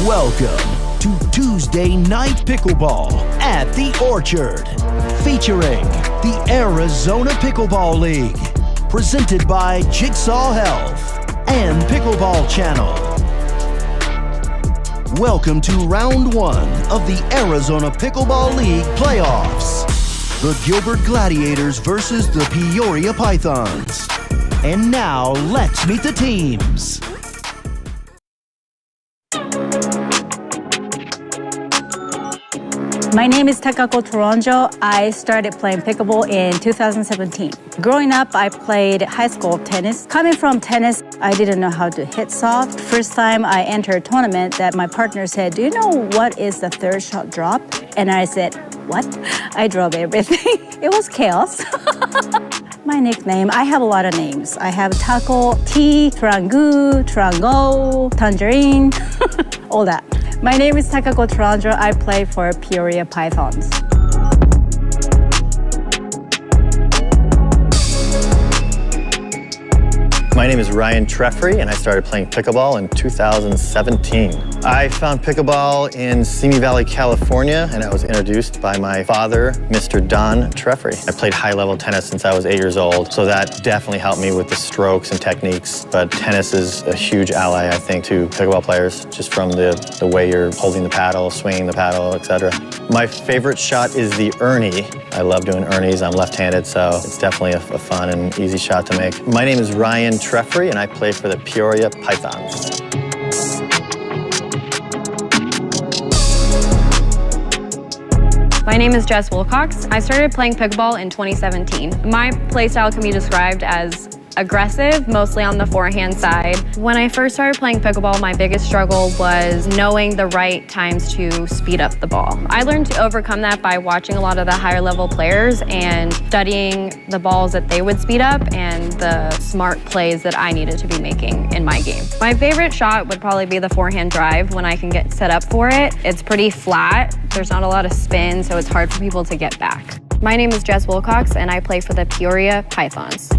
Welcome to Tuesday Night Pickleball at the Orchard, featuring the Arizona Pickleball League, presented by Jigsaw Health and Pickleball Channel. Welcome to round one of the Arizona Pickleball League playoffs. The Gilbert Gladiators versus the Peoria Pythons. And now let's meet the teams. My name is Takako Toronjo. I started playing pickleball in 2017. Growing up, I played high school tennis. Coming from tennis, I didn't know how to hit soft. First time I entered a tournament that my partner said, "Do you know what is the third shot drop?" And I said, "What?" I dropped everything. It was chaos. My nickname, I have a lot of names. I have Taco, Tea, Turangu, Turango, Tangerine, all that. My name is Takako Toronjo. I play for Peoria Pythons. My name is Ryan Treffery, and I started playing pickleball in 2017. I found pickleball in Simi Valley, California, and I was introduced by my father, Mr. Don Treffery. I played high-level tennis since I was 8 years old, so that definitely helped me with the strokes and techniques. But tennis is a huge ally, I think, to pickleball players, just from the way you're holding the paddle, swinging the paddle, etc. My favorite shot is the Ernie. I love doing Ernies. I'm left-handed, so it's definitely a fun and easy shot to make. My name is Ryan Treffery, and I play for the Peoria Pythons. My name is Jess Wilcox. I started playing pickleball in 2017. My playstyle can be described as aggressive, mostly on the forehand side. When I first started playing pickleball, my biggest struggle was knowing the right times to speed up the ball. I learned to overcome that by watching a lot of the higher level players and studying the balls that they would speed up and the smart plays that I needed to be making in my game. My favorite shot would probably be the forehand drive when I can get set up for it. It's pretty flat. There's not a lot of spin, so it's hard for people to get back. My name is Jess Wilcox, and I play for the Peoria Pythons.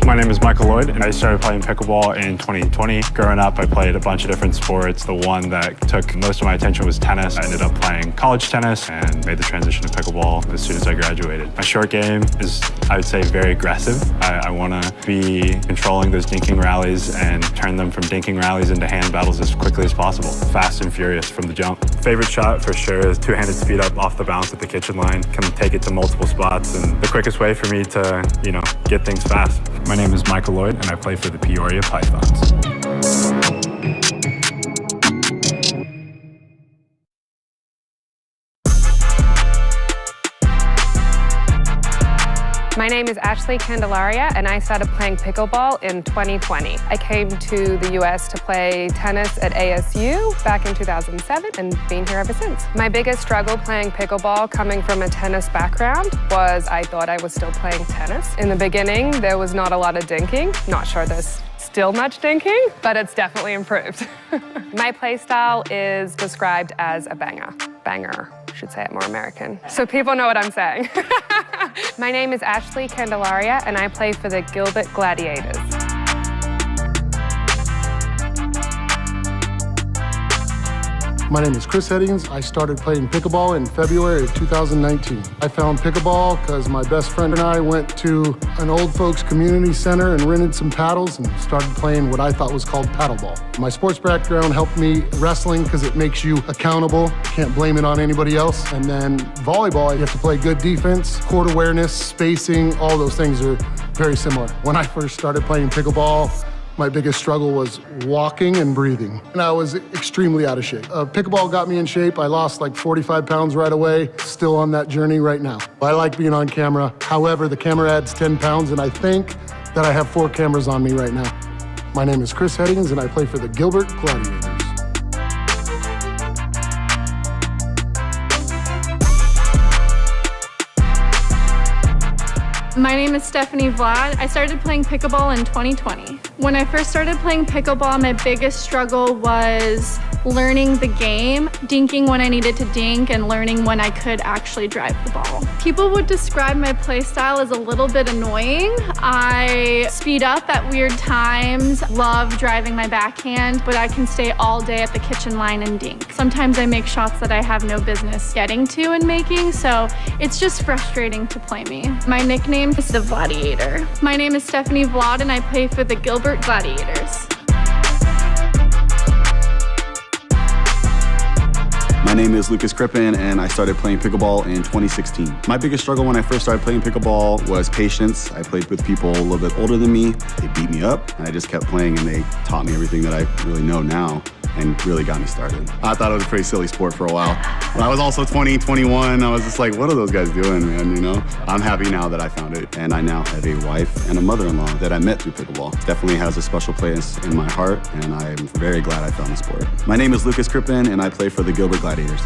My name is Michael Lloyd, and I started playing pickleball in 2020. Growing up, I played a bunch of different sports. The one that took most of my attention was tennis. I ended up playing college tennis and made the transition to pickleball as soon as I graduated. My short game is, I would say, very aggressive. I want to be controlling those dinking rallies and turn them from dinking rallies into hand battles as quickly as possible. Fast and furious from the jump. Favorite shot for sure is two-handed speed up off the bounce at the kitchen line. Can take it to multiple spots, and the quickest way for me to, get things fast. My name is Michael Lloyd, and I play for the Peoria Pythons. My name is Ashley Candelaria, and I started playing pickleball in 2020. I came to the US to play tennis at ASU back in 2007 and been here ever since. My biggest struggle playing pickleball, coming from a tennis background, was I thought I was still playing tennis. In the beginning, there was not a lot of dinking. Not sure there's still much dinking, but it's definitely improved. My play style is described as a banger. Banger, should say it more American, so people know what I'm saying. My name is Ashley Candelaria, and I play for the Gilbert Gladiators. My name is Chris Headings. I started playing pickleball in February of 2019. I found pickleball because my best friend and I went to an old folks community center and rented some paddles and started playing what I thought was called paddleball. My sports background helped me wrestling because it makes you accountable. Can't blame it on anybody else. And then volleyball, you have to play good defense, court awareness, spacing, all those things are very similar. When I first started playing pickleball, my biggest struggle was walking and breathing, and I was extremely out of shape. Pickleball got me in shape. I lost like 45 pounds right away, still on that journey right now. I like being on camera. However, the camera adds 10 pounds, and I think that I have 4 cameras on me right now. My name is Chris Headings, and I play for the Gilbert Gladiators. My name is Stephanie Vlad. I started playing pickleball in 2020. When I first started playing pickleball, my biggest struggle was learning the game, dinking when I needed to dink, and learning when I could actually drive the ball. People would describe my play style as a little bit annoying. I speed up at weird times, love driving my backhand, but I can stay all day at the kitchen line and dink. Sometimes I make shots that I have no business getting to and making, so it's just frustrating to play me. My nickname is the Gladiator. My name is Stephanie Vlad and I play for the Gilbert Gladiators. My name is Lucas Crippen, and I started playing pickleball in 2016. My biggest struggle when I first started playing pickleball was patience. I played with people a little bit older than me. They beat me up, and I just kept playing, and they taught me everything that I really know now and really got me started. I thought it was a pretty silly sport for a while. But I was also 20, 21. I was just like, what are those guys doing, man, you know? I'm happy now that I found it, and I now have a wife and a mother-in-law that I met through pickleball. It definitely has a special place in my heart, and I'm very glad I found the sport. My name is Lucas Crippen, and I play for the Gilbert Gladiators.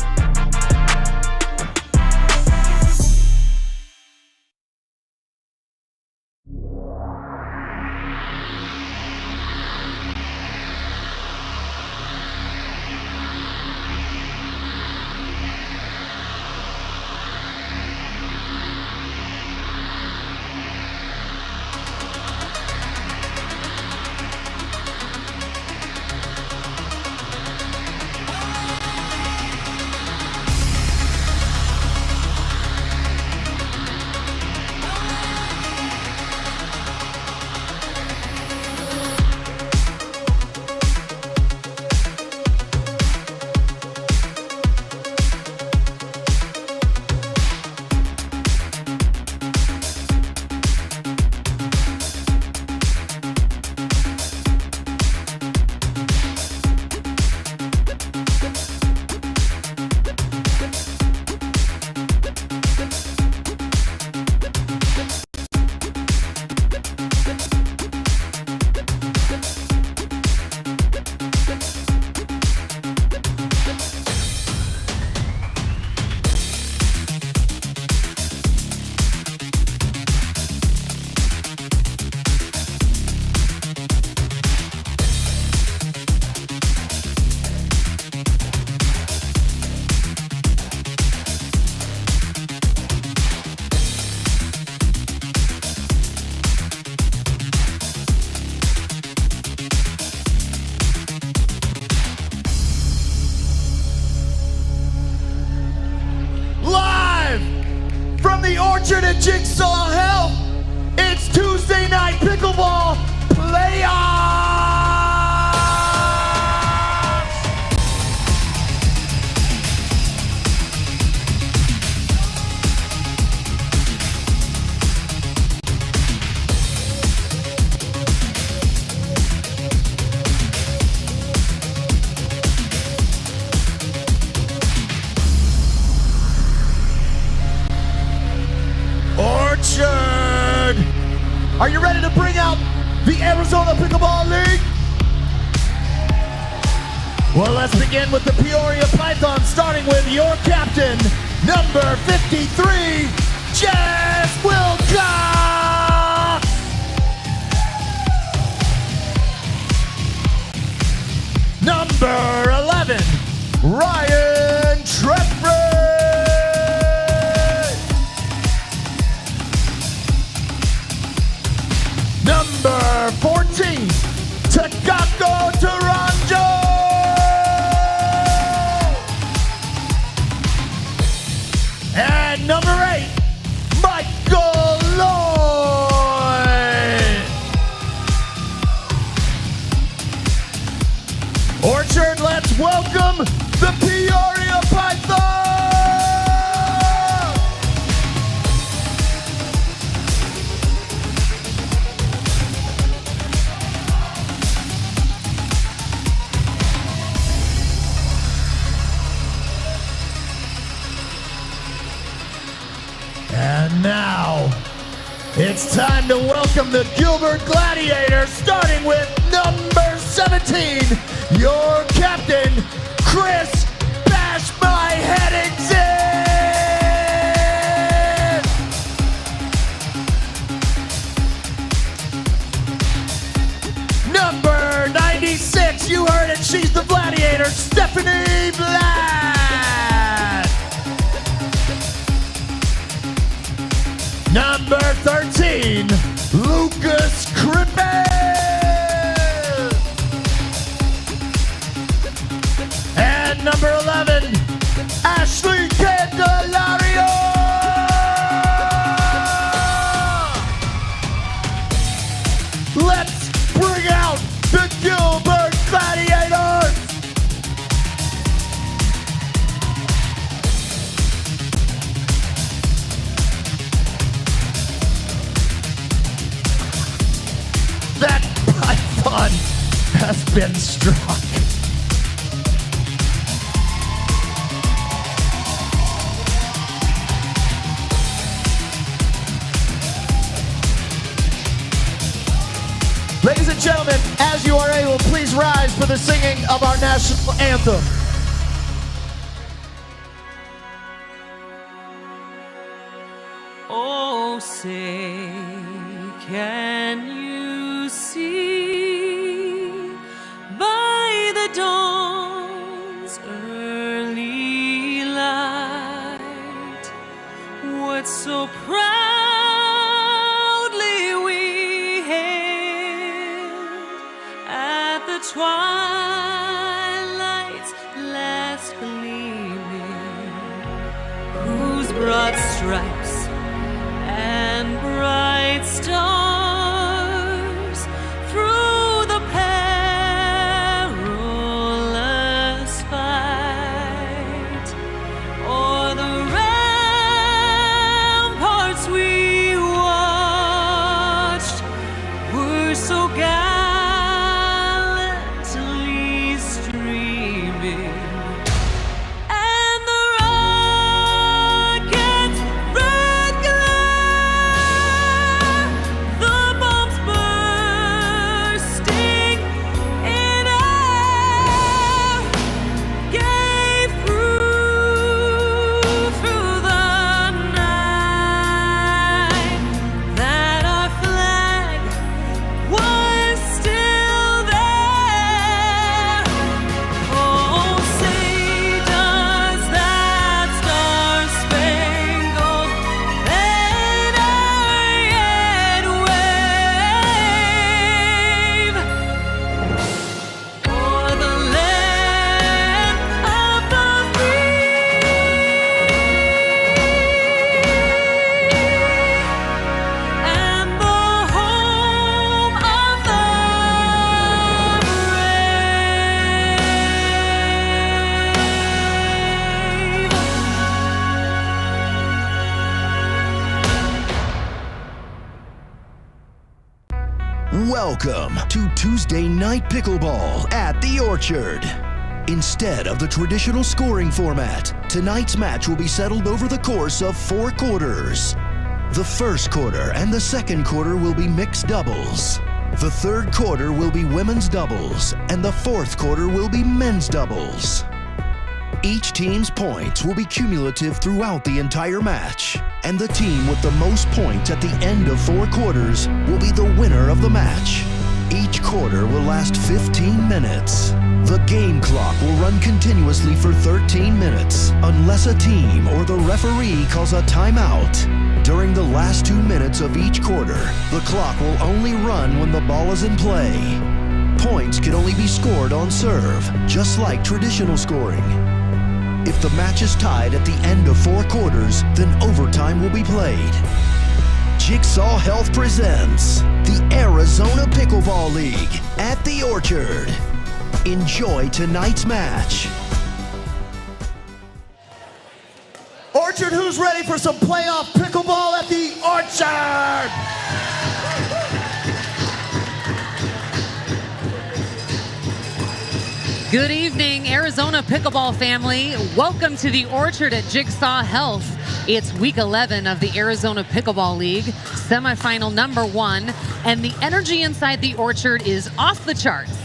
Orchard at Jigsaw Health, it's Tuesday Night Pickleball Playoffs! Orchard! Are you ready to bring out the Arizona Pickleball League? Well, let's begin with the Peoria Pythons, starting with your captain, number 53, Jess Wilcox! Number 11, Ryan Treffry! Number 14, Takako Taranjo! And number 8, Michael Lloyd! Orchard, let's welcome the Peoria Pythons! And now, it's time to welcome the Gilbert Gladiators, starting with number 17, your captain, Chris Bash My Headington! you heard it, she's the Gladiator, Stephanie Black. Number 13, Lucas Crippen. And number 11, Ashley Candelario. Let's bring out the Gilbert Gladiators. That python has been struck. Ladies and gentlemen, as you are able, please rise for the singing of our national anthem. Oh, say, can you see by the dawn's early light what so proudly we hailed at the twilight's last gleaming, whose broad stripes and bright stars through the perilous fight o'er the ramparts we watched were so gallantly streaming. And the rockets' red glare, the bombs bursting in air, gave proof through the night that our flag was still there. Oh, say does that star-spangled banner yet wave o'er the land of the free and the home of the Welcome to Tuesday Night Pickleball at the Orchard. Instead of the traditional scoring format, tonight's match will be settled over the course of 4 quarters. The first quarter and the second quarter will be mixed doubles. The third quarter will be women's doubles, and the fourth quarter will be men's doubles. Each team's points will be cumulative throughout the entire match, and the team with the most points at the end of 4 quarters will be the winner of the match. Each quarter will last 15 minutes. The game clock will run continuously for 13 minutes, unless a team or the referee calls a timeout. During the last 2 minutes of each quarter, the clock will only run when the ball is in play. Points can only be scored on serve, just like traditional scoring. If the match is tied at the end of 4 quarters, then overtime will be played. Jigsaw Health presents the Arizona Pickleball League at the Orchard. Enjoy tonight's match. Orchard, who's ready for some playoff pickleball at the Orchard? Good evening, Arizona Pickleball family. Welcome to the Orchard at Jigsaw Health. It's week 11 of the Arizona Pickleball League, semifinal number 1, and the energy inside the Orchard is off the charts.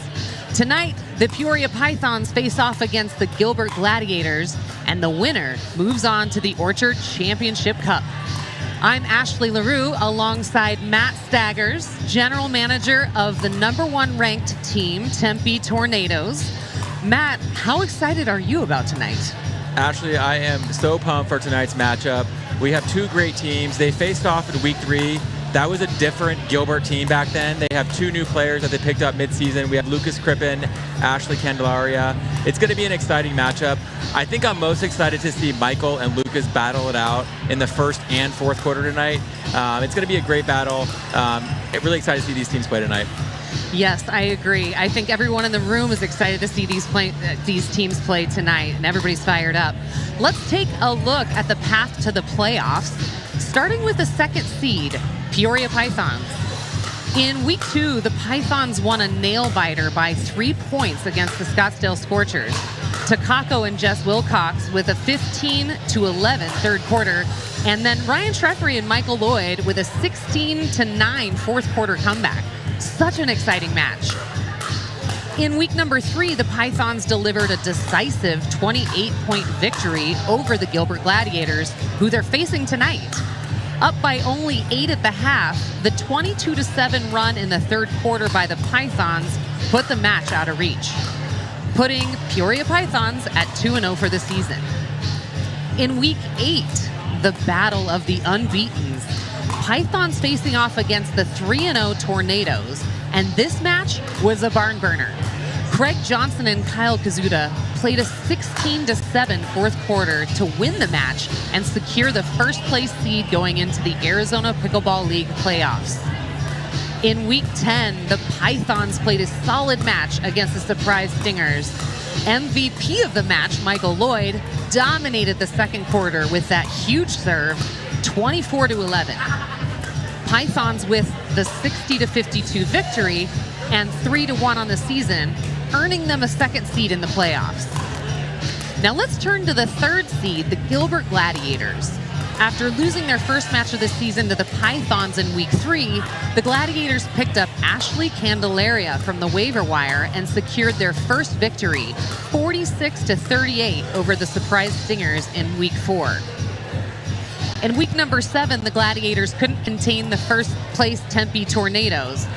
Tonight, the Peoria Pythons face off against the Gilbert Gladiators, and the winner moves on to the Orchard Championship Cup. I'm Ashley LaRue alongside Matt Staggers, General Manager of the #1 ranked team, Tempe Tornadoes. Matt, how excited are you about tonight? Ashley, I am so pumped for tonight's matchup. We have two great teams. They faced off in week 3. That was a different Gilbert team back then. They have 2 new players that they picked up mid-season. We have Lucas Crippen, Ashley Candelaria. It's going to be an exciting matchup. I think I'm most excited to see Michael and Lucas battle it out in the first and fourth quarter tonight. It's going to be a great battle. I'm really excited to see these teams play tonight. Yes, I agree. I think everyone in the room is excited to see these teams play tonight, and everybody's fired up. Let's take a look at the path to the playoffs, starting with the 2nd seed, Peoria Pythons. In week 2, the Pythons won a nail-biter by 3 points against the Scottsdale Scorchers. Takako and Jess Wilcox with a 15-11 third quarter, and then Ryan Treffery and Michael Lloyd with a 16-9 fourth quarter comeback. Such an exciting match. In week number 3, the Pythons delivered a decisive 28-point victory over the Gilbert Gladiators, who they're facing tonight. Up by only 8 at the half, the 22-7 run in the third quarter by the Pythons put the match out of reach, putting Peoria Pythons at 2-0 for the season. In week 8, the battle of the unbeatens, Pythons facing off against the 3-0 Tornadoes, and this match was a barn burner. Craig Johnson and Kyle Kazuda played a 16-7 fourth quarter to win the match and secure the first place seed going into the Arizona Pickleball League playoffs. In week 10, the Pythons played a solid match against the surprise Stingers. MVP of the match, Michael Lloyd, dominated the second quarter with that huge serve, 24-11. Pythons with the 60-52 victory and 3-1 on the season, earning them a 2nd seed in the playoffs. Now let's turn to the 3rd seed, the Gilbert Gladiators. After losing their first match of the season to the Pythons in week 3, the Gladiators picked up Ashley Candelaria from the waiver wire and secured their first victory, 46-38 over the surprise Stingers in week 4. In week number 7, the Gladiators couldn't contain the first place Tempe Tornadoes.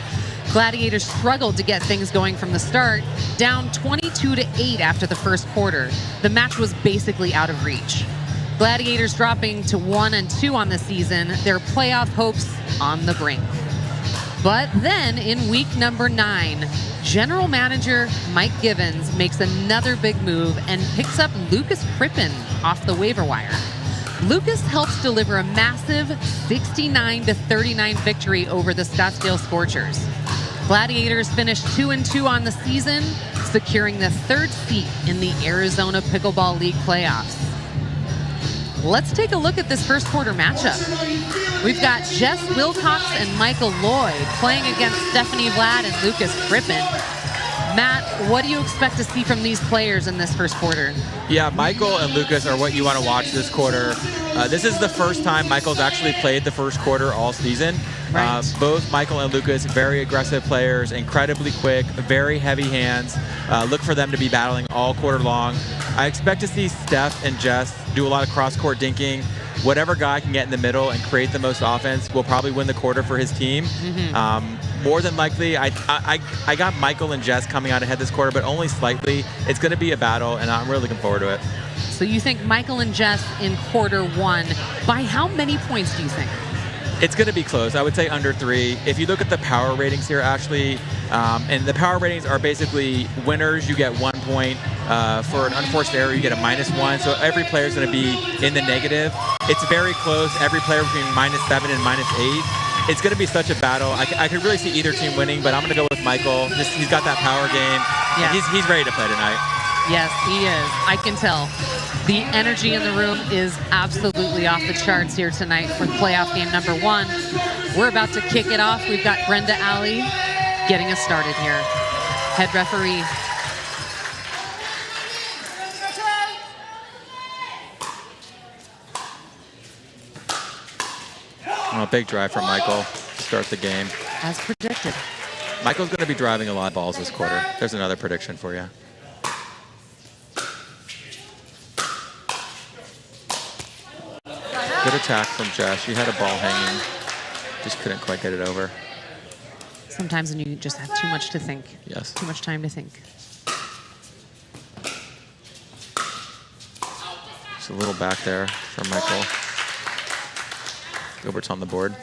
Gladiators struggled to get things going from the start, down 22-8 after the first quarter. The match was basically out of reach. Gladiators dropping to 1-2 on the season, their playoff hopes on the brink. But then in week number 9, General Manager Mike Givens makes another big move and picks up Lucas Crippen off the waiver wire. Lucas helps deliver a massive 69-39 victory over the Scottsdale Scorchers. Gladiators finished 2-2 on the season, securing the 3rd seat in the Arizona Pickleball League playoffs. Let's take a look at this first quarter matchup. We've got Jess Wilcox and Michael Lloyd playing against Stephanie Vlad and Lucas Crippen. Matt, what do you expect to see from these players in this first quarter? Yeah, Michael and Lucas are what you want to watch this quarter. This is the first time Michael's actually played the first quarter all season. Right. Both Michael and Lucas, very aggressive players, incredibly quick, very heavy hands. Look for them to be battling all quarter long. I expect to see Steph and Jess do a lot of cross-court dinking. Whatever guy can get in the middle and create the most offense will probably win the quarter for his team. More than likely, I got Michael and Jess coming out ahead this quarter, but only slightly. It's going to be a battle, and I'm really looking forward to it. So you think Michael and Jess in quarter 1, by how many points do you think? It's going to be close. I would say under 3. If you look at the power ratings here, Ashley, and the power ratings are basically winners, you get 1 point. For an unforced error, you get a -1. So every player is going to be in the negative. It's very close. Every player between -7 and -8. It's going to be such a battle. I could really see either team winning, but I'm going to go with Michael. He's got that power game. Yeah. He's ready to play tonight. Yes, he is. I can tell. The energy in the room is absolutely off the charts here tonight for playoff game number 1. We're about to kick it off. We've got Brenda Alley getting us started here. Head referee. A big drive from Michael to start the game. As predicted. Michael's going to be driving a lot of balls this quarter. There's another prediction for you. Good attack from Jess. She had a ball hanging. Just couldn't quite get it over. Sometimes when you just have too much to think. Yes. Too much time to think. Just a little back there from Michael. Gilbert's on the board.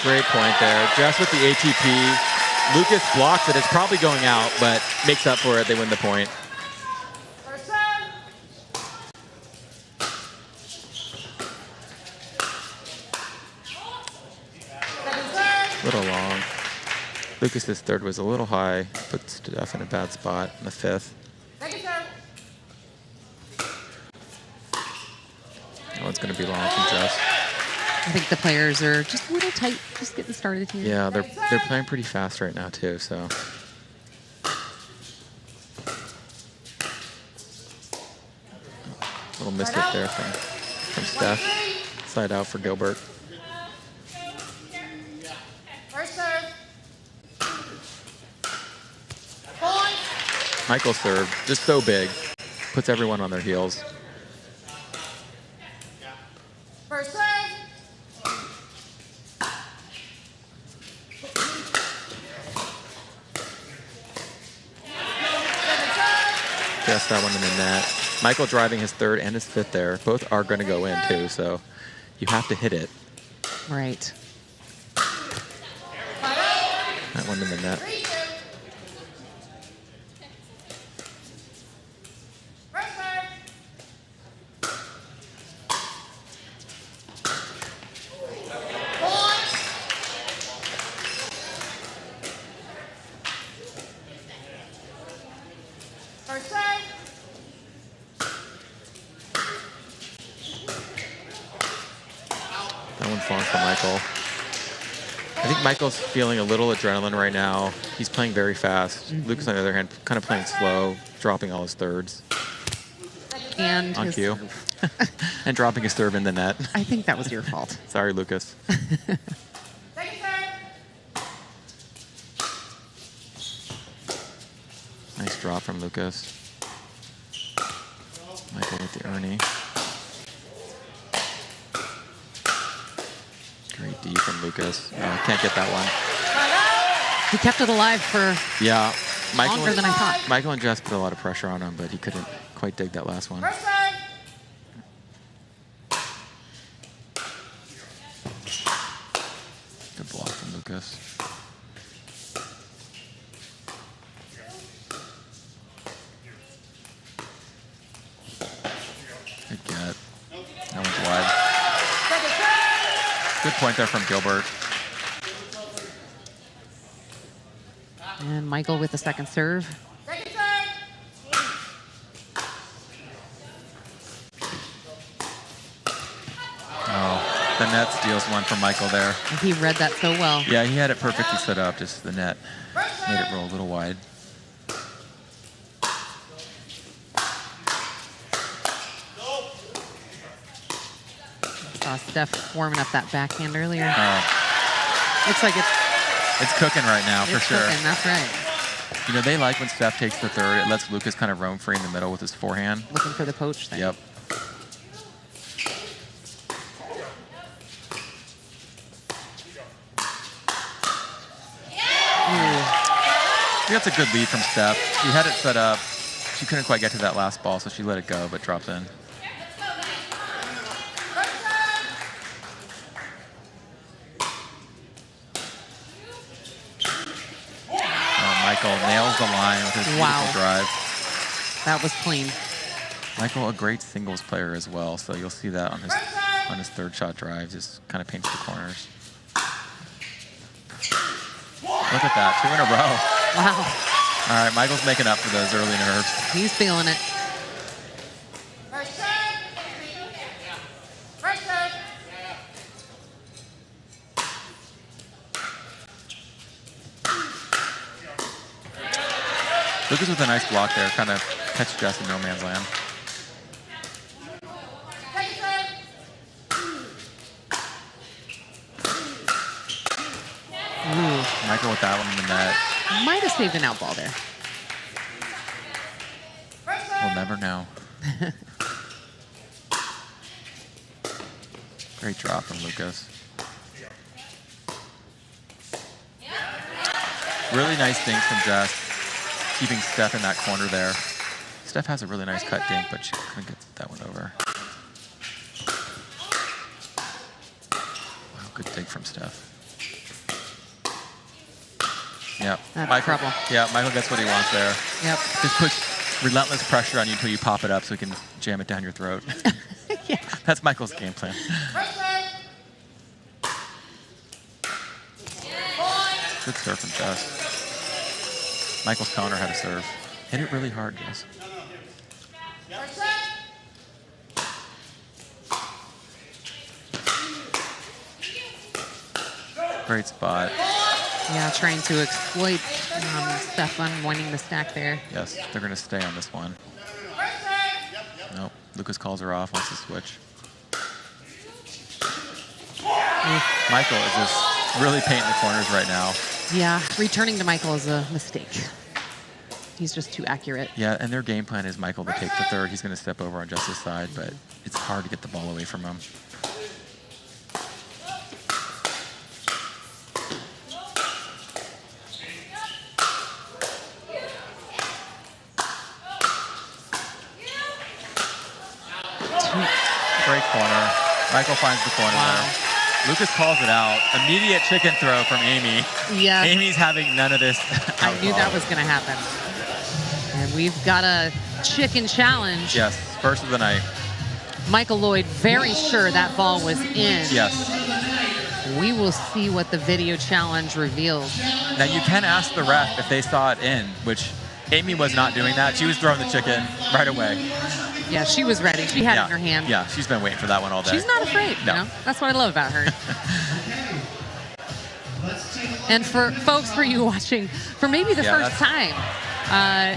Great point there. Just with the ATP. Lucas blocks it. It's probably going out, but makes up for it. They win the point. A little long. Lucas's third was a little high. Puts Steph in a bad spot in the fifth. Oh, it's going to be long from Jess. I think the players are just a little tight, just getting started here. Yeah, they're playing pretty fast right now too. So. Little mistake there from Steph. Side out for Gilbert. Michael's serve, just so big, puts everyone on their heels. Just that one in the net. Michael driving his third and his fifth there. Both are going to go in too, so you have to hit it. Right. That one in the net. That one's long for Michael. I think Michael's feeling a little adrenaline right now. He's playing very fast. Lucas, on the other hand, kind of playing slow, dropping all his thirds. And on his cue. serve. And dropping his serve in the net. I think that was your fault. Sorry, Lucas. Nice drop from Lucas. Michael with the Ernie. Great D from Lucas. Can't get that one. He kept it alive for longer than I thought. Michael and Jess put a lot of pressure on him, but he couldn't quite dig that last one. Good block from Lucas. Good get. That one's wide. Good point there from Gilbert. And Michael with the second serve. Oh, the net steals one from Michael there. He read that so well. Yeah, he had it perfectly set up, just the net made it roll a little wide. Saw Steph warming up that backhand earlier. Oh. Looks like It's cooking right now, for sure. Cooking, that's right. You know, they like when Steph takes the third. It lets Lucas kind of roam free in the middle with his forehand. Looking for the poach thing. Yep. That's a good lead from Steph. She had it set up. She couldn't quite get to that last ball, so she let it go, but drops in. Michael nails the line with his beautiful drive. That was clean. Michael, a great singles player as well, so you'll see that on his third shot drive. Just kind of paints the corners. Look at that, 2 in a row. Wow. All right, Michael's making up for those early nerves. He's feeling it. Lucas with a nice block there, kind of catch Jess in no man's land. Ooh, Michael with that one in the net. might have saved an out ball there. We'll never know. Great drop from Lucas. Really nice dink from Jess, keeping Steph in that corner there. Steph has a really nice cut dink, but she couldn't get that one over. Wow, good dink from Steph. Yep. That's trouble. Yeah, Michael gets what he wants there. Yep. Just puts relentless pressure on you until you pop it up so he can jam it down your throat. Yeah. That's Michael's game plan. Good serve from Jess. Michael's telling her how to serve. Hit it really hard, Jess. Great spot. Yeah, trying to exploit Stefan winning the stack there. Yes, they're going to stay on this one. Nope. Lucas calls her off, wants to switch. Michael is just really painting the corners right now. Yeah, returning to Michael is a mistake. He's just too accurate. Yeah, and their game plan is Michael to take the third. He's going to step over on Jess's side, but it's hard to get the ball away from him. Great corner. Michael finds the corner there. Lucas calls it out. Immediate chicken throw from Amy. Yeah. Amy's having none of this. I knew that was going to happen. And we've got a chicken challenge. Yes, first of the night. Michael Lloyd very sure that ball was in. Yes. We will see what the video challenge reveals. Now you can ask the ref if they saw it in, which Amy was not doing that. She was throwing the chicken right away. Yeah, she was ready. She had it in her hand. Yeah, she's been waiting for that one all day. She's not afraid, No. you know? That's what I love about her. And for folks, for you watching, for maybe the first time,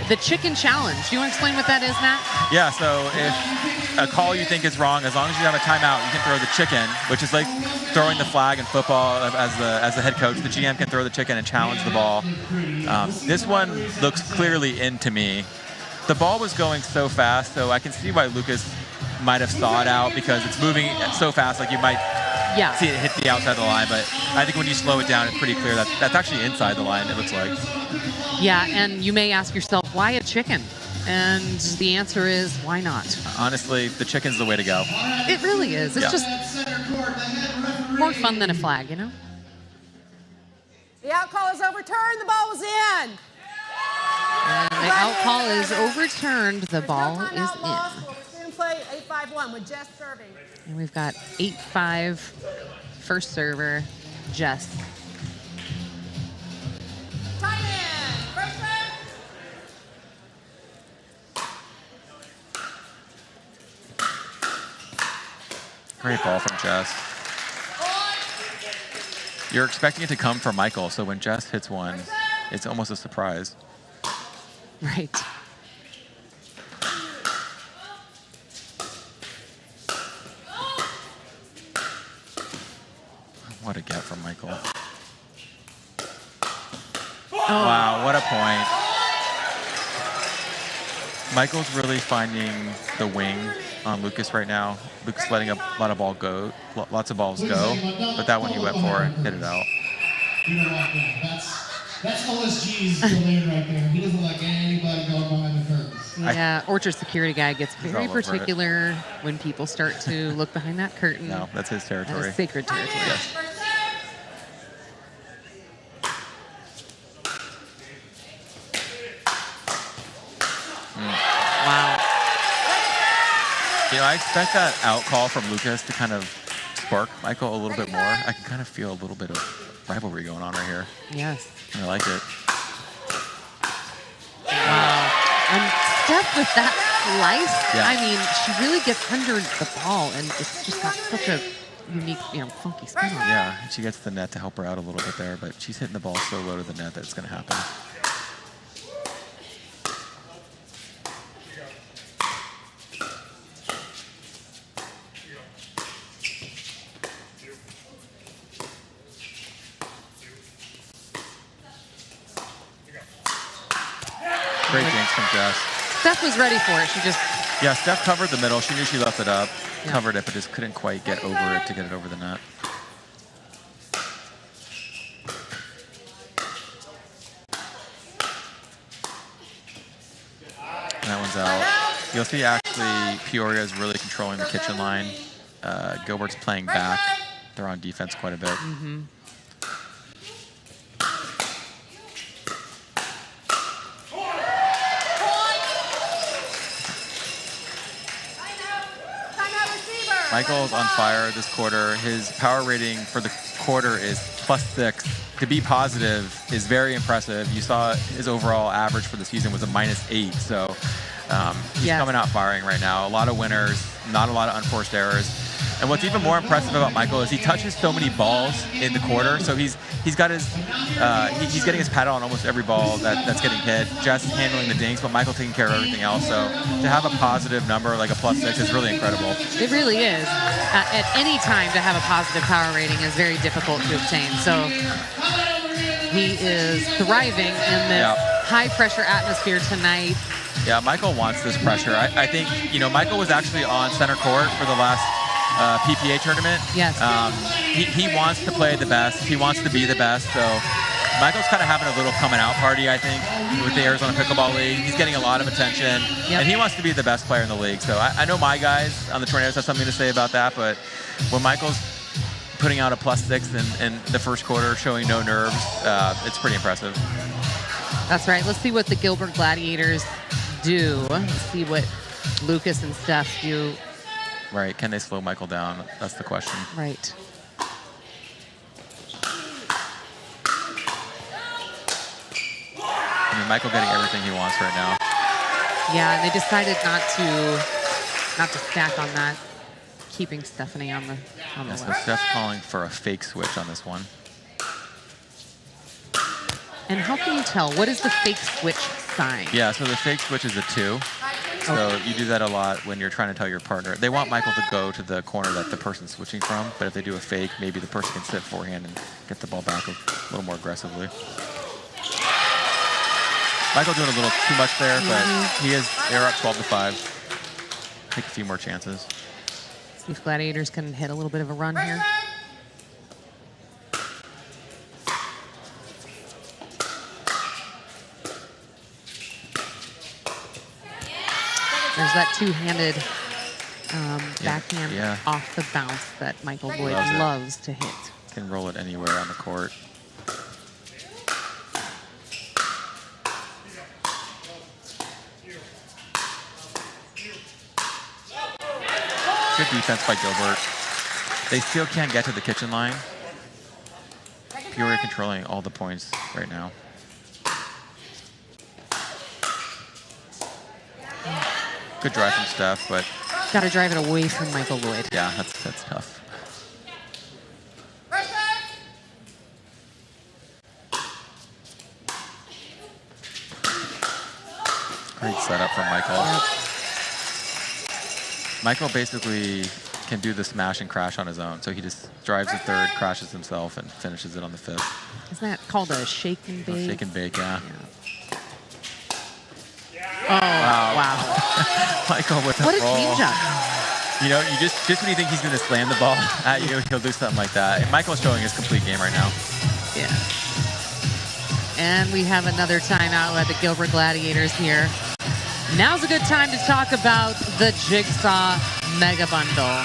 the chicken challenge. Do you want to explain what that is, Matt? Yeah, so if a call you think is wrong, as long as you have a timeout, you can throw the chicken, which is like throwing the flag in football as the head coach. The GM can throw the chicken and challenge the ball. This one looks clearly in to me. The ball was going so fast, so I can see why Lucas might have saw it out because it's moving so fast, like you might see it hit the outside of the line. But I think when you slow it down, it's pretty clear that that's actually inside the line, it looks like. Yeah, and you may ask yourself, why a chicken? And the answer is, why not? Honestly, the chicken's the way to go. It really is. It's just more fun than a flag, you know? The out call is overturned. The ball was in. And the out call is overturned. The ball is in. We'll resume play 8-5-1 with Jess serving. And we've got 8-5 first server, Jess. Tight end. First serve. Great ball from Jess. You're expecting it to come from Michael, so when Jess hits one, it's almost a surprise. Right. What a get from Michael. Wow, what a point. Michael's really finding the wing on Lucas right now. Lucas letting a lot of lots of balls go, but that one he went for and hit it out. You know what, that's OSG's domain right there. He doesn't like anybody going behind the curtains. Yeah, Orchard security guy gets very all over it. particular when people start to look behind that curtain. No, that's his territory. That is sacred territory. Yes. Wow. You know, I expect that out call from Lucas to kind of spark Michael a little bit more. I can kind of feel a little bit of rivalry going on right here. Yes. I like it. Wow. And Steph with that slice, Yeah. I mean, she really gets under the ball, and it's just got such a unique, funky spin on it. Yeah, and she gets the net to help her out a little bit there, but she's hitting the ball so low to the net that it's going to happen. Great jinx from Jess. Steph was ready for it. She just... Yeah, Steph covered the middle. She knew she left it up. Covered it, but just couldn't quite get over it to get it over the net. And that one's out. You'll see actually Peoria is really controlling the kitchen line. Gilbert's playing back. They're on defense quite a bit. Mm-hmm. Michael's on fire this quarter. His power rating for the quarter is +6. To be positive is very impressive. You saw his overall average for the season was a -8. So he's coming out firing right now. A lot of winners, not a lot of unforced errors. And what's even more impressive about Michael is he touches so many balls in the quarter. So he's got his he's getting his paddle on almost every ball that's getting hit. Jess handling the dinks, but Michael taking care of everything else. So to have a positive number like a +6 is really incredible. It really is. At any time to have a positive power rating is very difficult to obtain. So he is thriving in this high pressure atmosphere tonight. Yeah, Michael wants this pressure. I think, you know, Michael was actually on center court for the last PPA tournament. Yes. He wants to play the best. He wants to be the best. So Michael's kind of having a little coming out party, I think, with the Arizona Pickleball League. He's getting a lot of attention, and he wants to be the best player in the league. So I know my guys on the Tornadoes have something to say about that, but when Michael's putting out a +6 in the first quarter, showing no nerves, it's pretty impressive. That's right. Let's see what the Gilbert Gladiators do. Let's see what Lucas and Steph do. Right. Can they slow Michael down? That's the question. Right. I mean, Michael getting everything he wants right now. Yeah, and they decided not to stack on that, keeping Stephanie on the So left. Steph's calling for a fake switch on this one. And how can you tell? What is the fake switch sign? Yeah, so the fake switch is a 2. So you do that a lot when you're trying to tell your partner. They want Michael to go to the corner that the person's switching from, but if they do a fake, maybe the person can sit forehand and get the ball back a little more aggressively. Michael doing a little too much there, but they're up 12-5. Take a few more chances. See if Gladiators can hit a little bit of a run here. There's that two-handed backhand off the bounce that Michael Lloyd loves to hit. Can roll it anywhere on the court. Good defense by Gilbert. They still can't get to the kitchen line. Peoria controlling all the points right now. Good drive from Steph, but... Got to drive it away from Michael Lloyd. Yeah, that's tough. Great setup from Michael. Michael basically can do the smash and crash on his own. So he just drives the third, crashes himself, and finishes it on the fifth. Isn't that called a shake and bake? Shake and bake, yeah. Oh, wow. Michael with the What a roll. change-up. You know, you just when you think he's going to slam the ball at you, he'll do something like that. And Michael's showing his complete game right now. Yeah. And we have another timeout at the Gilbert Gladiators here. Now's a good time to talk about the Jigsaw Mega Bundle.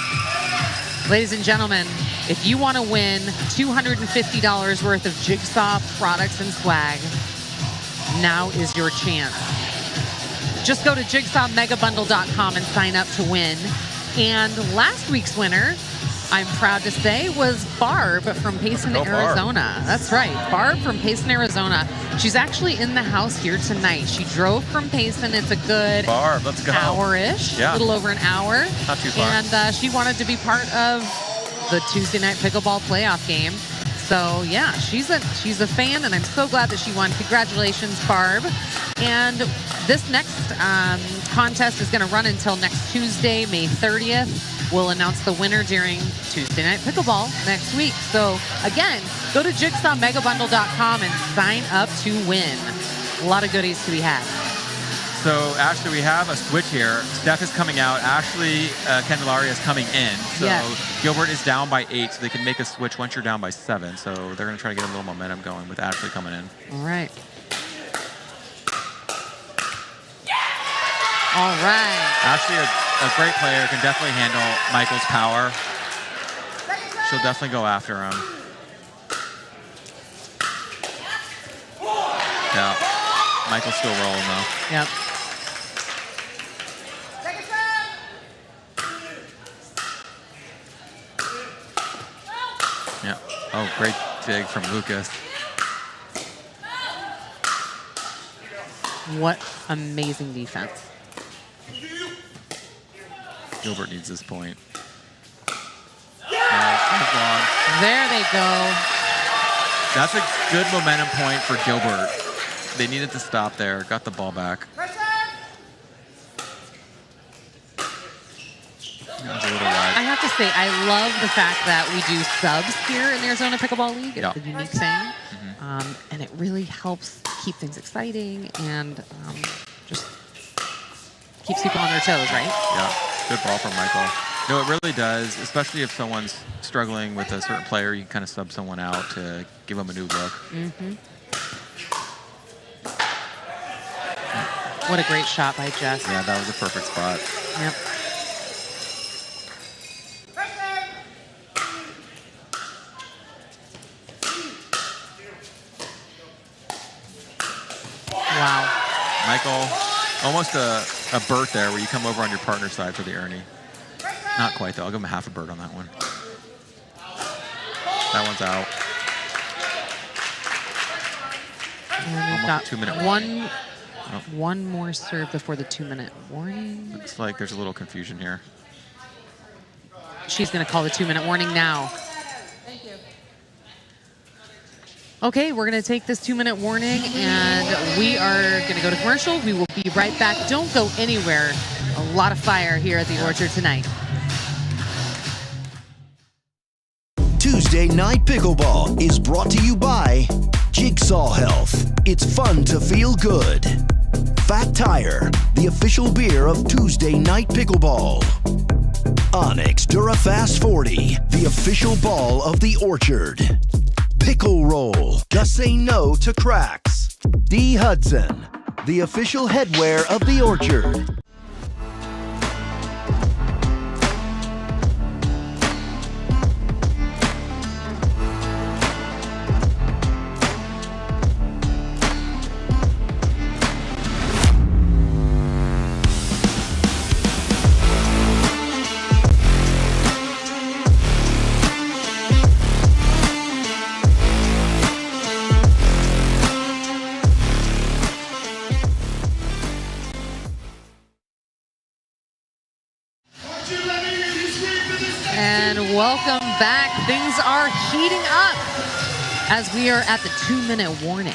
Ladies and gentlemen, if you want to win $250 worth of Jigsaw products and swag, now is your chance. Just go to jigsawmegabundle.com and sign up to win. And last week's winner, I'm proud to say, was Barb from Payson, Arizona. That's right, Barb from Payson, Arizona. She's actually in the house here tonight. She drove from Payson. It's a good Barb, let's go. Hour-ish, a little over an hour. Not too far. And she wanted to be part of the Tuesday night pickleball playoff game. So yeah, she's a fan, and I'm so glad that she won. Congratulations, Barb. And this next contest is going to run until next Tuesday, May 30th. We'll announce the winner during Tuesday Night Pickleball next week. So again, go to jigsawmegabundle.com and sign up to win. A lot of goodies to be had. So, Ashley, we have a switch here. Steph is coming out. Ashley Candelaria is coming in. So, Gilbert is down by 8, so they can make a switch once you're down by 7. So, they're going to try to get a little momentum going with Ashley coming in. All right. All right. Ashley, a great player, can definitely handle Michael's power. She'll definitely go after him. Yeah. Michael's still rolling, though. Yep. Yeah. Oh, great dig from Lucas. What amazing defense. Gilbert needs this point. Long. There they go. That's a good momentum point for Gilbert. They needed to stop there. Got the ball back. I have to say, I love the fact that we do subs here in the Arizona Pickleball League. It's a unique thing. And it really helps keep things exciting and just keeps people on their toes, right? Yeah, good ball from Michael. No, it really does, especially if someone's struggling with a certain player, you can kind of sub someone out to give them a new look. What a great shot by Jess. Yeah, that was a perfect spot. Yep. Wow. Michael, almost a bird there where you come over on your partner's side for the Ernie. Not quite, though. I'll give him half a bird on that one. That one's out. And we've got 2-minute one more serve before the 2-minute warning. Looks like there's a little confusion here. She's going to call the 2-minute warning now. Thank you. Okay, we're going to take this 2-minute warning, and we are going to go to commercial. We will be right back. Don't go anywhere. A lot of fire here at the Orchard tonight. Tuesday Night Pickleball is brought to you by Jigsaw Health. It's fun to feel good. Fattire, the official beer of Tuesday Night Pickleball. Onyx Durafast 40, the official ball of the Orchard. Pickle Roll, just say no to cracks. D. Hudson, the official headwear of the Orchard. And welcome back. Things are heating up as we are at the 2-minute warning.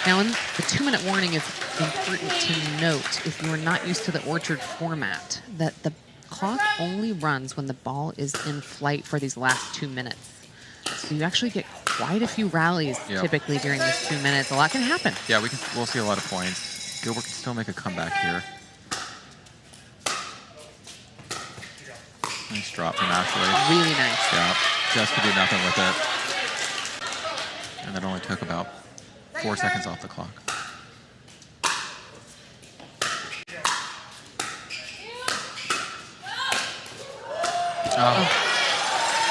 Now, in the 2-minute warning, it's important to note, if you are not used to the Orchard format, that the clock only runs when the ball is in flight for these last 2 minutes. So you actually get quite a few rallies typically during this 2 minutes. A lot can happen. Yeah, we'll see a lot of points. Gilbert can still make a comeback here. Nice drop from Ashley. Really nice. Yeah, just could do nothing with it. And that only took about 4 seconds off the clock.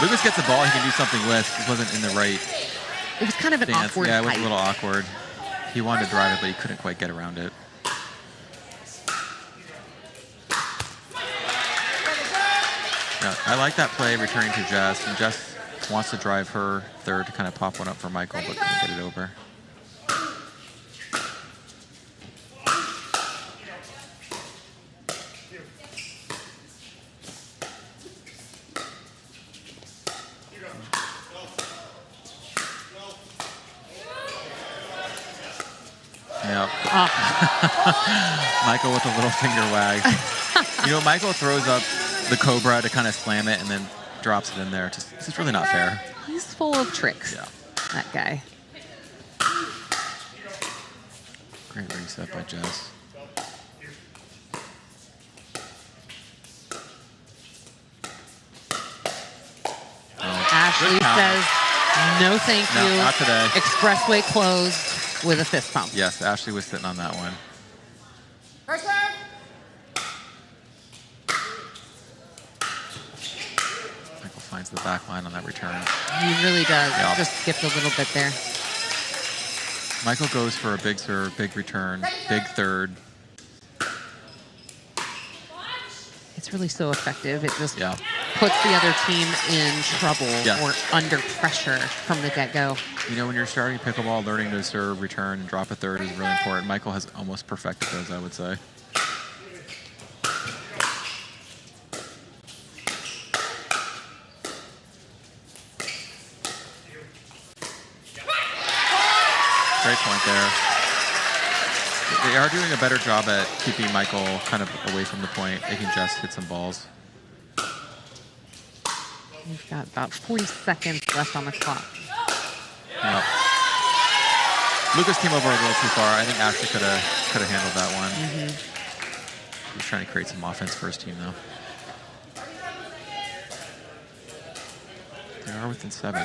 Lucas gets the ball he can do something with. He wasn't in the right It was kind of an stance. awkward Yeah, it was height. a little awkward. He wanted to drive it, but he couldn't quite get around it. Yeah, I like that play returning to Jess, and Jess wants to drive her third to kind of pop one up for Michael, but couldn't get it over. Yep. Michael with a little finger wag. You know, Michael throws up the Cobra to kind of slam it and then drops it in there. This is really not fair. He's full of tricks, Yeah. that guy. Great reset by Jess. Ashley good count. says, no thank No, you. not today. Expressway closed with a fist pump. Yes, Ashley was sitting on that one. First serve. Michael finds the back line on that return. He really does. Yeah. Just skipped a little bit there. Michael goes for a big serve, big return, big third. It's really so effective. It just Yeah. puts the other team in trouble Yes. or under pressure from the get-go. You know, when you're starting pickleball, learning to serve, return, and drop a third is really important. Michael has almost perfected those, I would say. Great point there. They are doing a better job at keeping Michael kind of away from the point. They can just hit some balls. We've got about 40 seconds left on the clock. Yep. Lucas came over a little too far. I think Ashley could have handled that one. He's trying to create some offense for his team, though. They are within 7.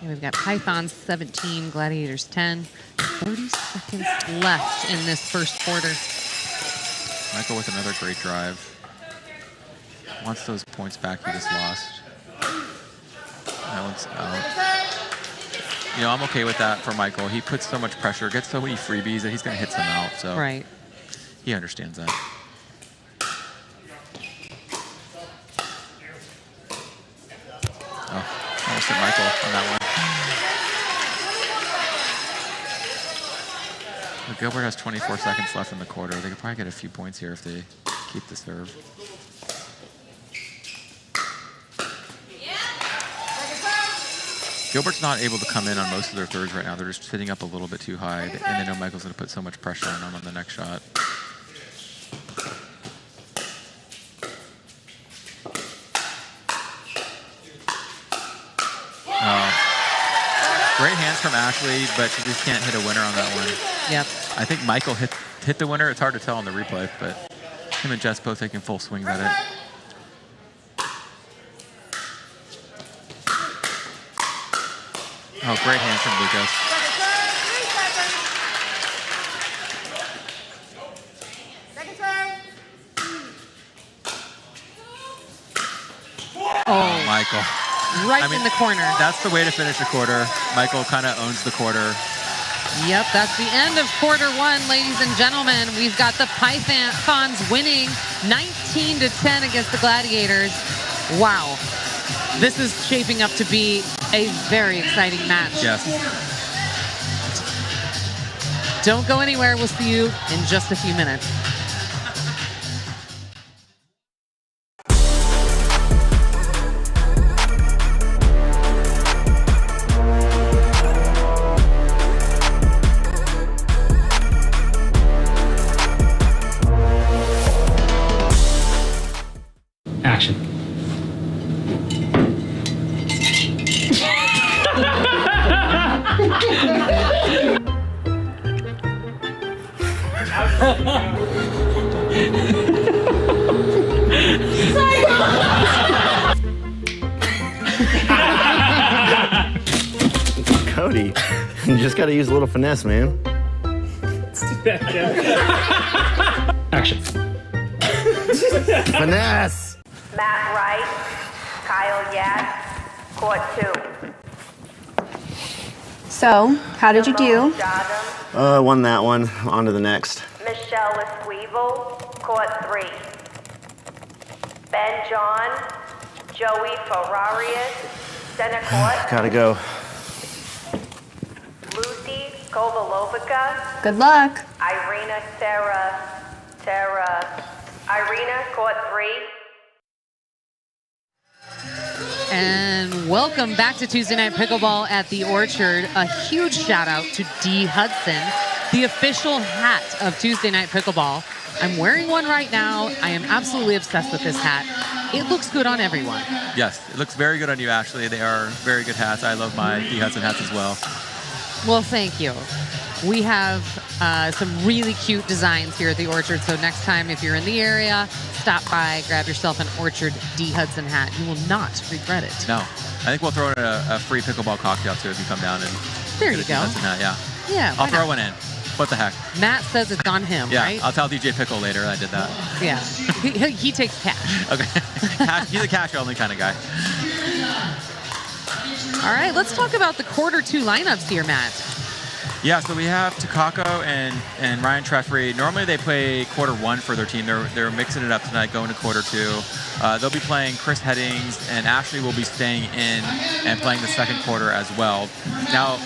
And we've got Pythons 17, Gladiators 10. 30 seconds left in this first quarter. Michael with another great drive. Wants those points back he just lost. That one's out. You know, I'm okay with that for Michael. He puts so much pressure, gets so many freebies that he's going to hit some out. So Right. he understands that. Oh, almost hit Michael on that one. Well, Gilbert has 24 seconds left in the quarter. They could probably get a few points here if they keep the serve. Gilbert's not able to come in on most of their thirds right now. They're just sitting up a little bit too high, and they know Michael's going to put so much pressure on them on the next shot. Great hands from Ashley, but she just can't hit a winner on that one. Yep. I think Michael hit the winner. It's hard to tell on the replay, but him and Jess both taking full swings at it. Oh, great hands from Lucas. Second serve. Oh, Michael. right in the corner. That's the way to finish a quarter. Michael kind of owns the quarter. Yep, that's the end of quarter one, ladies and gentlemen. We've got the Pythons winning 19-10 against the Gladiators. Wow. This is shaping up to be a very exciting match. Yes. Don't go anywhere. We'll see you in just a few minutes. Action. Cody, you just got to use a little finesse, man. Action. Finesse. Matt Wright, Kyle Yass, court 2. So, how did you do? Won that one. On to the next. Michelle Esquivel, court 3. Ben John, Joey Ferrarius, center court. Gotta go. Lucy Kovalovica, Good luck. Irina Irina, court 3. And welcome back to Tuesday Night Pickleball at the Orchard. A huge shout out to Dee Hudson, the official hat of Tuesday Night Pickleball. I'm wearing one right now. I am absolutely obsessed with this hat. it looks good on everyone. Yes, it looks very good on you, Ashley. They are very good hats. I love my D. Hudson hats as well. Well, thank you. We have some really cute designs here at the Orchard, so next time if you're in the area, stop by, grab yourself an Orchard D. Hudson hat. You will not regret it. No, I think we'll throw in a free pickleball cocktail too if you come down and there get you a go. D. Hudson hat. Yeah, Yeah, I'll throw one in. What the heck? Matt says it's on him, Yeah, right? I'll tell DJ Pickle later I did that. Yeah, he takes cash. Okay, he's a cash only kind of guy. All right, let's talk about the quarter 2 lineups here, Matt. Yeah, so we have Takako and Ryan Treffery. Normally they play quarter 1 for their team. They're mixing it up tonight, going to quarter 2. They'll be playing Chris Headings, and Ashley will be staying in and playing the second quarter as well. Now,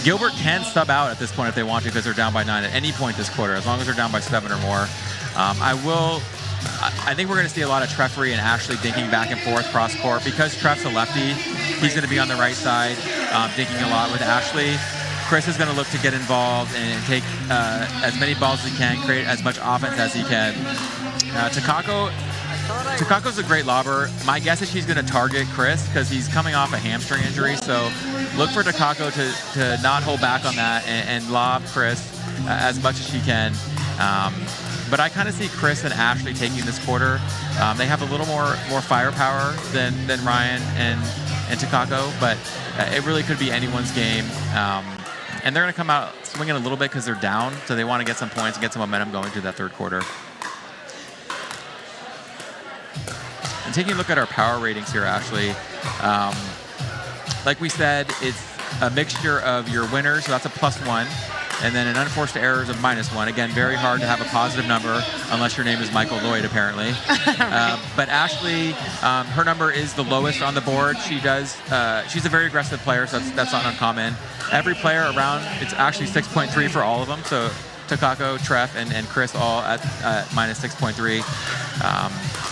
Gilbert can sub out at this point if they want to because they're down by 9 at any point this quarter, as long as they're down by 7 or more. I think we're going to see a lot of Treffery and Ashley dinking back and forth cross court. Because Treff's a lefty, he's going to be on the right side, dinking a lot with Ashley. Chris is going to look to get involved and take as many balls as he can, create as much offense as he can. Takako's a great lobber. My guess is he's going to target Chris because he's coming off a hamstring injury. So look for Takako to not hold back on that and lob Chris as much as she can. But I kind of see Chris and Ashley taking this quarter. They have a little more firepower than Ryan and Takako, but it really could be anyone's game. And they're going to come out swinging a little bit because they're down, so they want to get some points and get some momentum going to that third quarter. And taking a look at our power ratings here, Ashley, like we said, it's a mixture of your winners, so that's a +1, and then an unforced errors of -1. Again, very hard to have a positive number unless your name is Michael Lloyd, apparently. But Ashley, her number is the lowest on the board. She's a very aggressive player, so that's not uncommon. Every player around, it's actually 6.3 for all of them. So Takako, Treff, and Chris all at -6.3.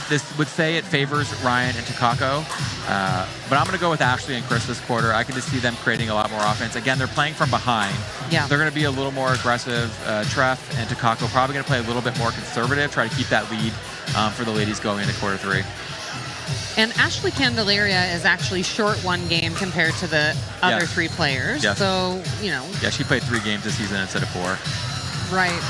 This would say it favors Ryan and Takako, but I'm going to go with Ashley and Chris this quarter. I can just see them creating a lot more offense. Again, they're playing from behind. Yeah. They're going to be a little more aggressive. Treff and Takako probably going to play a little bit more conservative, try to keep that lead for the ladies going into quarter 3. And Ashley Candelaria is actually short 1 game compared to the other 3 players. Yes. So, you know. Yeah, she played 3 games this season instead of 4. Right.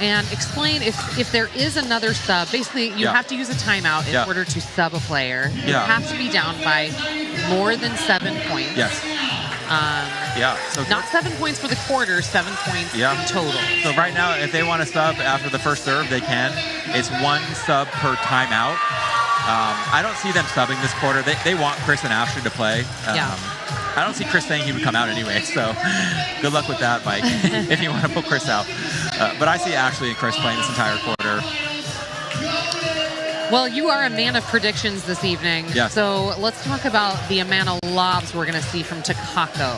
And explain if there is another sub. Basically, you have to use a timeout in order to sub a player. You have to be down by more than 7 points. Yes. So not 7 points for the quarter, 7 points in total. So right now, if they want to sub after the first serve, they can. It's 1 sub per timeout. I don't see them subbing this quarter. They want Chris and Ashley to play. I don't see Chris saying he would come out anyway, so good luck with that, Mike, if you want to put Chris out. But I see Ashley and Chris playing this entire quarter. Well, you are a man of predictions this evening. Yes. So let's talk about the amount of lobs we're going to see from Takako.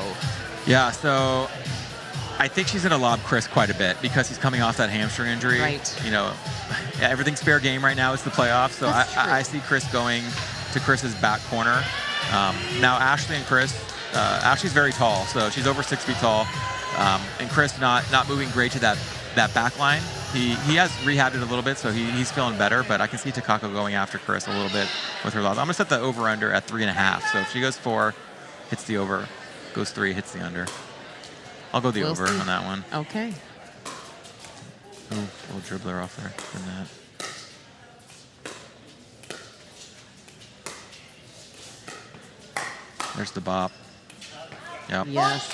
Yeah, so I think she's going to lob Chris quite a bit because he's coming off that hamstring injury. Right. You know, everything's fair game right now. It's the playoffs, so I see Chris going to Chris's back corner. Now, Ashley and Chris, Ashley's very tall, so she's over 6 feet tall. And Chris not moving great to that back line. He has rehabbed it a little bit, so he's feeling better, but I can see Takako going after Chris a little bit with her lobs. I'm going to set the over-under at 3.5. So if she goes 4, hits the over. Goes 3, hits the under. I'll go the over on that one. Okay. Ooh, a little dribbler off there in that. There's the bop. Yep. Yes.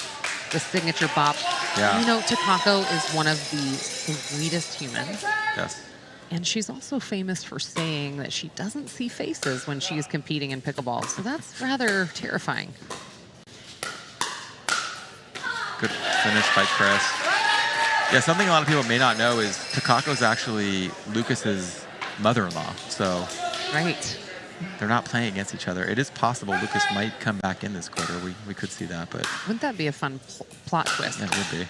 The signature bop. Yeah. You know, Takako is one of the sweetest humans. Yes. And she's also famous for saying that she doesn't see faces when she is competing in pickleball. So that's rather terrifying. Good finish by Chris. Yeah, something a lot of people may not know is Takako's actually Lucas's mother-in-law. So right. They're not playing against each other. It is possible Lucas might come back in this quarter. We could see that, but wouldn't that be a fun plot twist? It would be.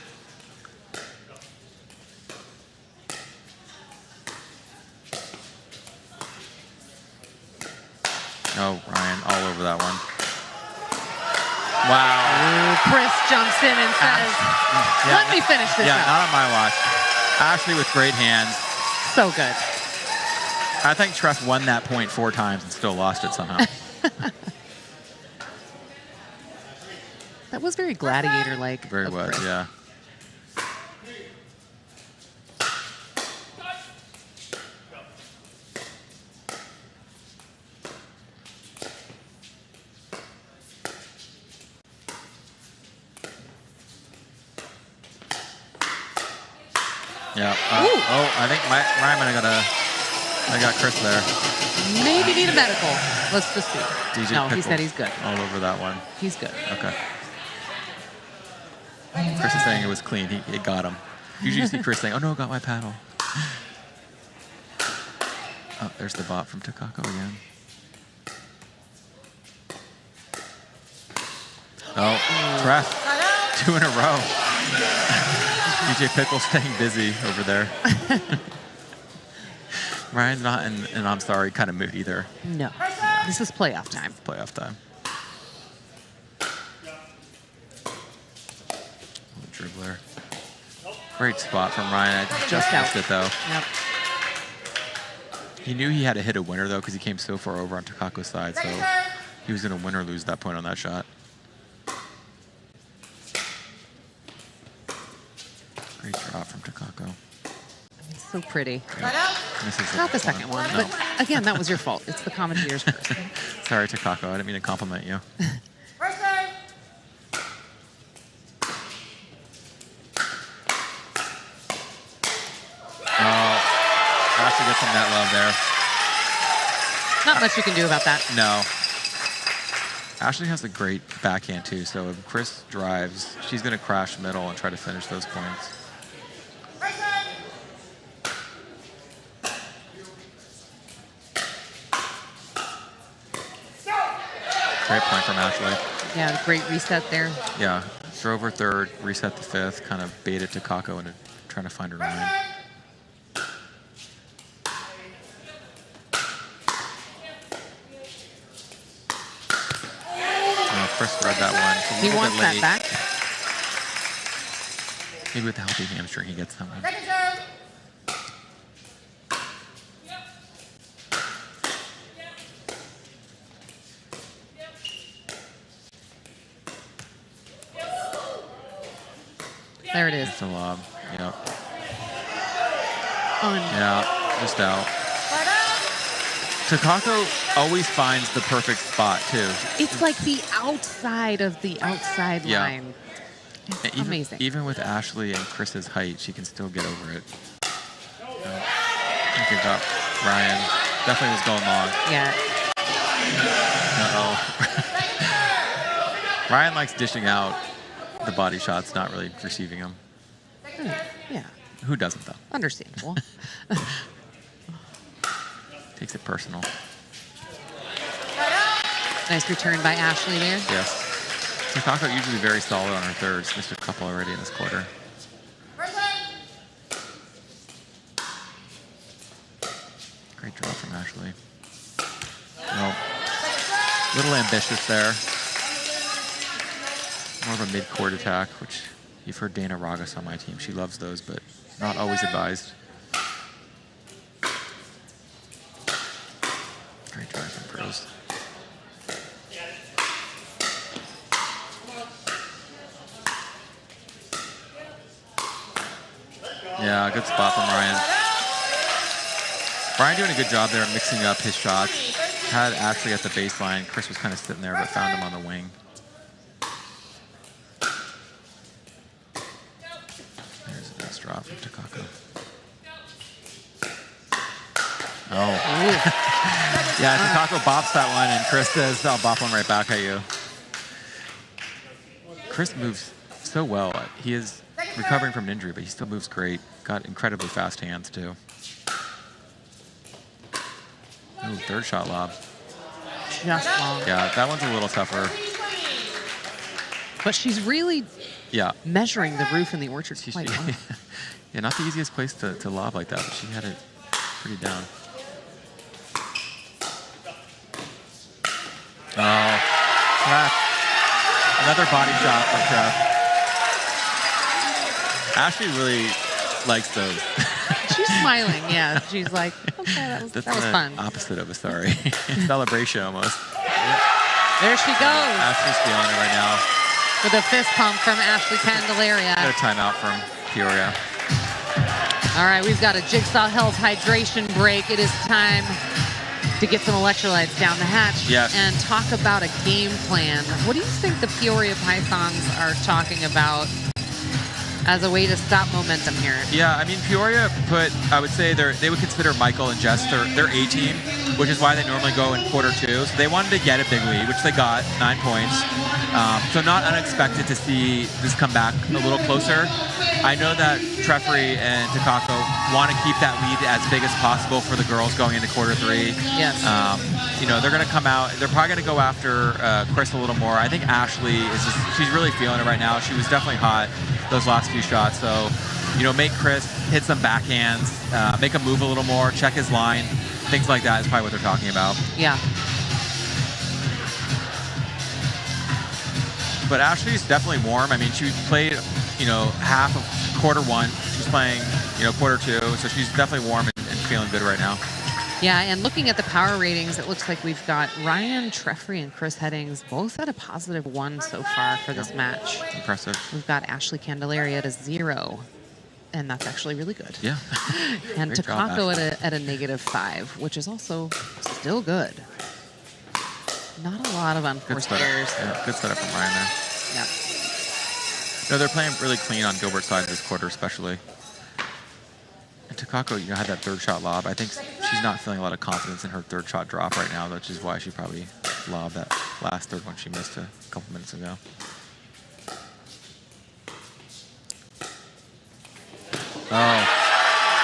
Oh, Ryan, all over that one. Wow. Ooh, Chris jumps in and says, let me finish this Yeah, up. not on my watch. Ashley with great hands. So good. I think Treff won that point 4 times and still lost it somehow. That was very gladiator-like. Very of was, Chris. yeah. Yeah. I think Ryman I got Chris there. Maybe need a medical. Let's just see. DJ no, he Pickles said he's good. All over that one. He's good. Okay. Chris is saying it was clean. It got him. Usually you see Chris saying, "Oh no, got my paddle." Oh, there's the bot from Takako again. Oh, Treff. 2 in a row. DJ Pickles staying busy over there. Ryan's not in an I'm sorry kind of mood either. No. This is playoff time. Playoff time. Dribbler. Great spot from Ryan. I just missed it though. Yep. He knew he had to hit a winner though because he came so far over on Takako's side, so he was going to win or lose that point on that shot. Great drop from Takako. It's so pretty. Misses Not the second one, No. but again, that was your fault. It's the commentator's first. Sorry, Takako. I didn't mean to compliment you. Ashley gets some net love there. Not much you can do about that. No. Ashley has a great backhand too, so if Chris drives, she's going to crash middle and try to finish those points. Great point from Ashley. Yeah, great reset there. Yeah, drove her third, reset the fifth, kind of baited Takako into trying to find her line. Chris read that one. He wants that back. Maybe with the healthy hamstring, he gets that one. There it is. It's a lob. Yep. On. Yeah, just out. Takako always finds the perfect spot too. It's like the outside of the outside line. It's amazing. Even with Ashley and Chris's height, she can still get over it. Good job, Ryan. Definitely was going long. Yeah. Uh-oh. Ryan likes dishing out the body shots, not really receiving them. Yeah. Who doesn't, though? Understandable. Takes it personal. Nice return by Ashley there. Yes. Takako usually very solid on her thirds. Missed a couple already in this quarter. Great draw from Ashley. Well, little ambitious there. More of a mid-court attack, which you've heard Dana Ragas on my team. She loves those, but not always advised. Great drive from Pros. Yeah, good spot from Ryan. Ryan doing a good job there mixing up his shots. Had Ashley at the baseline. Chris was kind of sitting there, but found him on the wing. There's a nice drop from Takako. Oh. Yeah, Takako bops that one, and Chris says, I'll bop one right back at you. Chris moves so well. He is recovering from an injury, but he still moves great. Got incredibly fast hands, too. Ooh, third shot lob. Just long. Yeah, that one's a little tougher. But she's really measuring the roof in the orchard quite well. Yeah, not the easiest place to lob like that, but she had it pretty down. Oh, another body shot from Treff. Ashley really likes those. She's smiling. Yeah, she's like, okay, that was That's fun. opposite of a sorry. Celebration almost. There she goes Ashley's feeling it right now. with a fist pump from Ashley Candelaria. Got a timeout from Peoria. All right, we've got a Jigsaw Health hydration break. It is time to get some electrolytes down the hatch and talk about a game plan. What do you think the Peoria Pythons are talking about as a way to stop momentum here? Yeah, I mean, Peoria I would say they would consider Michael and Jess their A team, which is why they normally go in quarter 2. So they wanted to get a big lead, which they got, 9 points. So not unexpected to see this come back a little closer. I know that Treffery and Takako want to keep that lead as big as possible for the girls going into quarter 3. Yes. You know, they're going to come out. They're probably going to go after Chris a little more. I think Ashley she's really feeling it right now. She was definitely hot those last few shots. So, you know, make Chris hit some backhands, make him move a little more, check his line, things like that is probably what they're talking about. Yeah. But Ashley's definitely warm. I mean, she played, you know, half of quarter 1. She's playing, you know, quarter 2. So she's definitely warm and feeling good right now. Yeah, and looking at the power ratings, it looks like we've got Ryan Treffery and Chris Headings both at a +1 so far for this match. Impressive. We've got Ashley Candelaria at a 0, and that's actually really good. Yeah. And Great job, Takako Ashley. at a -5, which is also still good. Not a lot of unforced errors. Yeah, good setup from Ryan there. Yep. No, they're playing really clean on Gilbert's side this quarter, especially. And Takako, you know, had that third shot lob. I think she's not feeling a lot of confidence in her third shot drop right now, which is why she probably lobbed that last third one she missed a couple minutes ago. Oh,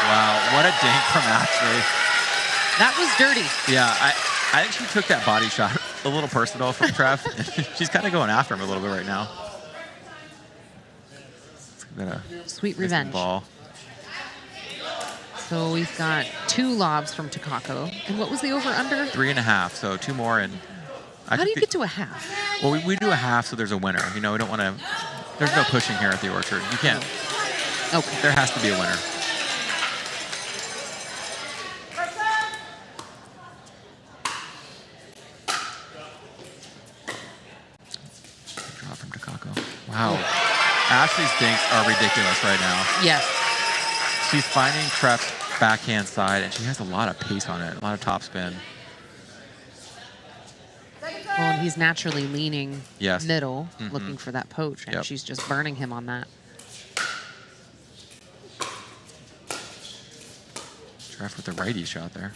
wow. What a dink from Ashley. That was dirty. Yeah, I think she took that body shot a little personal from Trev. She's kind of going after him a little bit right now. Sweet revenge. Ball. So we've got 2 lobs from Takako. And what was the over-under? 3.5, so 2 more. And How do you get to a half? Well, we do a half, so there's a winner. You know, we don't want to. There's no pushing here at the Orchard. You can't. Okay. There has to be a winner. Drop from Takako. Wow. Ashley's dinks are ridiculous right now. Yes. She's finding Treff's backhand side, and she has a lot of pace on it, a lot of topspin. Well, and he's naturally leaning middle, Mm-hmm. looking for that poach, and she's just burning him on that. Treff with the righty shot there.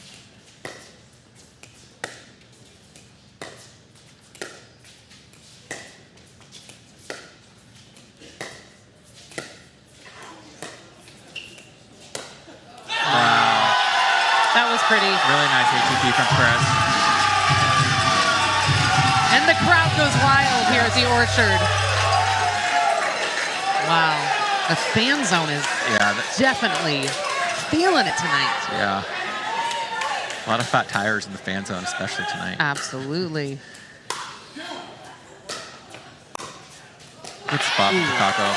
Wow. That was pretty. Really nice ATP from Chris. And the crowd goes wild here at the Orchard. Wow. The fan zone is definitely feeling it tonight. Yeah. A lot of fat tires in the fan zone, especially tonight. Absolutely. Good spot from Takako.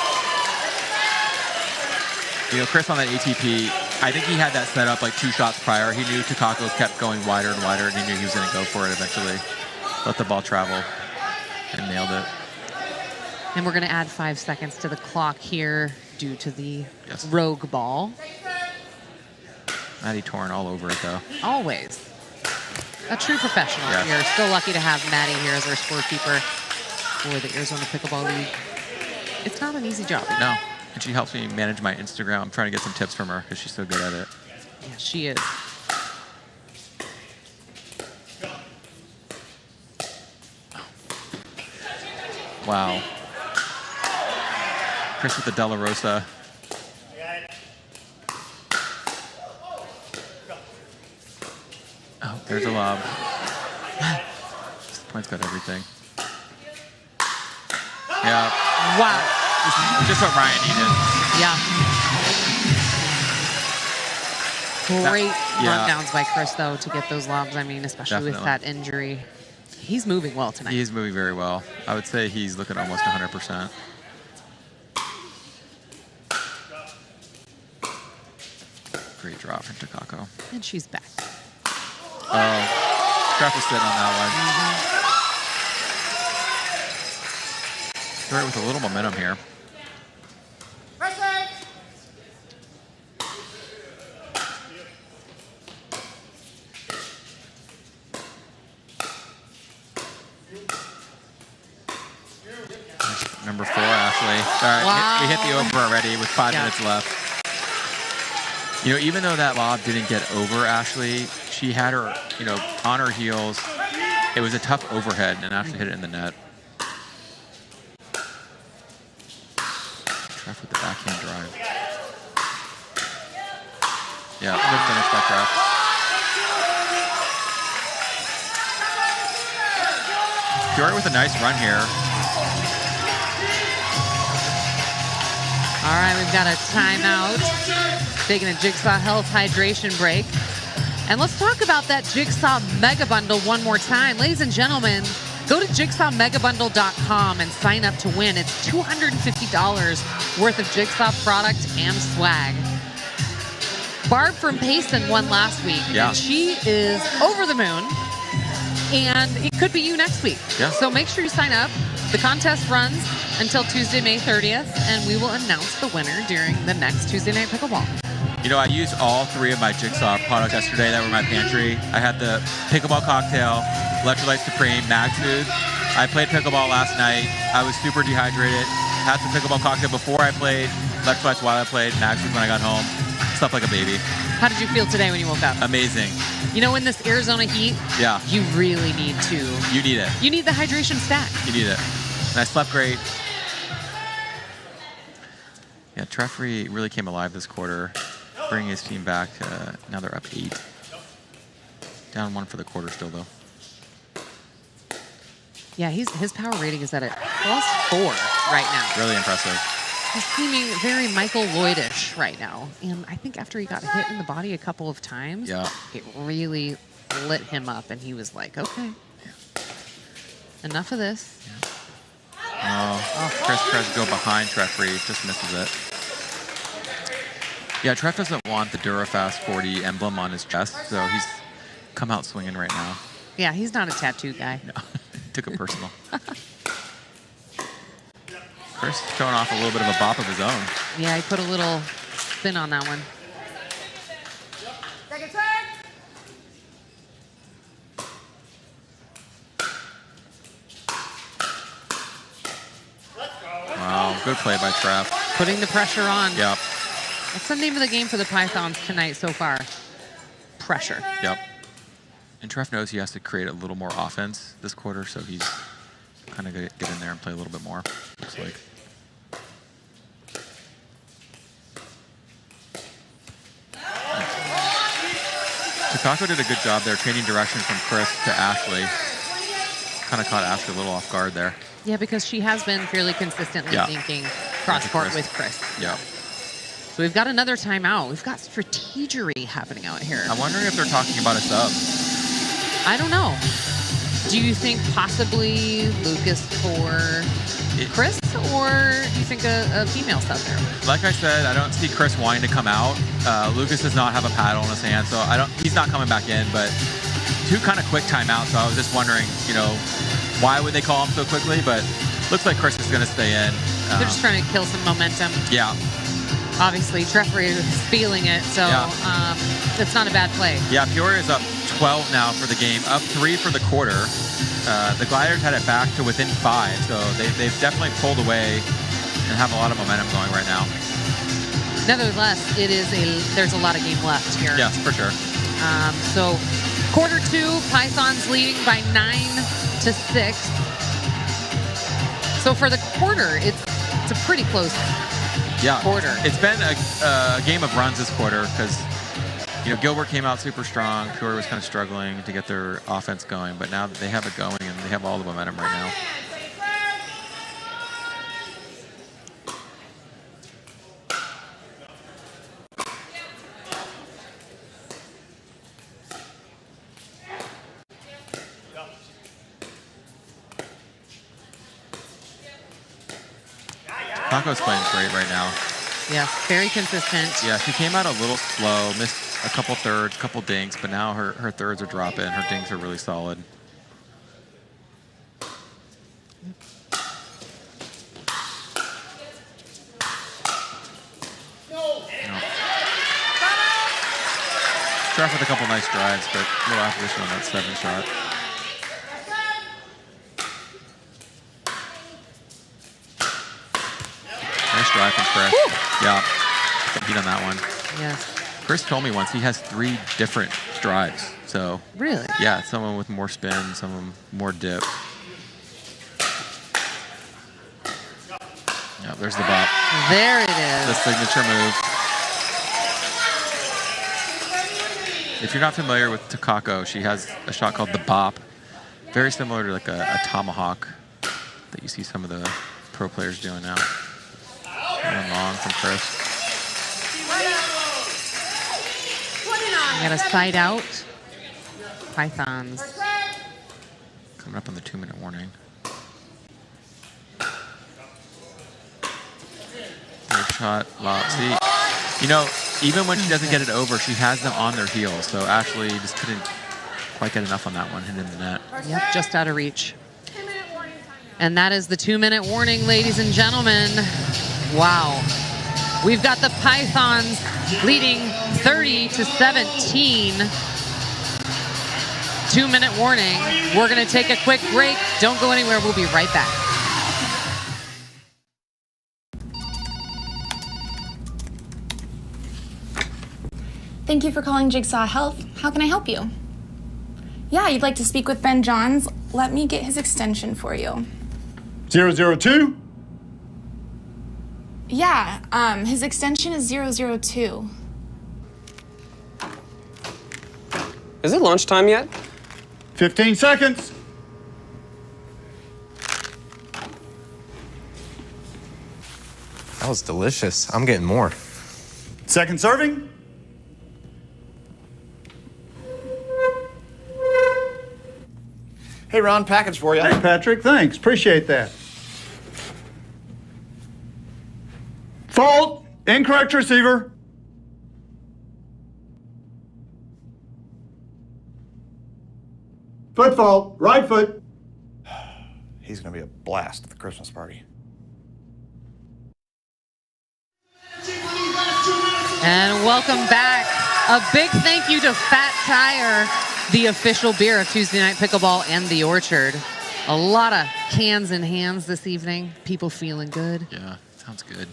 You know, Chris on that ATP, I think he had that set up like 2 shots prior. He knew Takako kept going wider and wider, and he knew he was going to go for it eventually. Let the ball travel and nailed it. And we're going to add 5 seconds to the clock here due to the rogue ball. Maddie torn all over it, though. Always. A true professional. Yes. We're still lucky to have Maddie here as our scorekeeper for the Arizona Pickleball League. It's not an easy job. No. And she helps me manage my Instagram. I'm trying to get some tips from her because she's so good at it. Yeah, she is. Wow. Chris with the De La Rosa. Oh, there's a lob. This point's got everything. Yeah. Wow. Just what Ryan needed. Yeah. Great yeah. rundowns by Chris, though, to get those lobs. I mean, especially with that injury. He's moving well tonight. He's moving very well. I would say he's looking almost 100%. great drop from Takako. And she's back. Oh, Treff was sitting on that one. Start with a little momentum here. Number 4, Ashley. All right, Wow. we hit the over already with 5 minutes left. You know, even though that lob didn't get over Ashley, she had her, you know, on her heels. It was a tough overhead, and Ashley hit it in the net. Treff with the backhand drive. Yeah, good finish by Treff. Peoria with a nice run here. All right, we've got a timeout. Taking a Jigsaw Health hydration break. And let's talk about that Jigsaw Mega Bundle one more time. Ladies and gentlemen, go to jigsawmegabundle.com and sign up to win. It's $250 worth of Jigsaw product and swag. Barb from Payson won last week. Yeah. And she is over the moon. And it could be you next week. Yeah. So make sure you sign up. The contest runs until Tuesday, May 30th, and we will announce the winner during the next Tuesday Night Pickleball. You know, I used all 3 of my Jigsaw products yesterday that were in my pantry. I had the Pickleball Cocktail, Electrolyte Supreme, Mag Soothe. I played Pickleball last night. I was super dehydrated. Had some Pickleball Cocktail before I played, Electrolytes while I played, Mag Soothe when I got home. Stuff like a baby. How did you feel today when you woke up? Amazing. You know, in this Arizona heat, Yeah. you really need to. You need it. You need the hydration stack. You need it. And I slept great. Yeah, Treff really came alive this quarter, bringing his team back. Now they're up 8. Down 1 for the quarter still, though. Yeah, his power rating is at a +4 right now. Really impressive. He's seeming very Michael Lloyd-ish right now. And I think after he got hit in the body a couple of times, Yeah. it really lit him up. And he was like, okay, enough of this. Oh, Chris tries to go behind Treff, just misses it. Yeah, Treff doesn't want the Durafast 40 emblem on his chest, so he's come out swinging right now. Yeah, he's not a tattoo guy. No, took it personal. Chris showing off a little bit of a bop of his own. Yeah, he put a little spin on that one. Second turn. Wow, good play by Treff. Putting the pressure on. Yep, That's the name of the game for the Pythons tonight so far. Pressure. yep. And Treff knows he has to create a little more offense this quarter, so he's kind of going to get in there and play a little bit more, looks like. Takako did a good job there, changing direction from Chris to Ashley. Kind of caught Ashley a little off guard there. Yeah, because she has been fairly consistently Yeah. thinking cross-court with Chris. Yeah. So we've got another timeout. We've got strategery happening out here. I'm wondering if they're talking about a sub. I don't know. Do you think possibly Lucas for Chris, or do you think a female sub there? Like I said, I don't see Chris wanting to come out. Lucas does not have a paddle in his hand, so he's not coming back in, but 2 kind of quick timeouts, so I was just wondering, you know, why would they call him so quickly? But looks like Chris is going to stay in. They're just trying to kill some momentum. Yeah. Obviously, Treffery is feeling it, so it's not a bad play. Yeah, Peoria's up 12 now for the game, up 3 for the quarter. The Gladiators had it back to within 5, so they've definitely pulled away and have a lot of momentum going right now. Nevertheless, there's a lot of game left here. Yes, for sure. So quarter 2, Pythons leading by 9-6. So for the quarter, it's a pretty close quarter. It's been a game of runs this quarter because, you know, Gilbert came out super strong. Peoria was kind of struggling to get their offense going, but now that they have it going and they have all the momentum right now. Taco's playing great right now. Yes, very consistent. Yeah, she came out a little slow, missed a couple thirds, couple dinks, but now her thirds are dropping. Her dinks are really solid. Treff with a couple nice drives, but no opposition on that 7 shot. Nice drive from Chris. Yeah, beat on that one. Yes. Chris told me once he has 3 different drives. So really, yeah, some with more spin, some of them more dip. Yeah, there's the bop. There it is. The signature move. If you're not familiar with Takako, she has a shot called the bop. Very similar to like a tomahawk that you see some of the pro players doing now. Going long from Chris. We got a side out. Pythons. Coming up on the 2-minute warning. Third shot, lob. See, you know, even when she doesn't get it over, she has them on their heels. So Ashley just couldn't quite get enough on that one, hitting the net. Yep, just out of reach. And that is the 2-minute warning, ladies and gentlemen. Wow. We've got the Pythons leading 30-17. 2-minute warning. We're going to take a quick break. Don't go anywhere. We'll be right back. Thank you for calling Jigsaw Health. How can I help you? Yeah, you'd like to speak with Ben Johns. Let me get his extension for you. 002? Yeah, his extension is 002. Is it lunchtime yet? 15 seconds. That was delicious. I'm getting more. Second serving. Hey, Ron, package for you. Hey, Patrick, thanks. Appreciate that. Fault. Incorrect receiver. Foot fault. Right foot. He's going to be a blast at the Christmas party. And welcome back. A big thank you to Fattire, the official beer of Tuesday Night Pickleball and the Orchard. A lot of cans in hands this evening. People feeling good. Yeah, sounds good.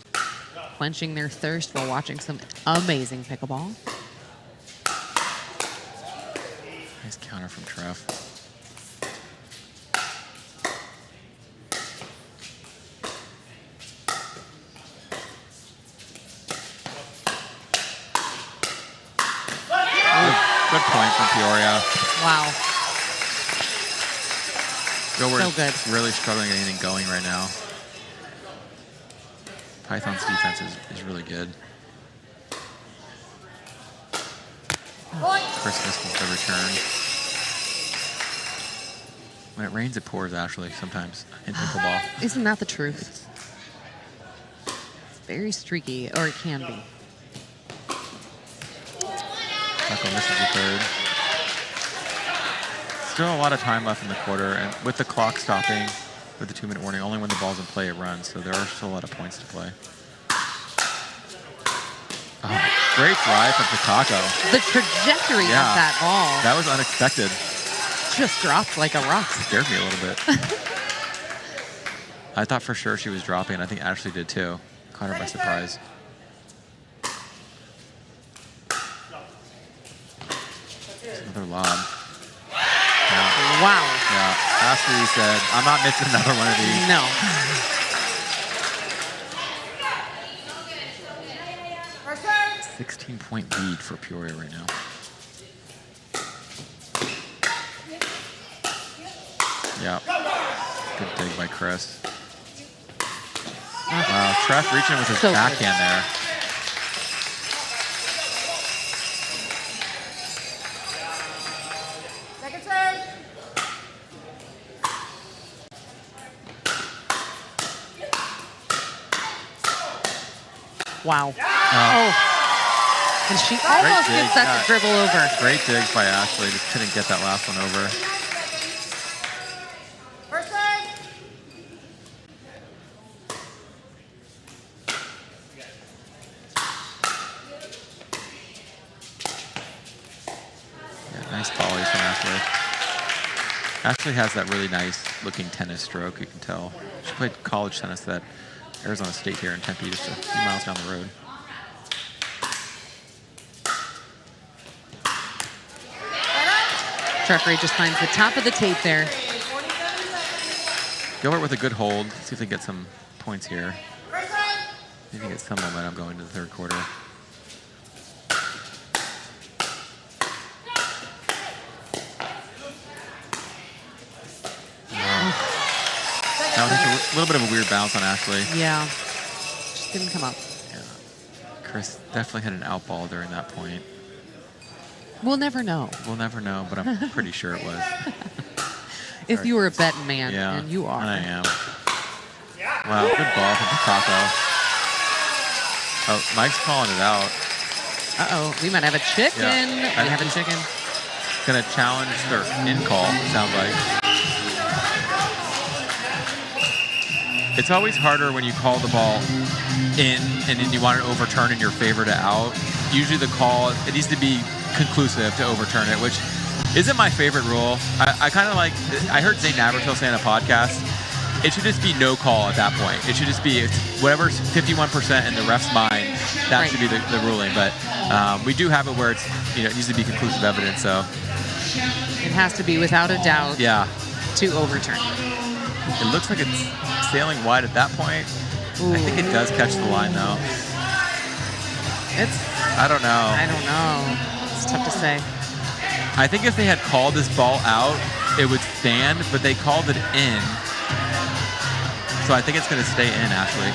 Quenching their thirst while watching some amazing pickleball. Nice counter from Treff. Good point from Peoria. Wow. Gilbert's So good. really struggling to get anything going right now. Python's defense is really good. Chris missed with the return. When it rains, it pours, Ashley, sometimes in pickleball. Isn't that the truth? It's very streaky, or it can be. Taco misses the third. Still a lot of time left in the quarter, and with the clock stopping, with the 2-minute warning, only when the ball's in play it runs, so there are still a lot of points to play. Oh, great drive from Takako. The trajectory of that ball That was unexpected. just dropped like a rock. Scared me a little bit. I thought for sure she was dropping, and I think Ashley did too. Caught her by surprise. Another lob. Yeah. Wow. Yeah. Ashley said, I'm not missing another one of these. No. 16-point lead for Peoria right now. Yeah. Good dig by Chris. Wow, Treff reaching with his So backhand there. Second serve. Wow. And she almost dig. gets that dribble over. Great digs by Ashley. Just couldn't get that last one over. First serve. Yeah, nice volleys from Ashley. Ashley has that really nice looking tennis stroke, you can tell. She played college tennis at Arizona State here in Tempe, just a few miles down the road. Treffery just finds the top of the tape there. Gilbert with a good hold. See if they get some points here. Maybe get some momentum going to the third quarter. That was just a little bit of a weird bounce on Ashley. Yeah. Just didn't come up. Yeah. Chris definitely had an out ball during that point. We'll never know. We'll never know, but I'm pretty sure it was. If you were a betting man, Yeah, and you are. and I am. Wow, good ball from Picasso. Oh, Mike's calling it out. Uh-oh, we might have a chicken. Yeah. We have a chicken. Gonna challenge their in-call, sounds like. It's always harder when you call the ball in and then you want it overturned in your favor to out. Usually the call, it needs to be conclusive to overturn it, which isn't my favorite rule. I kind of like, I heard Zane Navratil say on a podcast, it should just be no call at that point. It should just be whatever's 51% in the ref's mind, that should be the ruling. But we do have it where it's, it needs to be conclusive evidence, so. It has to be without a doubt to overturn. It looks like it's sailing wide at that point. Ooh. I think it does catch the line, though. I don't know. I don't know. It's tough to say. I think if they had called this ball out, it would stand, but they called it in. So I think it's going to stay in, Ashley.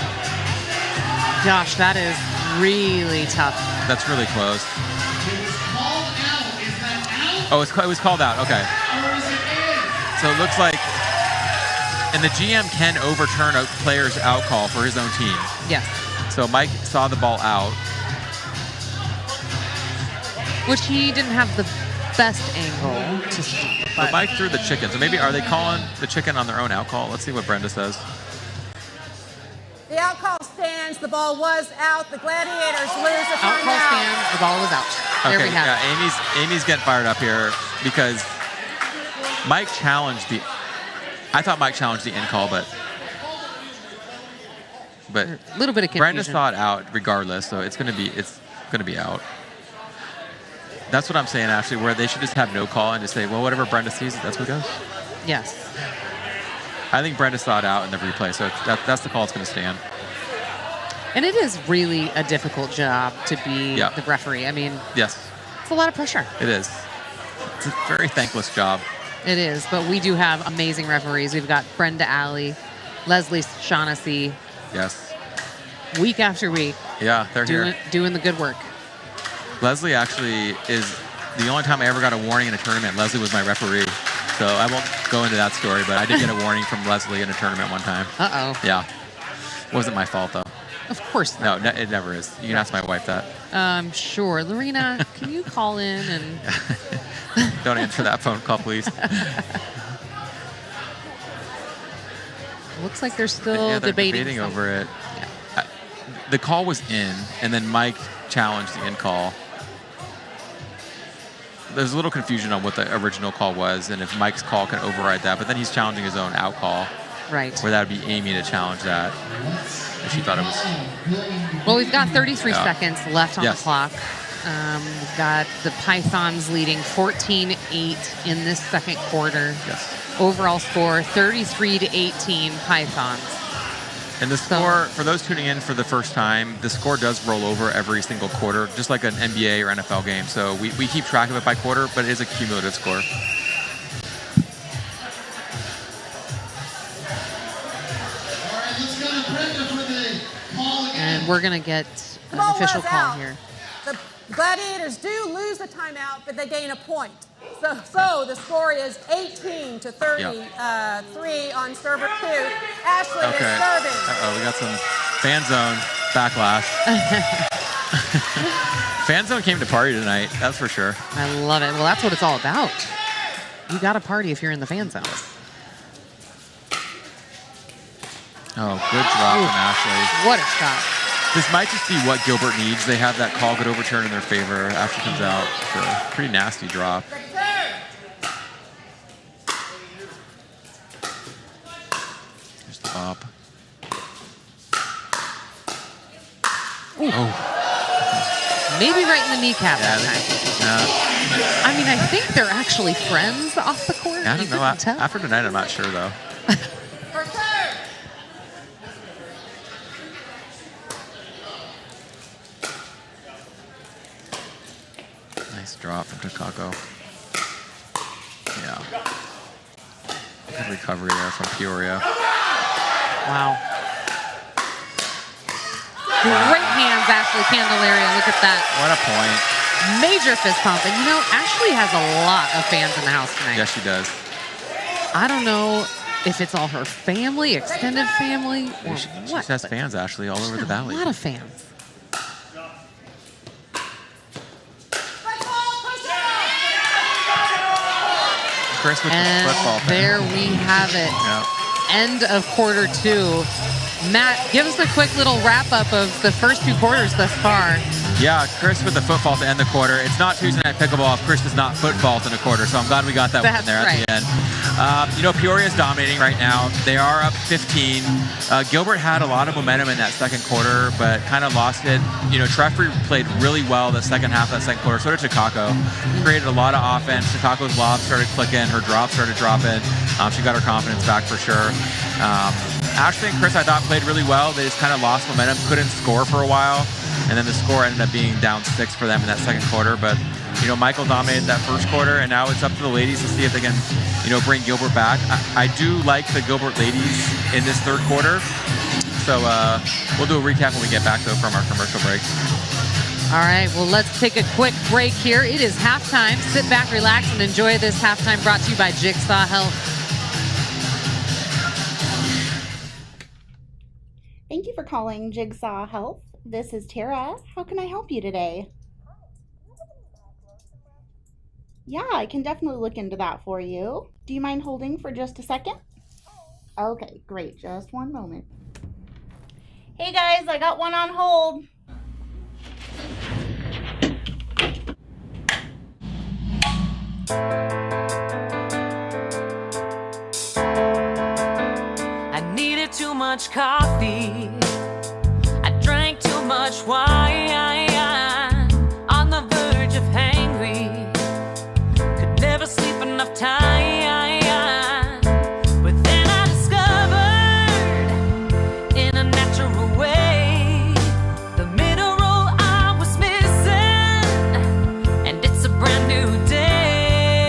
Gosh, that is really tough. That's really close. Oh, it was called out. Okay. So it looks like, and the GM can overturn a player's out call for his own team. Yes. So Mike saw the ball out. Which he didn't have the best angle to see. But Mike threw the chicken. So maybe are they calling the chicken on their own out call? Let's see what Brenda says. The out call stands. The ball was out. The Gladiators lose the timeout. Out call stands. The ball was out. There we have it. Amy's getting fired up here because Mike challenged the. I thought Mike challenged the in call, but a little bit of confusion. Brenda saw it out regardless, so it's gonna be out. That's what I'm saying, Ashley, where they should just have no call and just say, well, whatever Brenda sees, that's what goes. Yes. I think Brenda saw it out in the replay, so that's the call that's going to stand. And it is really a difficult job to be the referee. I mean, yes, it's a lot of pressure. It is. It's a very thankless job. It is, but we do have amazing referees. We've got Brenda Alley, Leslie Shaughnessy. Yes. Week after week. Yeah, they're here. Doing the good work. Leslie actually is the only time I ever got a warning in a tournament. Leslie was my referee. So I won't go into that story, but I did get a warning from Leslie in a tournament one time. Uh-oh. Yeah. Wasn't my fault, though. Of course not. No, it never is. You can ask my wife that. Sure. Lorena, can you call in and... Don't answer that phone call, please. Looks like they're still debating over it. Yeah. The call was in, and then Mike challenged the in call. There's a little confusion on what the original call was and if Mike's call can override that, but then he's challenging his own out call. Right. Where that would be Amy to challenge that if she thought it was. Well, we've got 33 seconds left on the clock. We've got the Pythons leading 14-8 in this second quarter. Yes. Overall score 33-18 Pythons. And the score, for those tuning in for the first time, the score does roll over every single quarter, just like an NBA or NFL game. So we keep track of it by quarter, but it is a cumulative score. And we're going to get an official call here. The Gladiators do lose the timeout, but they gain a point. So the score is 18-33 on server 2. Ashley is serving. Uh-oh, we got some fan zone. backlash. Fan zone came to party tonight, that's for sure. I love it. Well, that's what it's all about. You got to party if you're in the fan zone. Oh, good drop from Ashley. What a shot. This might just be what Gilbert needs. They have that call get overturned in their favor. Ashley comes out with a pretty nasty drop. Here's the bop. Oh. Maybe right in the kneecap that time. I mean, I think they're actually friends off the court. I don't know. After tonight, I'm not sure, though. Nice drop from Takako. Yeah. Good recovery there from Peoria. Wow. Great hands, Ashley Candelaria. Look at that. What a point. Major fist pump. And you know, Ashley has a lot of fans in the house tonight. Yes, she does. I don't know if it's all her family, extended family, or She what. has fans, Ashley, all over the valley. A lot of fans. Chris with And the football. there we have it. End of quarter two. Matt, give us a quick little wrap-up of the first two quarters thus far. Yeah, Chris with the football to end the quarter. It's not Tuesday Night Pickleball if Chris does not football in a quarter, so I'm glad we got that one there at the end. You know, Peoria's dominating right now. They are up 15. Gilbert had a lot of momentum in that second quarter, but kind of lost it. You know, Treffry played really well the second half of that second quarter. So did Takako. Created a lot of offense. Takako's lob started clicking. Her drop started dropping. She got her confidence back for sure. Ashley and Chris, I thought, played really well. They just kind of lost momentum, couldn't score for a while. And then the score ended up being down 6 for them in that second quarter. But, you know, Michael dominated that first quarter, and now it's up to the ladies to see if they can, you know, bring Gilbert back. I do like the Gilbert ladies in this third quarter. So we'll do a recap when we get back, though, from our commercial break. All right, well, let's take a quick break here. It is halftime. Sit back, relax, and enjoy this halftime brought to you by Jigsaw Health. Thank you for calling Jigsaw Health. This is Tara. How can I help you today? Yeah, I can definitely look into that for you. Do you mind holding for just a second? Okay, great. Just one moment. Hey guys, I got one on hold. I needed too much coffee. I drank too much wine. On the verge of hangry. Could never sleep enough time. But then I discovered in a natural way the mineral I was missing. And it's a brand new day.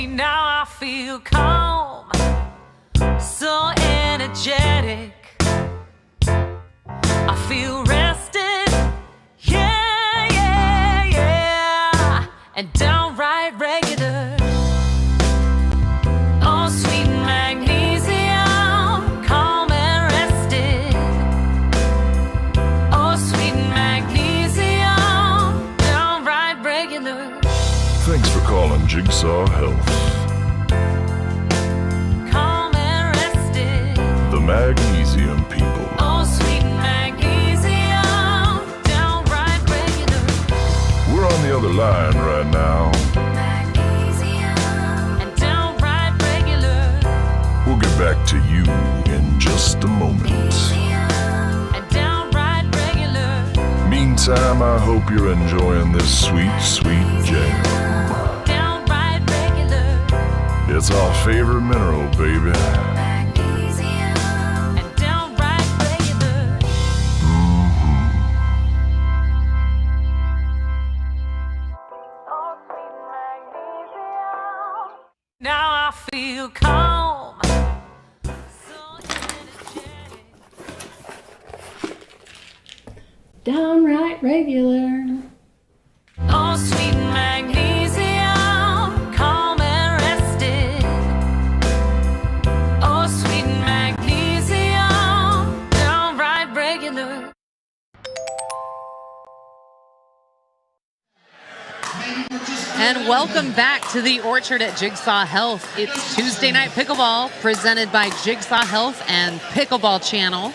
Now I feel calm, so energetic. I feel rested, yeah, yeah, yeah, and downright regular. Oh, sweet magnesium, calm and rested. Oh, sweet magnesium, downright regular. Thanks for calling Jigsaw Health. Calm and rested. The Magnesium people. Oh, sweet magnesium, downright regular. We're on the other line right now. And downright regular. We'll get back to you in just a moment. And downright regular. Meantime, I hope you're enjoying this sweet, sweet jam. Downright regular. It's our favorite mineral, baby. And downright regular. Now I feel calm. Downright regular. Oh, sweet magnesium, calm and rested. Oh, sweet magnesium, downright regular. And welcome back to the Orchard at Jigsaw Health. It's Tuesday Night Pickleball presented by Jigsaw Health and Pickleball Channel.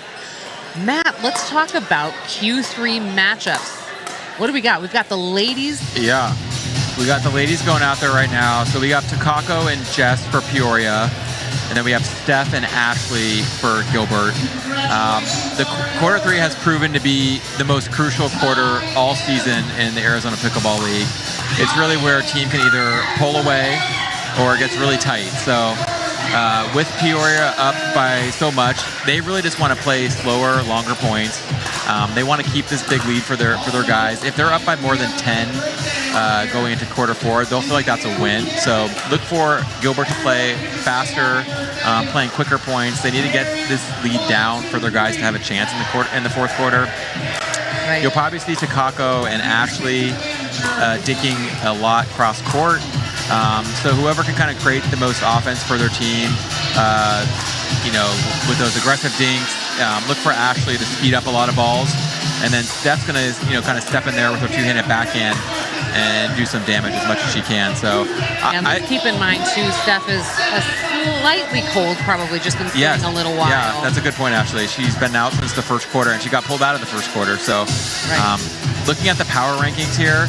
Matt, let's talk about Q3 matchups. What do we got? We've got the ladies. Yeah, we got the ladies going out there right now. So we got Takako and Jess for Peoria. And then we have Steph and Ashley for Gilbert. The quarter 3 has proven to be the most crucial quarter all season in the Arizona Pickleball League. It's really where a team can either pull away or it gets really tight. So with Peoria up by so much, they really just want to play slower, longer points. They want to keep this big lead for their guys. If they're up by more than 10 going into quarter 4, they'll feel like that's a win. So look for Gilbert to play faster, playing quicker points. They need to get this lead down for their guys to have a chance in the fourth quarter. Right. You'll probably see Takako and Ashley dinking a lot cross court. So whoever can kind of create the most offense for their team, with those aggressive dinks, look for Ashley to speed up a lot of balls. And then Steph's going to, kind of step in there with her two-handed backhand and do some damage as much as she can. So keep in mind, too, Steph is slightly cold, probably just been playing a little while. Yeah, that's a good point, actually. She's been out since the first quarter, and she got pulled out of the first quarter. So looking at the power rankings here,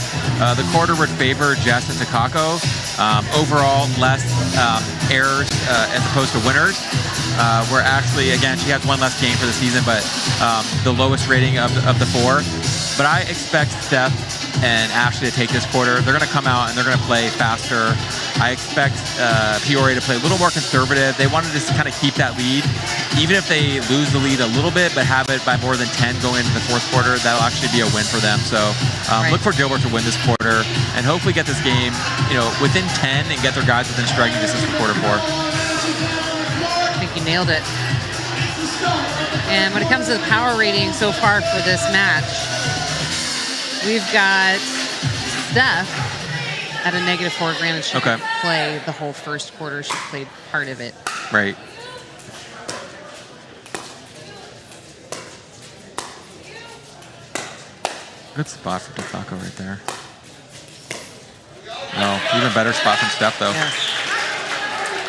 the quarter would favor Jess and Takako. Overall, less errors as opposed to winners. Where actually, again, she has one less game for the season, but the lowest rating of the 4. But I expect Steph and Ashley to take this quarter. They're going to come out and they're going to play faster. I expect Peoria to play a little more conservative. They want to just kind of keep that lead. Even if they lose the lead a little bit, but have it by more than 10 going into the fourth quarter, that'll actually be a win for them. So look for Gilbert to win this quarter and hopefully get this game, within 10 and get their guys within striking distance for quarter 4. I think you nailed it. And when it comes to the power rating so far for this match, we've got Steph at a -4. Granted, she didn't play the whole first quarter. She played part of it. Right. Good spot for Takako right there. No, even better spot from Steph, though. Yes.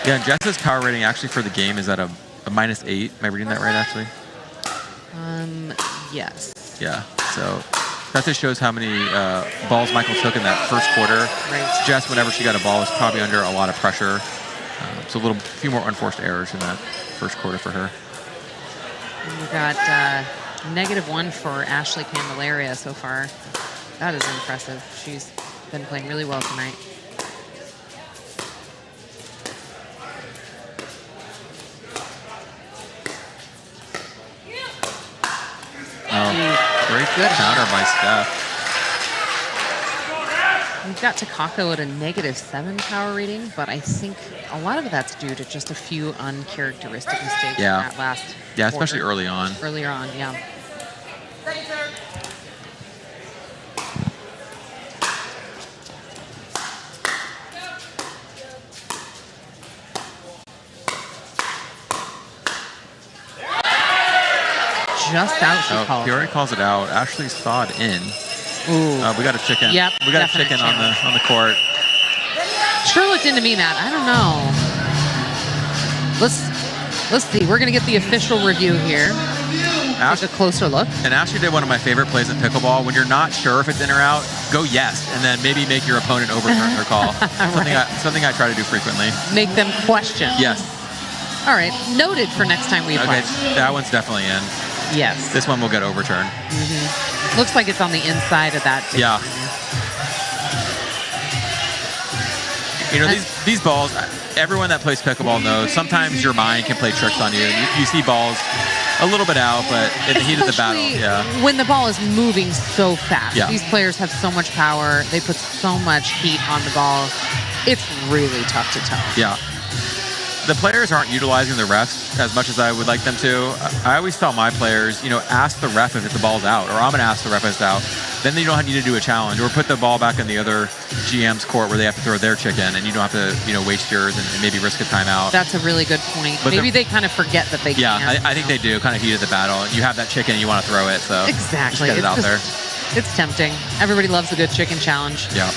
Yeah, and Jess's power rating actually for the game is at a -8. Am I reading that right, actually? Yes. Yeah, so that just shows how many balls Michael took in that first quarter. Right. Jess, whenever she got a ball, was probably under a lot of pressure. So a few more unforced errors in that first quarter for her. And we got -1 for Ashley Candelaria so far. That is impressive. She's been playing really well tonight. Great counter by Steph. We've got Takako at a -7 power rating, but I think a lot of that's due to just a few uncharacteristic mistakes in that last Yeah, especially early on. Earlier on, yeah. Just out, she called. Peoria calls it out. Ashley saw it in. Ooh. We got a chicken. Yep, we got a chicken on the court. Sure looked into me, Matt. I don't know. Let's see. We're gonna get the official review here. Take a closer look. And Ashley did one of my favorite plays in pickleball. When you're not sure if it's in or out, go yes, and then maybe make your opponent overturn their call. Something I try to do frequently. Make them question. Yes. All right. Noted for next time we play. Okay, that one's definitely in. Yes. This one will get overturned. Mm-hmm. Looks like it's on the inside of that. Yeah. These balls, everyone that plays pickleball knows, sometimes your mind can play tricks on you. You see balls a little bit out, but in the heat of the battle, when the ball is moving so fast. Yeah. These players have so much power. They put so much heat on the ball. It's really tough to tell. Yeah. The players aren't utilizing the refs as much as I would like them to. I always tell my players, ask the ref if the ball's out, or I'm going to ask the ref if it's out. Then you don't need to do a challenge, or put the ball back in the other GM's court where they have to throw their chicken, and you don't have to, waste yours and maybe risk a timeout. That's a really good point. But maybe they kind of forget that they can. Yeah, I think they do, kind of heat of the battle. You have that chicken, you want to throw it, so exactly. just get it out there. It's tempting. Everybody loves a good chicken challenge. Yeah.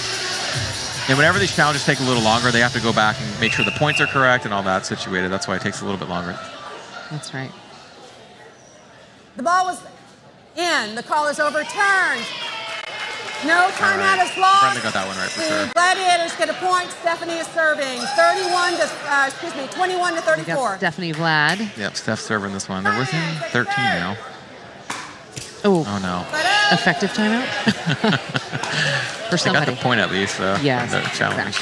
And whenever these challenges take a little longer, they have to go back and make sure the points are correct and all that situated. That's why it takes a little bit longer. That's right. The ball was in. The call is overturned. No timeout is lost. Friendly got that one right for sure. The Gladiators get a point. Stephanie is serving. 21 to 34. Stephanie Vlad. Yep, Steph's serving this one. They're within 13 now. Oh no. Effective timeout? For somebody. They got the point at least, though. Yes. The challenge.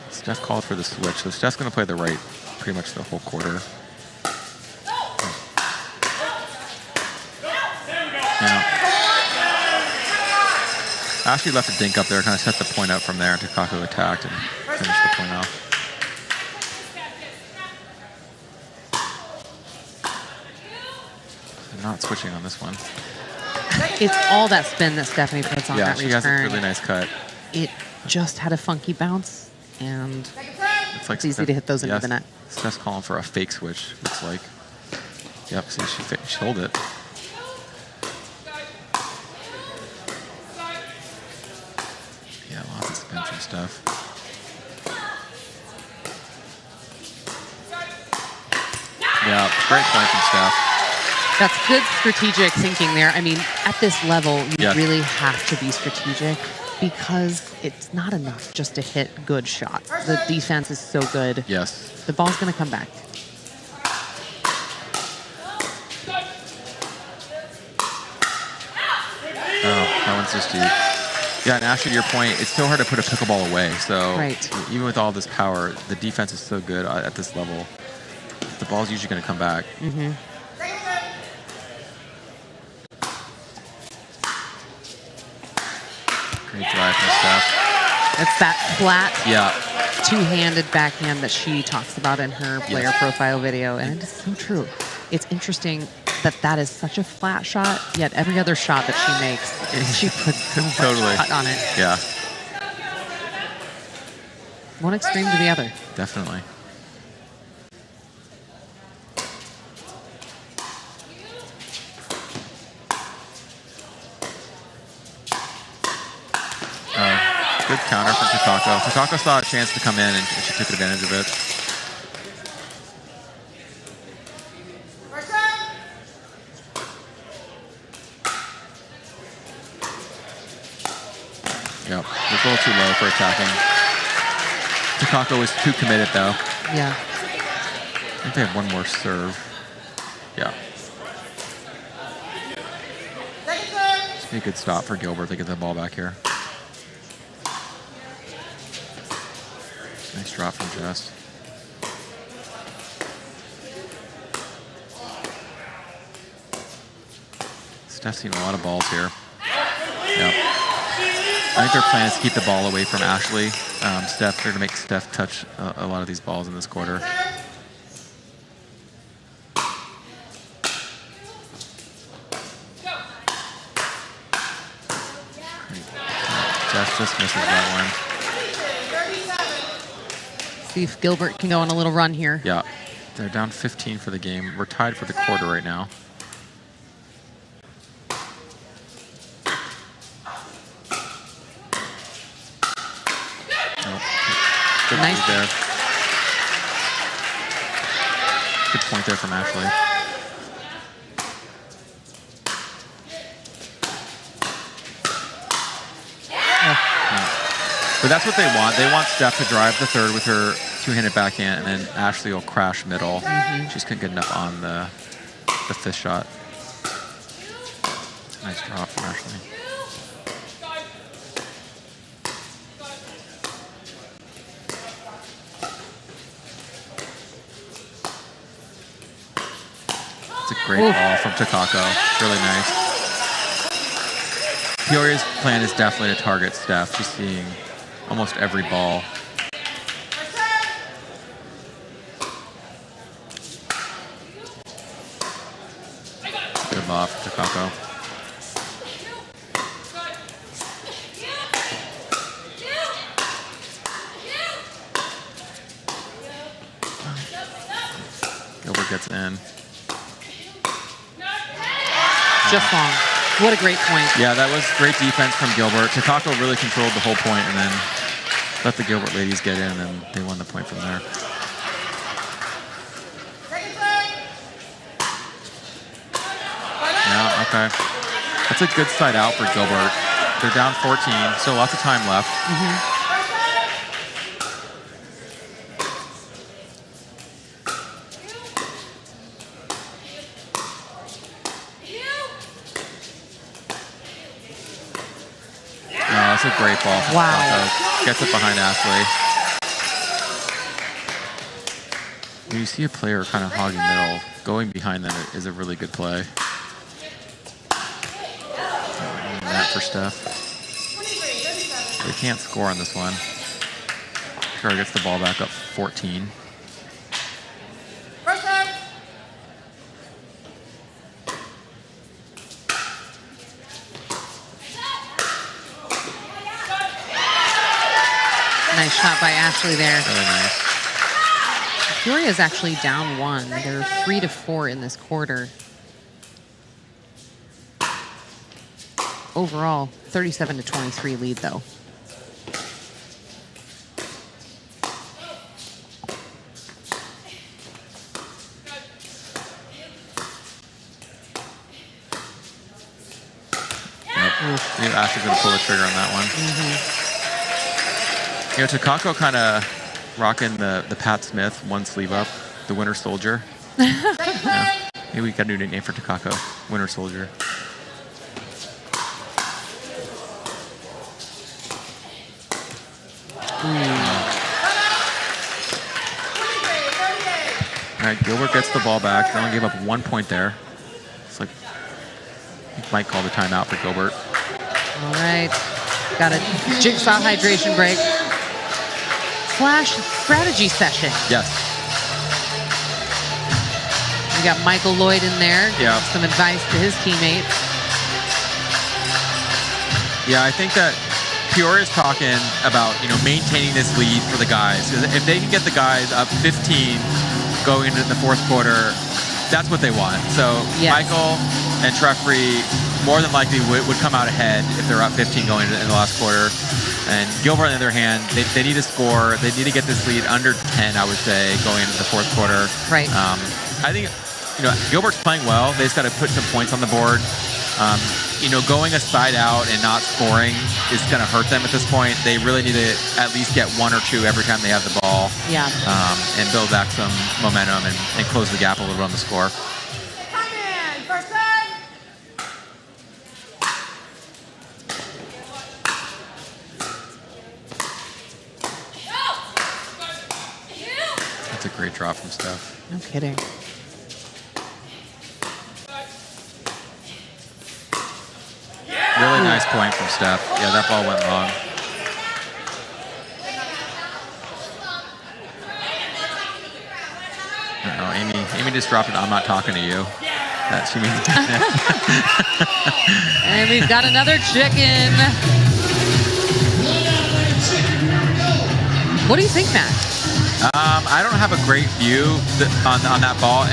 Steph called for the switch, so Steph's going to play the right pretty much the whole quarter. Yeah. Ashley left a dink up there, kind of set the point up from there. Takako attacked and finished the point off. Not switching on this one. It's all that spin that Stephanie puts on that return. Yeah, she has a really nice cut. It just had a funky bounce, and it's easy to hit those into the net. Steph's calling for a fake switch, looks like. Yep, see, she hold it. Yeah, lots of spin from Steph. Yeah, great point from Steph. That's good strategic thinking there. I mean, at this level, you Yeah. really have to be strategic because it's not enough just to hit good shots. The defense is so good. Yes. The ball's going to come back. Oh, that one's just deep. Yeah, and Ashley, to your point, it's so hard to put a pickleball away. So even with all this power, the defense is so good at this level. The ball's usually going to come back. Mm-hmm. Great drive from Steph. It's that flat, Yeah. two-handed backhand that she talks about in her player profile video, and it is so true. It's interesting that that is such a flat shot, yet every other shot that she makes, she puts so much cut on it. Yeah, One extreme to the other. definitely. Good counter from Takako. Takako saw a chance to come in and she took advantage of it. Yep, it's a little too low for attacking. Takako was too committed though. Yeah. I think they have one more serve. Yeah. This would be a good stop for Gilbert if they get the ball back here. Nice drop from Jess. Steph's seen a lot of balls here. Yep. I think their plan is to keep the ball away from Ashley. They're going to make Steph touch a lot of these balls in this quarter. Jess just misses that one. See if Gilbert can go on a little run here. Yeah, they're down 15 for the game. We're tied for the quarter right now. Good Nice there. Good point there from Ashley. But that's what they want. They want Steph to drive the third with her two-handed backhand, and then Ashley will crash middle. Mm-hmm. She just couldn't get enough on the fifth shot. Nice drop from Ashley. It's a great ball from Takako. Really nice. Peoria's plan is definitely to target Steph. She's seeing almost every ball. Good ball for Takako. Gilbert gets in. Just long. What a great point. Yeah, that was great defense from Gilbert. Takako really controlled the whole point and then let the Gilbert ladies get in, and they won the point from there. Yeah, okay. That's a good side out for Gilbert. They're down 14, so lots of time left. That's a great ball from Takako. Gets it behind Ashley. When you see a player kind of hogging middle, going behind them is a really good play. And that for Steph. They can't score on this one. Peoria gets the ball back up 14. Nice shot by Ashley there. Really nice. Peoria is actually down 1. They're 3-4 in this quarter. Overall, 37-23 lead though. Yep. Ashley's going to pull the trigger on that one. You know, Takako kind of rocking the Pat Smith one sleeve up, the Winter Soldier. Yeah. Maybe we got a new nickname for Takako, Winter Soldier. All right, Gilbert gets the ball back. They only gave up 1 point there. It's like he might call the timeout for Gilbert. All right, got a Jigsaw hydration break. Flash strategy session. Yes. We got Michael Lloyd in there. Yeah. Some advice to his teammates. Yeah, I think that Peoria's talking about, you know, maintaining this lead for the guys. If they can get the guys up 15 going into the fourth quarter, that's what they want. So yes. Michael and Treffry more than likely would come out ahead if they're up 15 going into the last quarter. And Gilbert, on the other hand, they need to score. They need to get this lead under 10, I would say, going into the fourth quarter. Right. I think, you know, Gilbert's playing well. They just got to put some points on the board. You know, going a side out and not scoring is going to hurt them at this point. They really need to at least get 1 or 2 every time they have the ball. Yeah. And build back some momentum and close the gap a little bit on the score. Come in, first serve. That's a great drop from Steph. No kidding. Really nice point from Steph. Yeah, that ball went long. I don't know, Amy just dropped it. I'm not talking to you. That she means. And we've got another chicken. What do you think, Matt? I don't have a great view on that ball.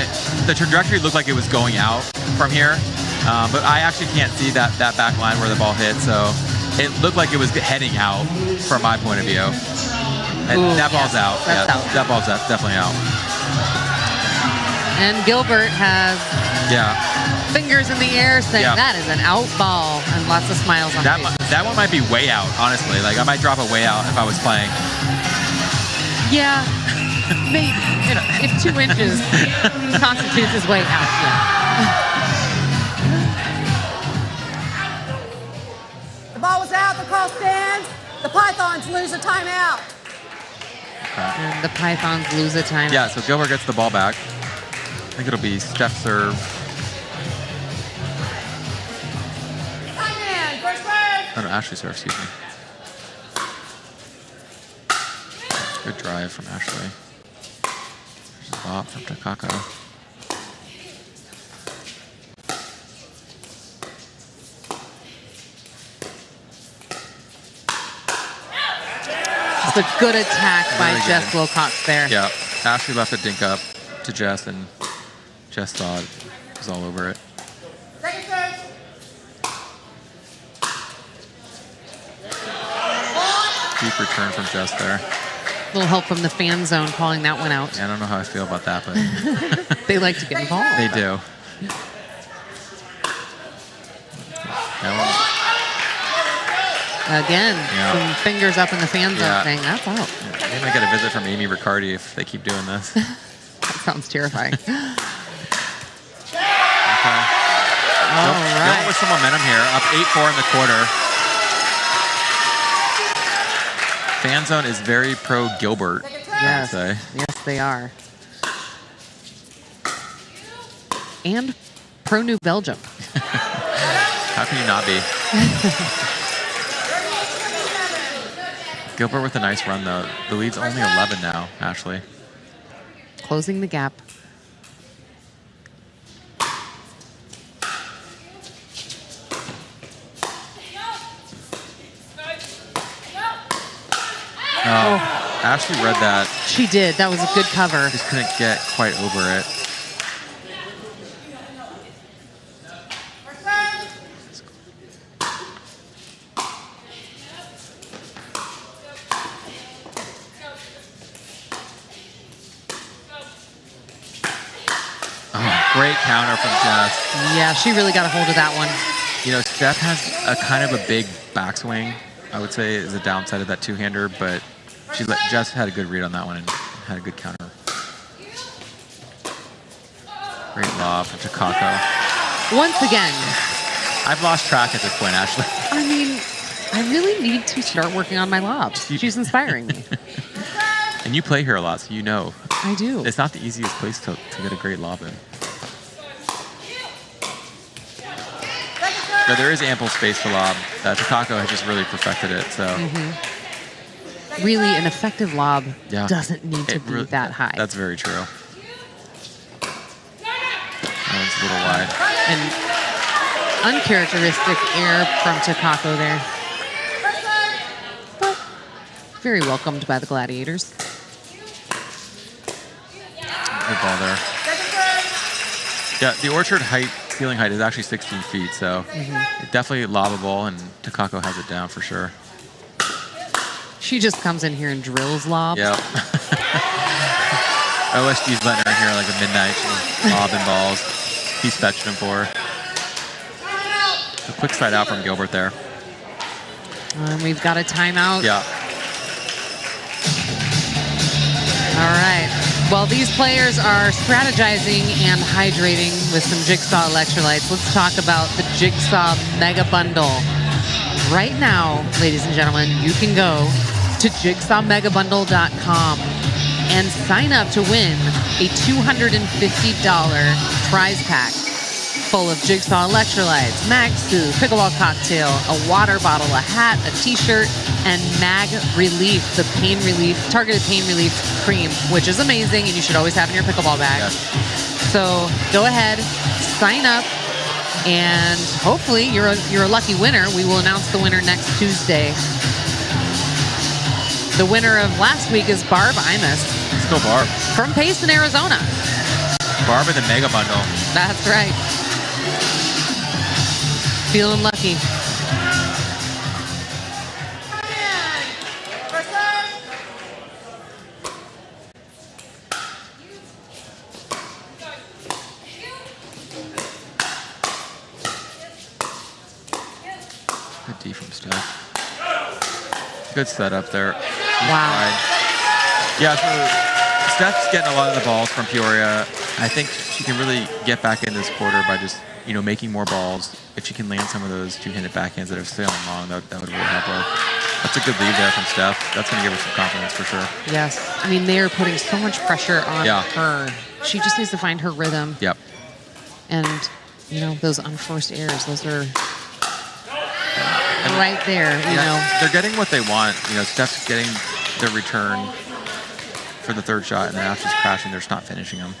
The trajectory looked like it was going out from here. But I actually can't see that back line where the ball hit, so it looked like it was heading out from my point of view. And that ball's out. Yeah, out. That ball's definitely out. And Gilbert has fingers in the air saying that is an out ball, and lots of smiles on faces. That one might be way out, honestly. Like, I might drop it way out if I was playing. Yeah, maybe. If 2 inches constitutes his way out, yeah. The ball was out, the call stands. The Pythons lose a timeout. Okay. And the Pythons lose a timeout. Yeah, so Gilbert gets the ball back. I think it'll be Steph serve. Come in, first serve. Oh, no, Ashley serve, excuse me. Good drive from Ashley. There's a bop from Takako. It's a good attack by Jess Wilcox there. Yeah, Ashley left a dink up to Jess, and Jess thought it was all over it. Second serve. Deep return from Jess there. A little help from the fan zone calling that one out. Yeah, I don't know how I feel about that, but they like to get involved. They do. Again, some fingers up in the fan zone Yeah. saying that's out. They might get a visit from Amy Riccardi if they keep doing this. That sounds terrifying. Okay. All right. Gilbert with some momentum here, up 8-4 in the quarter. Fan zone is very pro Gilbert, I would say. Yes, they are. And pro New Belgium. How can you not be? Gilbert with a nice run, though. The lead's only 11 now, Ashley. Closing the gap. Ashley read that. She did. That was a good cover. Just couldn't get quite over it. Great counter from Jess. Yeah, she really got a hold of that one. You know, Steph has a kind of a big backswing, I would say, is the downside of that two-hander, but Jess had a good read on that one and had a good counter. Great lob from Takako. Once again. I've lost track at this point, Ashley. I mean, I really need to start working on my lobs. She's inspiring me. And you play here a lot, so you know. I do. It's not the easiest place to get a great lob in. So there is ample space to lob. Takako has just really perfected it. So really, an effective lob Yeah. doesn't need to be that high. That's very true. That one's a little wide. And uncharacteristic air from Takako there. But very welcomed by the Gladiators. Good ball there. Yeah, the Orchard ceiling height is actually 16 feet, so definitely lobbable, and Takako has it down for sure. She just comes in here and drills lobs. Yep. OSG's letting her in here like a midnight. She's lobbing balls. He's fetched them for her. A quick side out from Gilbert there. And we've got a timeout. Yeah. All right. While these players are strategizing and hydrating with some Jigsaw electrolytes, let's talk about the Jigsaw Mega Bundle. Right now, ladies and gentlemen, you can go to jigsawmegabundle.com and sign up to win a $250 prize pack full of Jigsaw electrolytes, Magsu, pickleball cocktail, a water bottle, a hat, a t-shirt, and Mag Relief, the pain relief, targeted pain relief cream, which is amazing and you should always have in your pickleball bag. Yes. So go ahead, sign up, and hopefully you're a lucky winner. We will announce the winner next Tuesday. The winner of last week is Barb Imus. Let's go, Barb. From Payson, Arizona. Barb in the Mega Bundle. That's right. Feeling lucky. Good D from Steph. Good setup there. Wow. Yeah, so Steph's getting a lot of the balls from Peoria. I think she can really get back in this quarter by just, making more balls. If she can land some of those two-handed backhands that are sailing long, that would really help her. That's a good lead there from Steph. That's going to give her some confidence for sure. Yes. I mean, they are putting so much pressure on Yeah. her. She just needs to find her rhythm. Yep. And, those unforced errors, those are right there, They're getting what they want. Steph's getting their return for the third shot, and then after she's crashing, they're just not finishing them.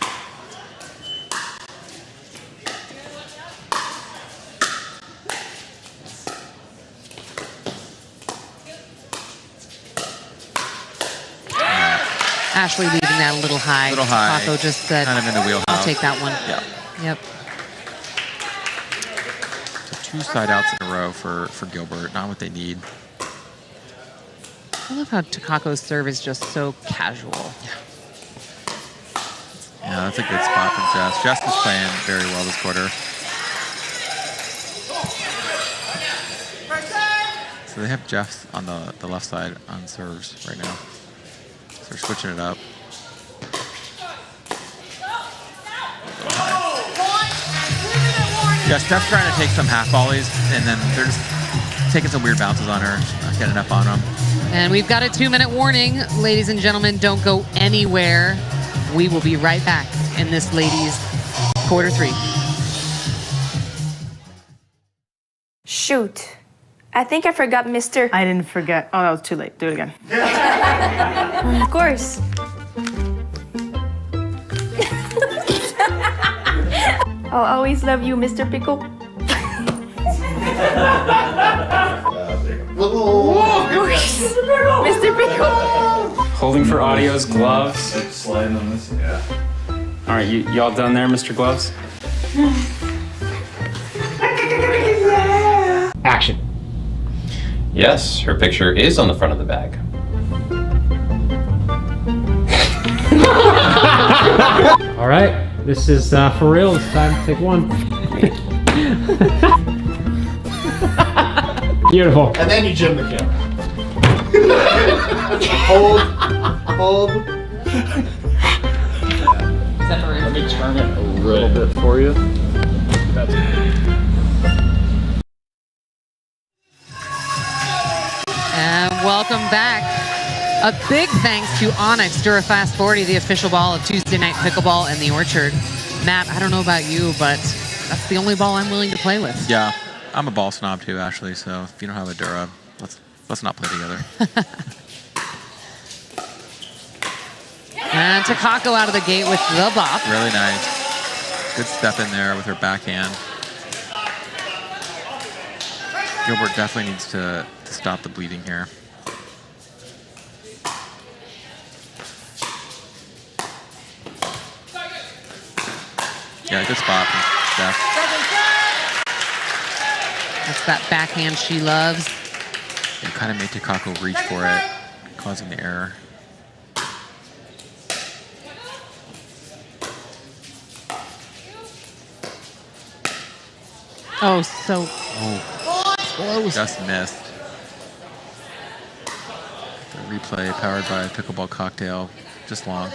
Ashley leaving that a little high. A little high. Taco just said, kind of in the wheelhouse. I'll take that one. Yeah. Yep. So 2 side outs in a row for Gilbert. Not what they need. I love how Takako's serve is just so casual. Yeah, that's a good spot from Jess. Jess is playing very well this quarter. So they have Jeff on the left side on serves right now. So they're switching it up. Yeah, Steph's trying to take some half volleys, and then they're just taking some weird bounces on her, not getting up on them. And we've got a 2-minute warning. Ladies and gentlemen, don't go anywhere. We will be right back in this ladies' quarter 3. Shoot. I think I forgot Mr. I didn't forget. Oh, that was too late. Do it again. Of course. I'll always love you, Mr. Pickle. Mr. Pickle. Holding for audio's gloves. Sliding on this. Yeah. All right, y'all done there, Mr. Gloves? Action. Yes, her picture is on the front of the bag. All right, this is for real. It's time to take one. Beautiful. And then you jam the camera. Hold. Separate. Let me turn it a little bit for you. And welcome back. A big thanks to Onyx Durafast 40, the official ball of Tuesday Night Pickleball in the Orchard. Matt, I don't know about you, but that's the only ball I'm willing to play with. Yeah, I'm a ball snob too, Ashley, so if you don't have a Dura, let's not play together. And Takako out of the gate with the bop. Really nice. Good step in there with her backhand. Gilbert definitely needs to stop the bleeding here. Yeah, good spot from Steph. That's that backhand she loves. It kind of made Takako reach for it, causing the error. Oh, so close. Just missed. The replay powered by a Pickleball Cocktail, just long.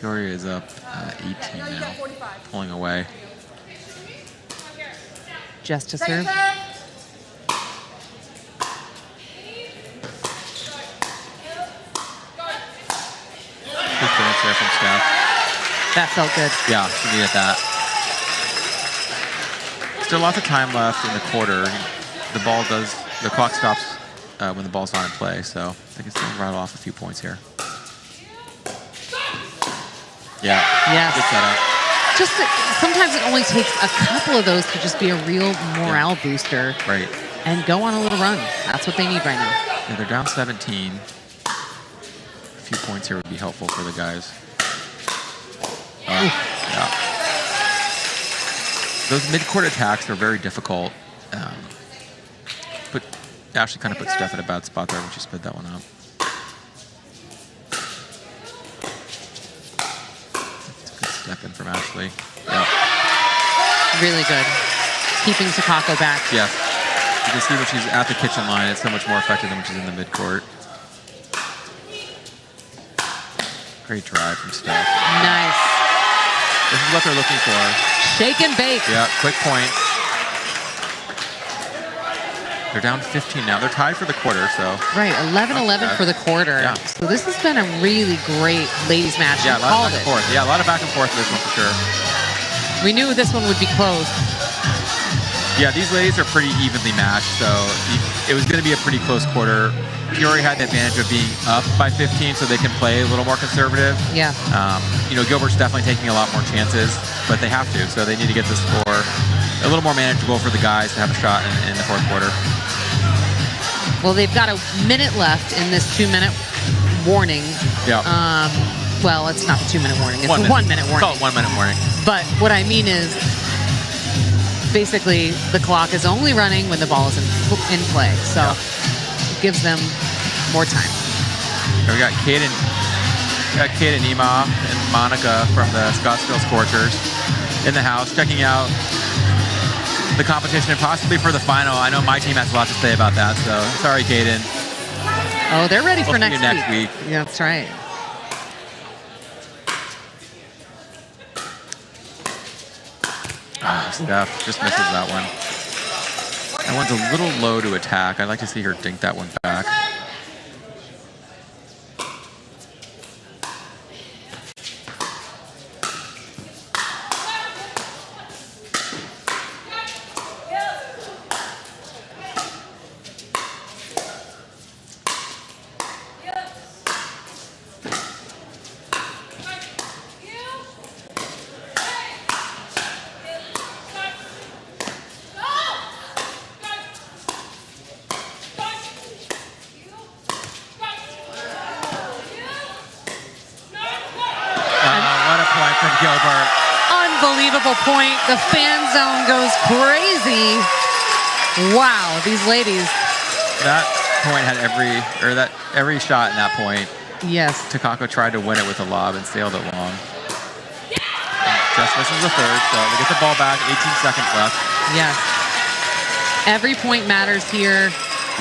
Peoria is up 18 now, pulling away. Just to serve. Good finish there from Steph. That felt good. Yeah, she needed that. Still lots of time left in the quarter. The clock stops when the ball's not in play, so I think it's going to rattle off a few points here. Yeah. Yes. Good setup. Just sometimes it only takes a couple of those to just be a real morale booster. Right. And go on a little run. That's what they need right now. Yeah, they're down 17. A few points here would be helpful for the guys. Yeah. Those mid-court attacks are very difficult. But Ashley kind of put Steph in a bad spot there when she split that one up. Step in from Ashley. Yeah. Really good. Keeping Takako back. Yes. You can see when she's at the kitchen line, it's so much more effective than when she's in the midcourt. Great drive from Steph. Nice. This is what they're looking for. Shake and bake. Yeah, quick points. They're down 15 now. They're tied for the quarter, so. Right, 11-11 for the quarter. Yeah. So this has been a really great ladies match. Yeah, a lot of back and forth. Yeah, a lot of back and forth for this one for sure. We knew this one would be close. Yeah, these ladies are pretty evenly matched, so it was going to be a pretty close quarter. Peoria had the advantage of being up by 15, so they can play a little more conservative. Yeah. Gilbert's definitely taking a lot more chances, but they have to, so they need to get the score a little more manageable for the guys to have a shot in the fourth quarter. Well, they've got a minute left in this 2-minute warning. Yeah. Well, it's not the 2-minute warning. It's 1 the minute. 1 minute warning. Call it 1 minute warning. But what I mean is, basically, the clock is only running when the ball is in play. So it gives them more time. We got Caden Ema and Monica from the Scottsdale Scorchers in the house checking out the competition and possibly for the final. I know my team has a lot to say about that, so sorry, Caden. Oh, they're ready for next week. Yeah, that's right. Steph just misses that one. That one's a little low to attack. I'd like to see her dink that one back. Gilbert. Unbelievable point. The fan zone goes crazy. Wow, these ladies. That point had every shot in that point. Yes. Takako tried to win it with a lob and sailed it long. Just misses the third, so they get the ball back. 18 seconds left. Yes. Every point matters here.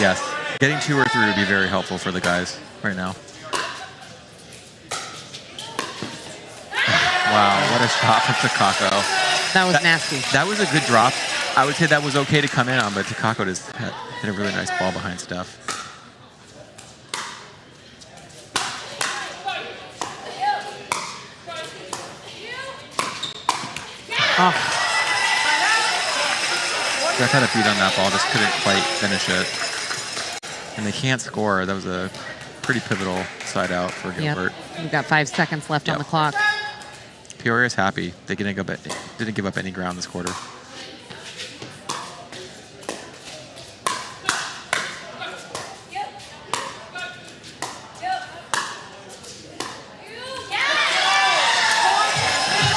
Yes. Getting 2 or 3 would be very helpful for the guys right now. Wow, what a shot from Takako. That was nasty. That was a good drop. I would say that was okay to come in on, but Takako just hit a really nice ball behind Steph. Oh. Steph had a beat on that ball, just couldn't quite finish it. And they can't score. That was a pretty pivotal side out for Gilbert. Yep. We've got 5 seconds left on the clock. Peoria's happy. They didn't give up any ground this quarter.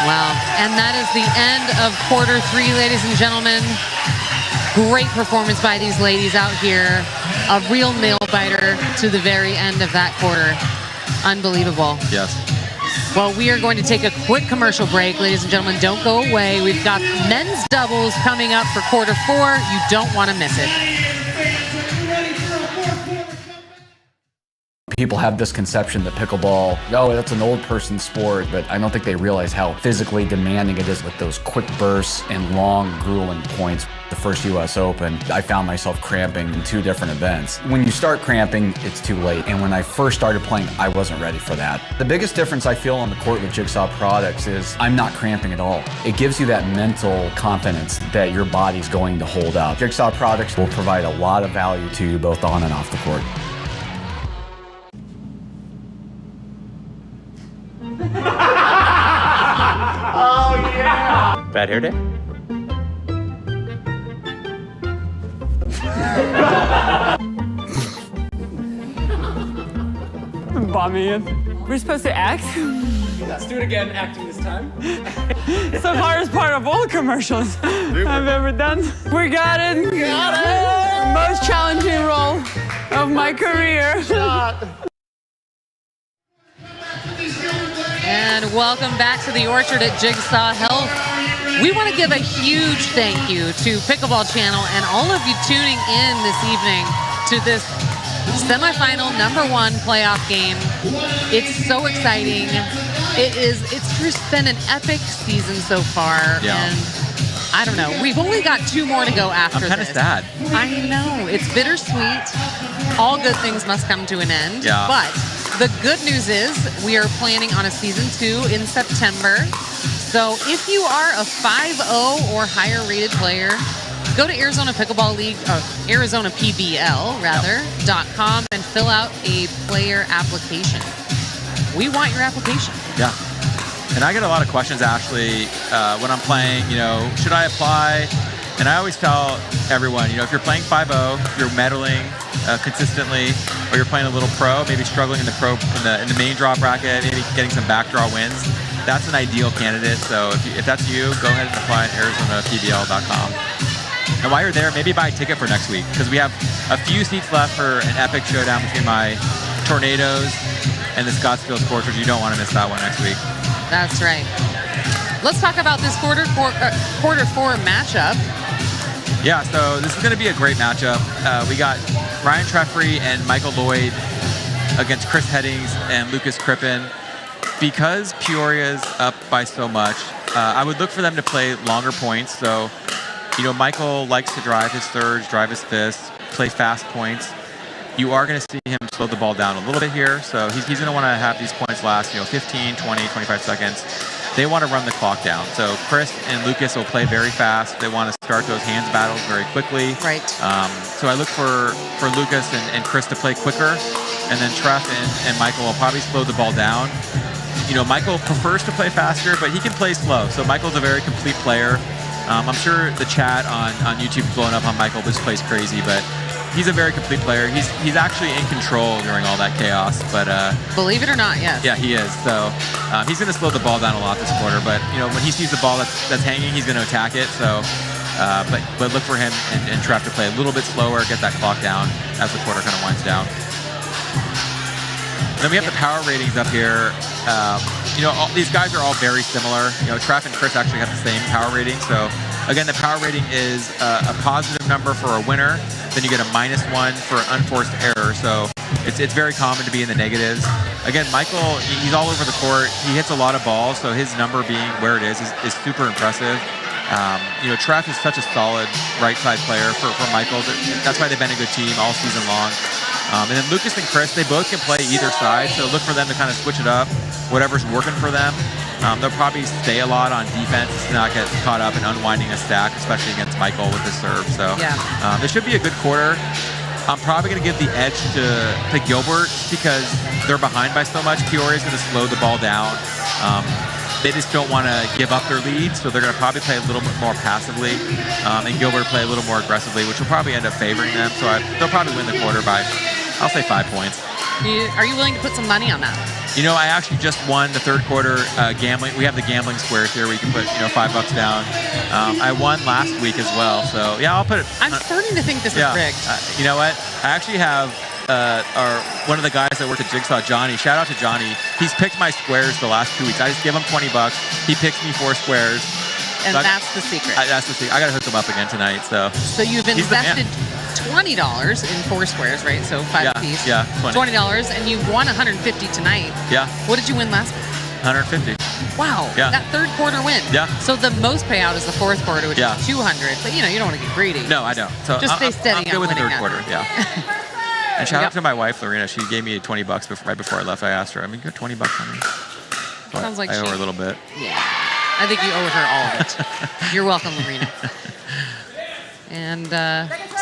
Wow. And that is the end of quarter 3, ladies and gentlemen. Great performance by these ladies out here. A real nail biter to the very end of that quarter. Unbelievable. Yes. Well, we are going to take a quick commercial break. Ladies and gentlemen, don't go away. We've got men's doubles coming up for quarter 4. You don't want to miss it. People have this conception that pickleball, oh, that's an old person sport, but I don't think they realize how physically demanding it is with those quick bursts and long, grueling points. The first US Open, I found myself cramping in 2 different events. When you start cramping, it's too late. And when I first started playing, I wasn't ready for that. The biggest difference I feel on the court with Jigsaw products is I'm not cramping at all. It gives you that mental confidence that your body's going to hold up. Jigsaw products will provide a lot of value to you both on and off the court. Oh, yeah! Bad hair day? Bombing. We're supposed to act? Let's do it again, acting this time. It's the hardest part of all commercials I've ever done. We got it. Got it. Most challenging role of my career. And welcome back to the Orchard at Jigsaw Health. We want to give a huge thank you to Pickleball Channel and all of you tuning in this evening to this semifinal #1 playoff game. It's so exciting. It's just been an epic season so far. Yeah. And I don't know. We've only got 2 more to go after this. I'm kind of sad. I know. It's bittersweet. All good things must come to an end. Yeah. But the good news is we are planning on a season 2 in September. So if you are a 5-0 or higher rated player, go to Arizona Pickleball League, Arizona PBL rather, .com and fill out a player application. We want your application. Yeah. And I get a lot of questions, Ashley, when I'm playing, should I apply? And I always tell everyone, if you're playing 5-0, you're medaling, consistently, or you're playing a little pro, maybe struggling in the main draw bracket, maybe getting some backdraw wins, that's an ideal candidate. So if that's you, go ahead and apply at ArizonaPBL.com. And while you're there, maybe buy a ticket for next week, because we have a few seats left for an epic showdown between my Tornadoes and the Scottsdale Scorchers. You don't want to miss that one next week. That's right. Let's talk about this quarter four matchup. Yeah, so this is going to be a great matchup. We got Ryan Treffry and Michael Lloyd against Chris Headings and Lucas Crippen. Because Peoria's up by so much, I would look for them to play longer points. So, Michael likes to drive his thirds, drive his fists, play fast points. You are going to see him slow the ball down a little bit here. So he's going to want to have these points last, 15, 20, 25 seconds. They want to run the clock down. So Chris and Lucas will play very fast. They want to start those hands battles very quickly. Right. So I look for Lucas and Chris to play quicker. And then Treff and Michael will probably slow the ball down. Michael prefers to play faster, but he can play slow. So Michael's a very complete player. I'm sure the chat on YouTube is blowing up on Michael. This plays crazy, but he's a very complete player. He's actually in control during all that chaos. But believe it or not, yes. Yeah, he is. So he's going to slow the ball down a lot this quarter. But when he sees the ball that's hanging, he's going to attack it. So, but look for him and Treff to play a little bit slower, get that clock down as the quarter kind of winds down. Then we have the power ratings up here. These guys are all very similar. Treff and Chris actually have the same power rating. So again, the power rating is a positive number for a winner. Then you get a -1 for an unforced error. So it's very common to be in the negatives. Again, Michael, he's all over the court. He hits a lot of balls. So his number being where it is super impressive. Treff is such a solid right side player for Michael. That's why they've been a good team all season long. And then Lucas and Chris, they both can play either side, so look for them to kind of switch it up, whatever's working for them. They'll probably stay a lot on defense to not get caught up in unwinding a stack, especially against Michael with his serve. So this should be a good quarter. I'm probably going to give the edge to Gilbert because they're behind by so much. Peoria's going to slow the ball down. They just don't want to give up their lead, so they're going to probably play a little bit more passively, and Gilbert play a little more aggressively, which will probably end up favoring them. So they'll probably win the quarter by, I'll say, 5 points. Are you willing to put some money on that? I actually just won the third quarter gambling. We have the gambling squares here where you can put, $5 down. I won last week as well, so yeah, I'll put it. I'm starting to think this is rigged. You know what? I actually have one of the guys that worked at Jigsaw, Johnny. Shout out to Johnny. He's picked my squares the last 2 weeks. I just give him $20. He picks me 4 squares. And so that's the secret. That's the secret. I got to hook him up again tonight. So you've invested $20 in 4 squares, right? So 5 apiece. Yeah, $20, and you won $150 tonight. Yeah. What did you win last week? $150. Wow. Yeah. That third quarter win. Yeah. So the most payout is the fourth quarter, which is $200. But you don't want to get greedy. No, I don't. So just stay steady. I'm good with the third quarter. Yeah. And shout out to my wife, Lorena. She gave me $20 right before I left. I asked her, you got $20 on me? But sounds like I owe her a little bit. Yeah. I think you owe her all of it. You're welcome, Lorena. And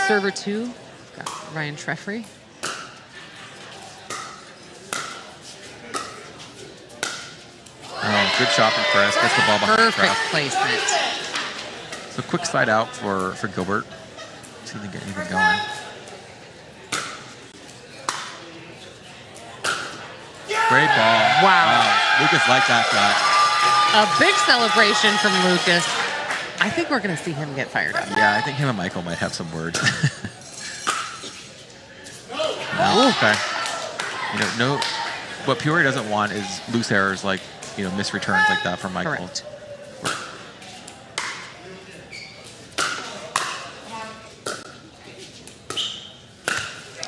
server 2, got Ryan Treffry. Oh, good shot from Chris. Gets the ball behind Perfect Treff. placement. So quick side out for Gilbert. See if they get anything going. Great ball. Wow. Lucas liked that shot. A big celebration from Lucas. I think we're going to see him get fired up. Yeah, I think him and Michael might have some words. No, okay. What Peoria doesn't want is loose errors like, missed returns like that from Michael. Correct.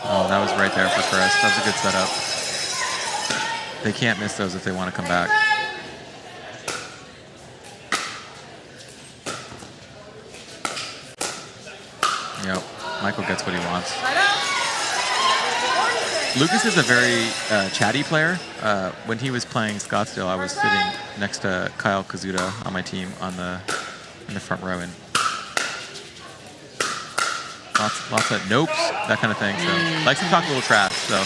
Oh, that was right there for Chris. That was a good setup. They can't miss those if they want to come back. Yep, Michael gets what he wants. Lucas is a very chatty player. When he was playing Scottsdale, I was sitting next to Kyle Kazuda on my team in the front row, and lots of nopes, that kind of thing. So likes to talk a little trash. So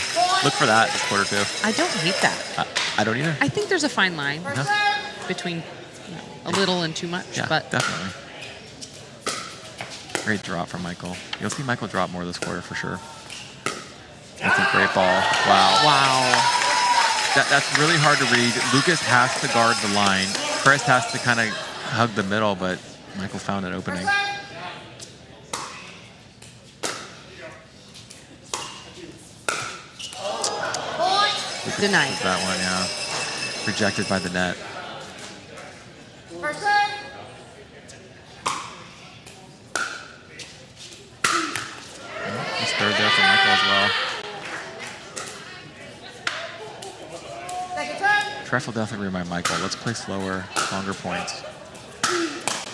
look for that this quarter too. I don't hate that. I don't either. I think there's a fine line between a little and too much. Yeah, but definitely. Great drop from Michael. You'll see Michael drop more this quarter for sure. That's a great ball. Wow. Wow. That's really hard to read. Lucas has to guard the line. Chris has to kind of hug the middle, but Michael found an opening. Denied. That one, yeah. Rejected by the net. He's third there for Michael as well. Treffel definitely remind Michael. Let's play slower, longer points.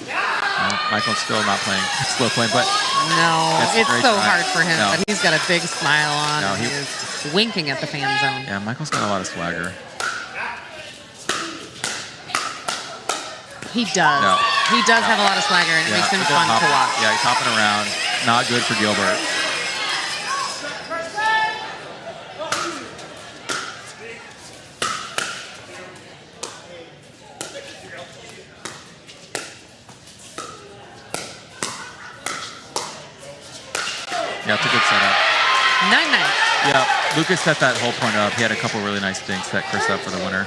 No, Michael's still not playing slow playing, but no, it's so try. hard for him. No. But he's got a big smile on. No, He is winking at the fan zone. Yeah, Michael's got a lot of swagger. He does. No. He does have a lot of swagger, and it makes him he's fun to hopping- watch. Yeah, he's hopping around. Not good for Gilbert. Yeah, it's a good setup. 9-9. Yeah, Lucas set that whole point up. He had a couple really nice things set Chris up for the winner.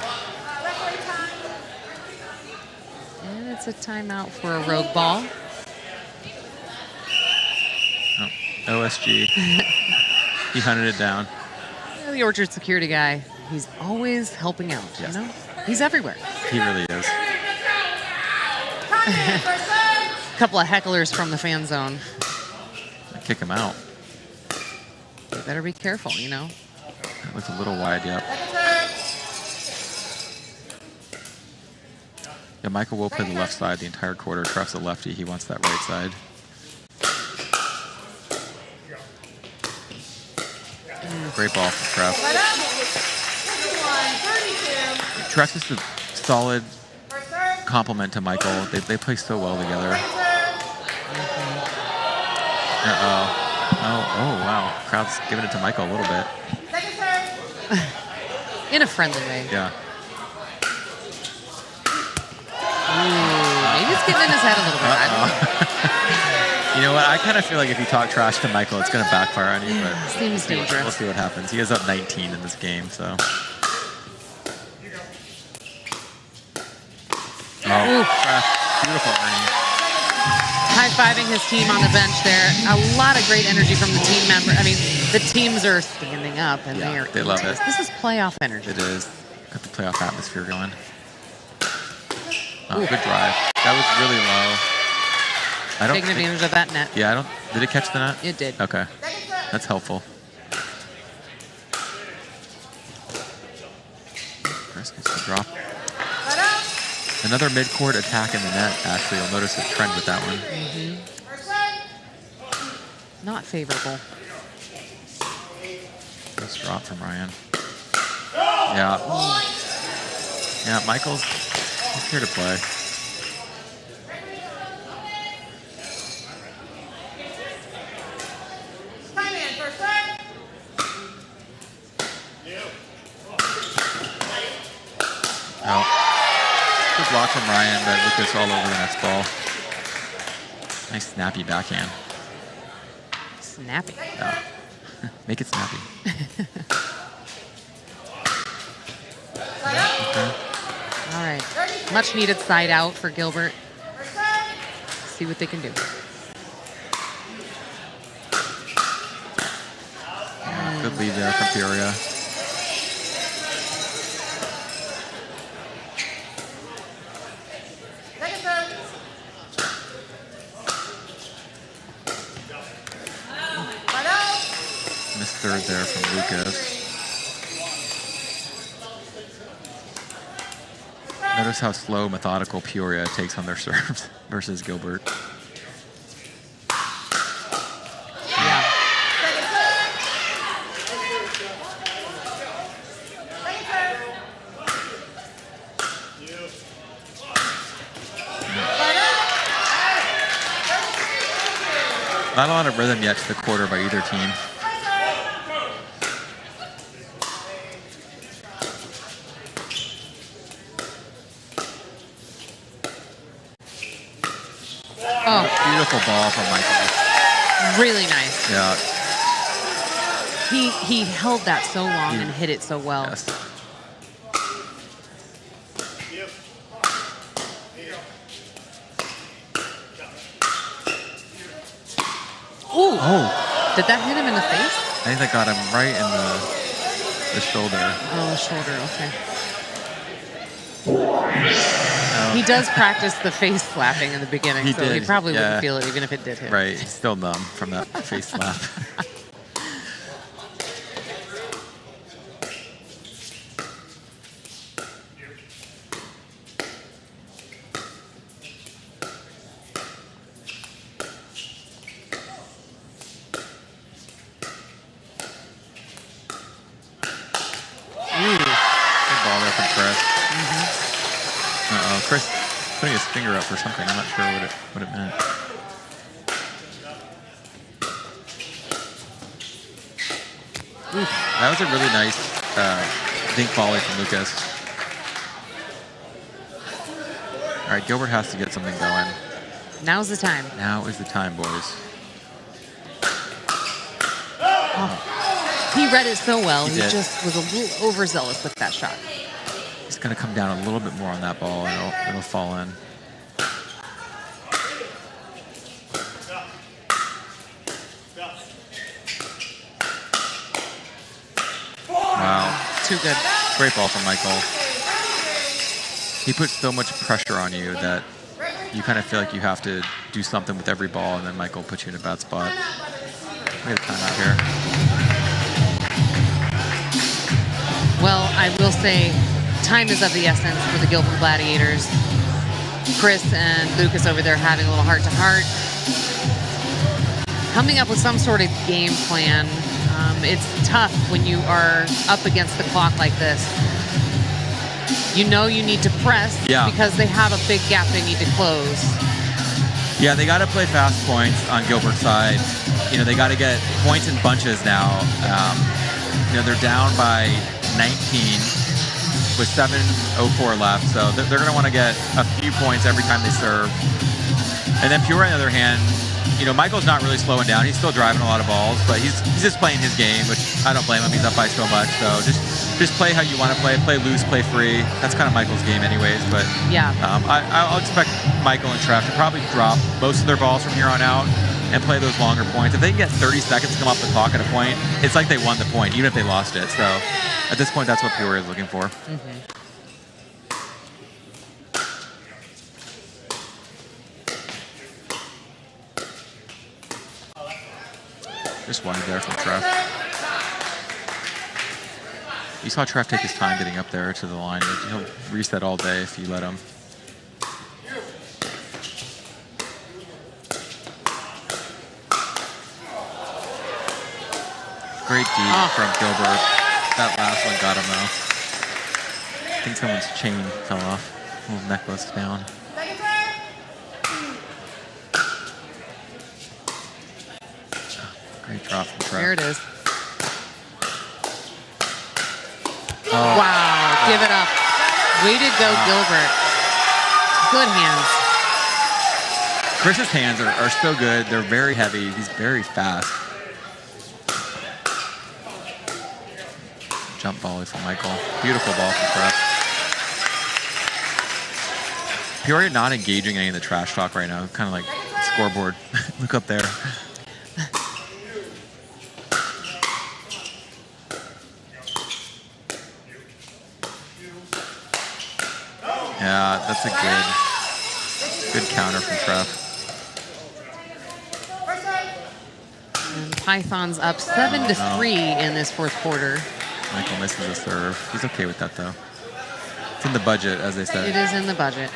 And it's a timeout for a rogue ball. Oh, OSG. He hunted it down. Yeah, the Orchard security guy, he's always helping out, Yes. you know? He's everywhere. He really is. A couple of hecklers from the fan zone. Kick him out. You better be careful, you know? That looked a little wide, yep. Yeah, Michael will play the left side the entire quarter. Treff's a lefty. He wants that right side. Great ball from Treff. Treff is a solid compliment to Michael. They play so well together. Uh-oh. Oh, wow. Crowd's giving it to Michael a little bit. In a friendly way. Yeah. Ooh, maybe he's getting in his head a little bit. I don't know. You know what? I kind of feel like if you talk trash to Michael, it's going to backfire on you. But Seems dangerous. We'll see what happens. He is up 19 in this game, so. Oh, Treff. Beautiful earning. High-fiving his team on the bench there. A lot of great energy from the team member. I mean, the teams are standing up, and they love it. This is playoff energy. It is. Got the playoff atmosphere going. Oh, good drive. That was really low. I don't Taking advantage of that net. Yeah, I don't. Did it catch the net? It did. Okay, that's helpful. Chris gets the drop. Another mid-court attack in the net. Actually, you'll notice a trend with that one. Not favorable. Nice drop from Ryan. Yeah. Yeah, Michael's he's here to play. Oh. Good block from Ryan, but Lucas all over the next ball. Nice snappy backhand. Snappy. Yeah. Make it snappy. Okay. All right. Much needed side out for Gilbert. See what they can do. Yeah, good lead there from Peoria. Missed third there from Lucas. Notice how slow, methodical Peoria takes on their serves versus Gilbert. Yeah. Not a lot of rhythm yet to the quarter by either team. Oh, beautiful ball from Michael. really nice. Yeah. He held that so long and hit it so well. Yes. Ooh. Oh. Did that hit him in the face? I think that got him right in the shoulder. Oh, shoulder, okay. He does practice the face slapping in the beginning, He so did, he probably yeah. wouldn't feel it even if it did hit. Right, he's still numb from that face slap. Chris putting his finger up for something. I'm not sure what it meant. That was a really nice dink volley from Lucas. All right, Gilbert has to get something going. Now's the time. Now is the time, boys. He read it so well. He did. just was a little overzealous with that shot. It's going to come down a little bit more on that ball, and it'll fall in. Wow. Too good. Great ball from Michael. He puts so much pressure on you that you kind of feel like you have to do something with every ball, and then Michael puts you in a bad spot. We have time out here. Well, I will say time is of the essence for the Gilbert Gladiators. Chris and Lucas over there having a little heart-to-heart. Coming up with some sort of game plan. It's tough when you are up against the clock like this. You know you need to press because they have a big gap they need to close. Yeah, they got to play fast points on Gilbert's side. You know, they got to get points in bunches now. You know, they're down by 19 with 7:04 left, so they're going to want to get a few points every time they serve. And then Peoria, on the other hand, you know, Michael's not really slowing down. He's still driving a lot of balls, but he's just playing his game, which I don't blame him. He's up by so much, so just play how you want to play loose, play free. That's kind of Michael's game anyways, but yeah, I'll expect Michael and Trev to probably drop most of their balls from here on out and play those longer points. If they can get 30 seconds to come off the clock at a point, it's like they won the point, even if they lost it. So at this point, that's what Peoria is looking for. Just wide there from Trev. You saw Trev take his time getting up there to the line. He'll reset all day if you let him. Great D from Gilbert. That last one got him though. I think someone's chain fell off. Little necklace down. Great drop from Trev. There it is. Wow, give it up. Way to go, Gilbert. Good hands. Chris's hands are so good. They're very heavy. He's very fast. Jump volley from Michael. Beautiful ball from Trev. Peoria not engaging any of the trash talk right now. Kind of like scoreboard. Look up there. Yeah, that's a good counter from Trev. And Pythons up 7-3 in this fourth quarter. Michael misses a serve. He's okay with that though. It's in the budget, as they said. It is in the budget.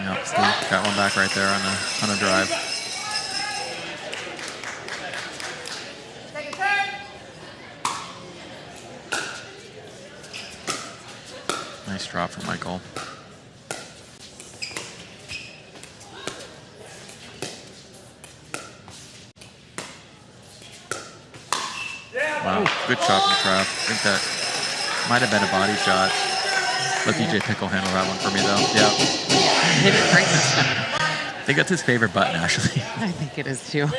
Yep, Steve got one back right there on a drive. Nice drop from Michael. Wow, good shot from Trev. I think that might have been a body shot. Let DJ Pickle handle that one for me though. Yeah. Hit it right. I think that's his favorite button, actually. I think it is too. Good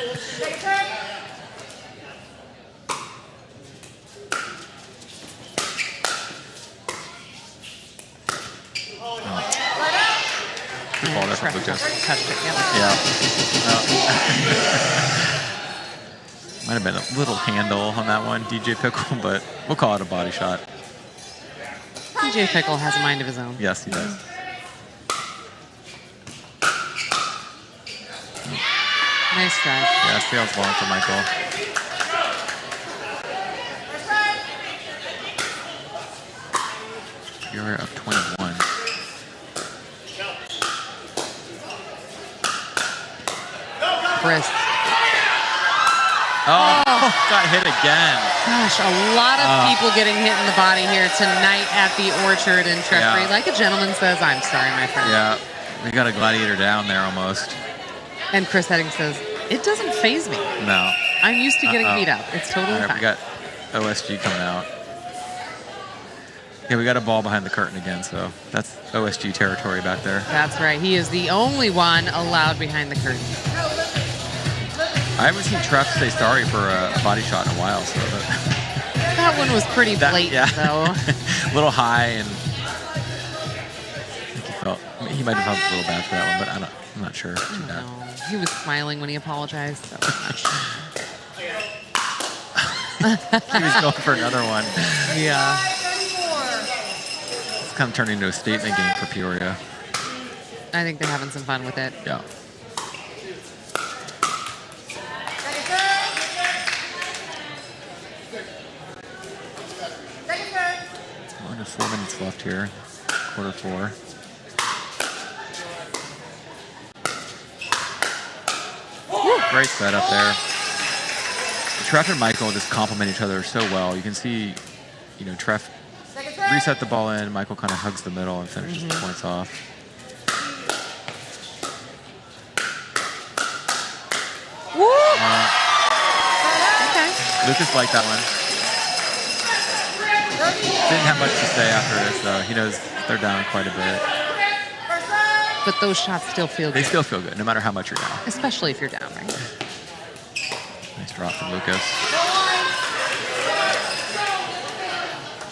ball there from Lucas. Touched it, Yeah. Might have been a little handle on that one, DJ Pickle, but we'll call it a body shot. DJ Pickle has a mind of his own. Yes, he does. Nice try. Yeah, sails long for Michael. Peoria up 21. Chris. Oh, got hit again. Gosh, a lot of people getting hit in the body here tonight at the Orchard in Treffry. Yeah. Like a gentleman says, I'm sorry, my friend. Yeah, we got a Gladiator down there almost. And Chris Heading says, it doesn't faze me. No. I'm used to getting beat up. It's totally All right, fine. we got OSG coming out. Yeah, we got a ball behind the curtain again, so that's OSG territory back there. That's right. He is the only one allowed behind the curtain. I haven't seen Treff say sorry for a body shot in a while, so That one was pretty blatant, though. a little high, and I think he might have felt a little bad for that one, but I'm not sure. Too bad. No, he was smiling when he apologized, so I'm not sure. He was going for another one. Yeah. It's kind of turning into a statement game for Peoria. I think they're having some fun with it. Yeah. Under 4 minutes left here, quarter 4. Great setup there. Treff and Michael just complement each other so well. You can see, Treff reset the ball in. Michael kind of hugs the middle and finishes the points off. Okay. Lucas liked that one. Didn't have much to say after this, though. He knows they're down quite a bit. But those shots still feel good. They still feel good, no matter how much you're down. Especially if you're down, right? Nice drop from Lucas.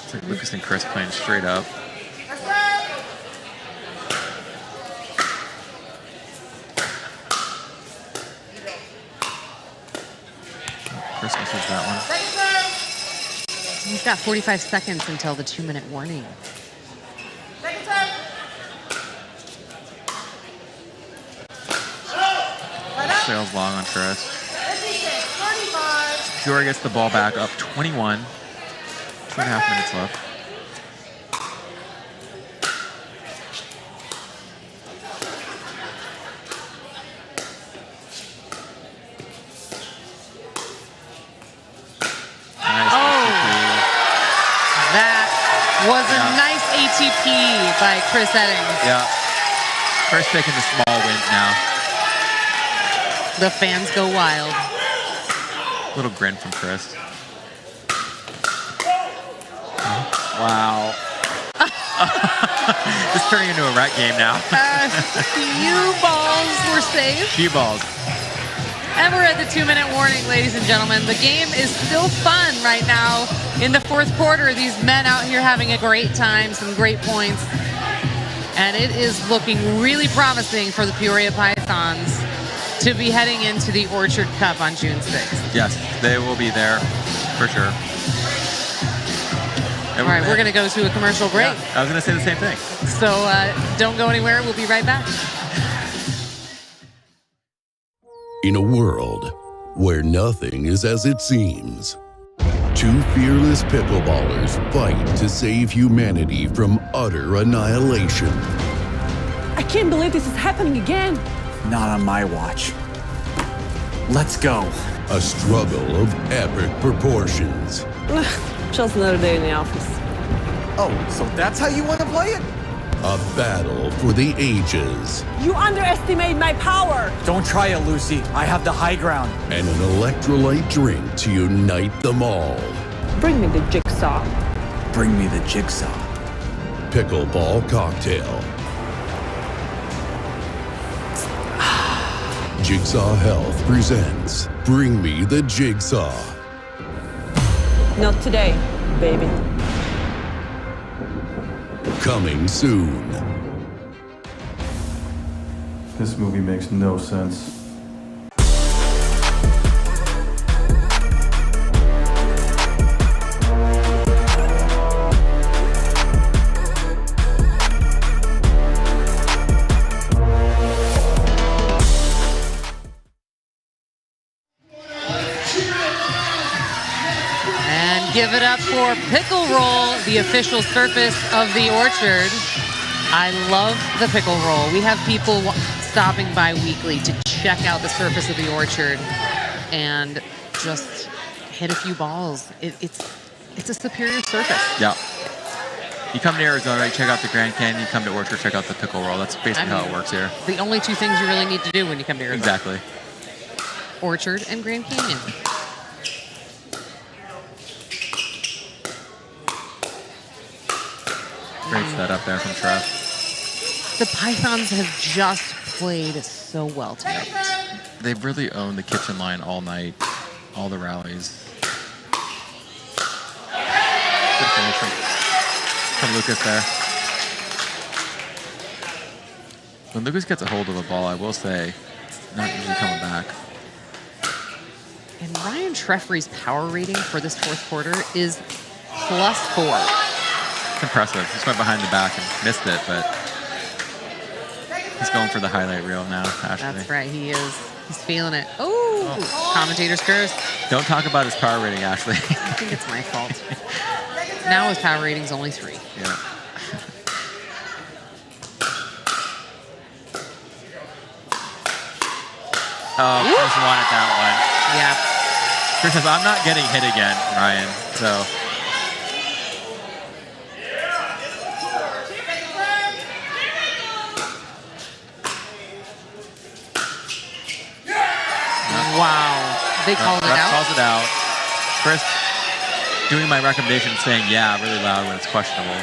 It's like Lucas and Chris playing straight up. Chris misses that one. He's got 45 seconds until the 2-minute warning. Sails long on Chris. Peoria gets the ball back up 21. 2.5 minutes left. That was a nice ATP by Chris Eddings. Yeah. Chris taking the small wins now. The fans go wild. Little grin from Chris. Wow. It's turning into a rat game now. Few balls were saved. Few balls. And we're at the 2-minute warning, ladies and gentlemen. The game is still fun right now. In the fourth quarter, these men out here having a great time, some great points. And it is looking really promising for the Peoria Pythons to be heading into the Orchard Cup on June 6th. Yes, they will be there for sure. All right, we're going to go to a commercial break. Yeah, I was going to say the same thing. So don't go anywhere. We'll be right back. In a world where nothing is as it seems, two fearless pickleballers fight to save humanity from utter annihilation. I can't believe this is happening again. Not on my watch. Let's go. A struggle of epic proportions. Just another day in the office. Oh, so that's how you want to play it? A battle for the ages. You underestimate my power. Don't try it, Lucy. I have the high ground. And an electrolyte drink to unite them all. Bring me the Jigsaw. Bring me the Jigsaw. Pickleball cocktail. Jigsaw Health presents Bring Me the Jigsaw. Not today, baby. Coming soon. This movie makes no sense. Give it up for Pickle Roll, the official surface of the Orchard. I love the Pickle Roll. We have people stopping by weekly to check out the surface of the Orchard and just hit a few balls. It's a superior surface. Yeah. You come to Arizona, you check out the Grand Canyon, you come to Orchard, check out the Pickle Roll. That's basically how it works here. The only two things you really need to do when you come to Arizona. Exactly. Orchard and Grand Canyon. Great setup there from Trev. The Pythons have just played so well tonight. They've really owned the kitchen line all night, all the rallies. Good finish from Lucas there. When Lucas gets a hold of a ball, I will say, it's not usually coming back. And Ryan Treffery's power rating for this fourth quarter is +4. It's impressive. Just went behind the back and missed it, but he's going for the highlight reel now, Ashley. That's right, he is. He's feeling it. Oh, commentator's curse. Don't talk about his power rating, Ashley. I think it's my fault. Now his power rating's only 3. Yeah. Oh, Chris wanted that one. Yeah. Chris says, I'm not getting hit again, Ryan, so... Wow. They called it out? Calls it out. Chris doing my recommendation saying yeah really loud when it's questionable.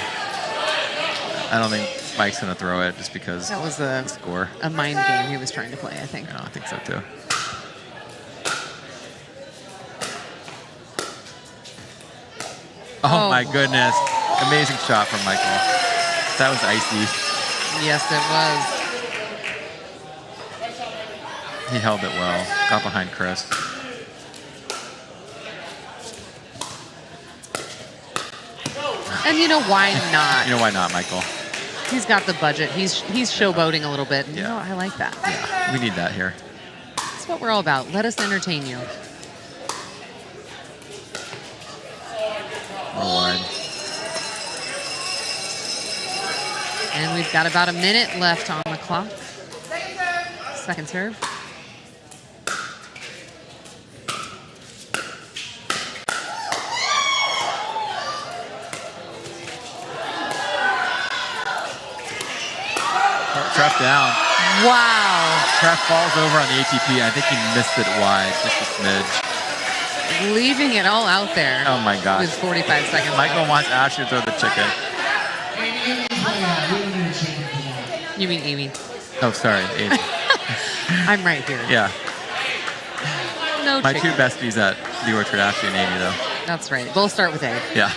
I don't think Mike's going to throw it just because that was a score. A mind game he was trying to play, I think. Yeah, I think so too. Oh my goodness. Amazing shot from Michael. That was icy. Yes, it was. He held it well. Got behind Chris. And you know why not? You know why not, Michael? He's got the budget. He's showboating a little bit. And you know, I like that. Yeah, we need that here. That's what we're all about. Let us entertain you. Wide. And we've got about a minute left on the clock. Second serve. Treff down. Wow. Treff falls over on the ATP. I think he missed it wide, just a smidge. Leaving it all out there. Oh my gosh. With 45 seconds Michael left. wants Ashley to throw the chicken. You mean Amy? Oh, sorry, Amy. I'm right here. Yeah. No My chicken. two besties at the Orchard, Ashley and Amy, though. That's right. Both start with A. Yeah.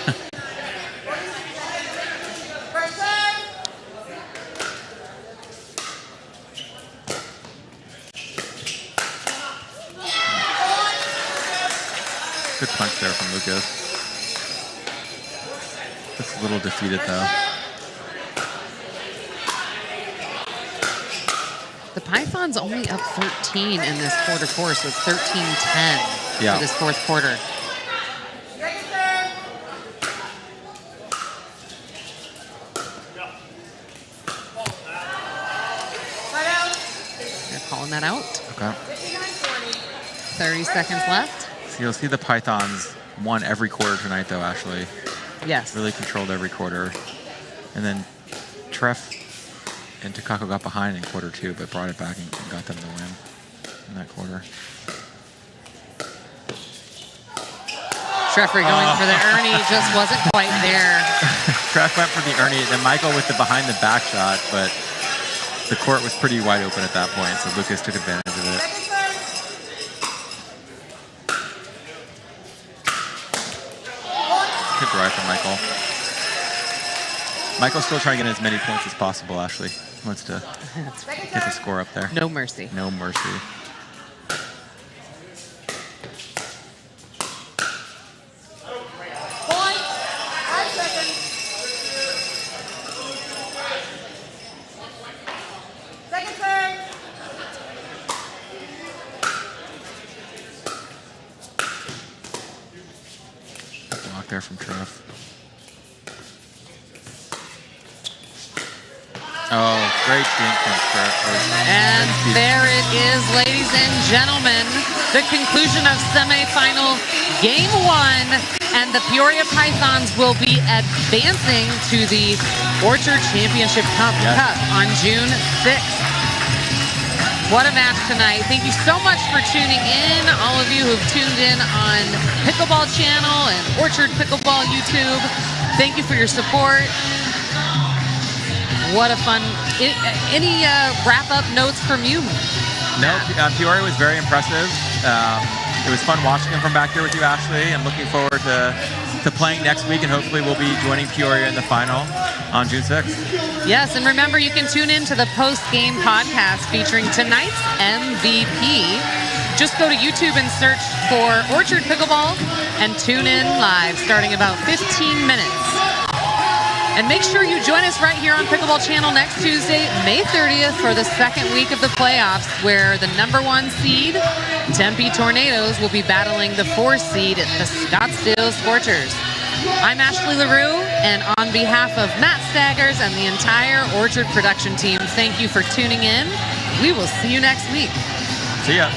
Good punch there from Lucas. Looks a little defeated, though. The Pythons only up 13 in this quarter course, so it's 13-10 Yeah. for this fourth quarter. They're calling that out. Okay. 30 seconds left. So you'll see the Pythons won every quarter tonight, though, Ashley. Yes. Really controlled every quarter. And then Treff and Takako got behind in quarter 2, but brought it back and got them to win in that quarter. Treffery going for the Ernie, just wasn't quite there. Treff went for the Ernie, then Michael with the behind the back shot, but the court was pretty wide open at that point, so Lucas took advantage of it. drive from Michael. Michael's still trying to get as many points as possible, Ashley. He wants to get the score up there. No mercy. No mercy. Point. 5 seconds. Second serve. Block there from Trev. Oh, great dink from Trev. And there it is, ladies and gentlemen. The conclusion of semifinal game 1. And the Peoria Pythons will be advancing to the Orchard Championship Cup on June 6th. What a match tonight. Thank you so much for tuning in. All of you who've tuned in on Pickleball channel and Orchard Pickleball YouTube. Thank you for your support. What a fun. Any wrap-up notes from you? No, Peoria was very impressive. It was fun watching them from back here with you, Ashley. I'm looking forward to playing next week, and hopefully we'll be joining Peoria in the final on June 6th. Yes, and remember, you can tune in to the post-game podcast featuring tonight's MVP. Just go to YouTube and search for Orchard Pickleball and tune in live starting about 15 minutes. And make sure you join us right here on Pickleball Channel next Tuesday, May 30th, for the second week of the playoffs, where the #1 seed, Tempe Tornadoes, will be battling the 4th seed, the Scottsdale Scorchers. I'm Ashley LaRue, and on behalf of Matt Staggers and the entire Orchard production team, thank you for tuning in. We will see you next week. See ya.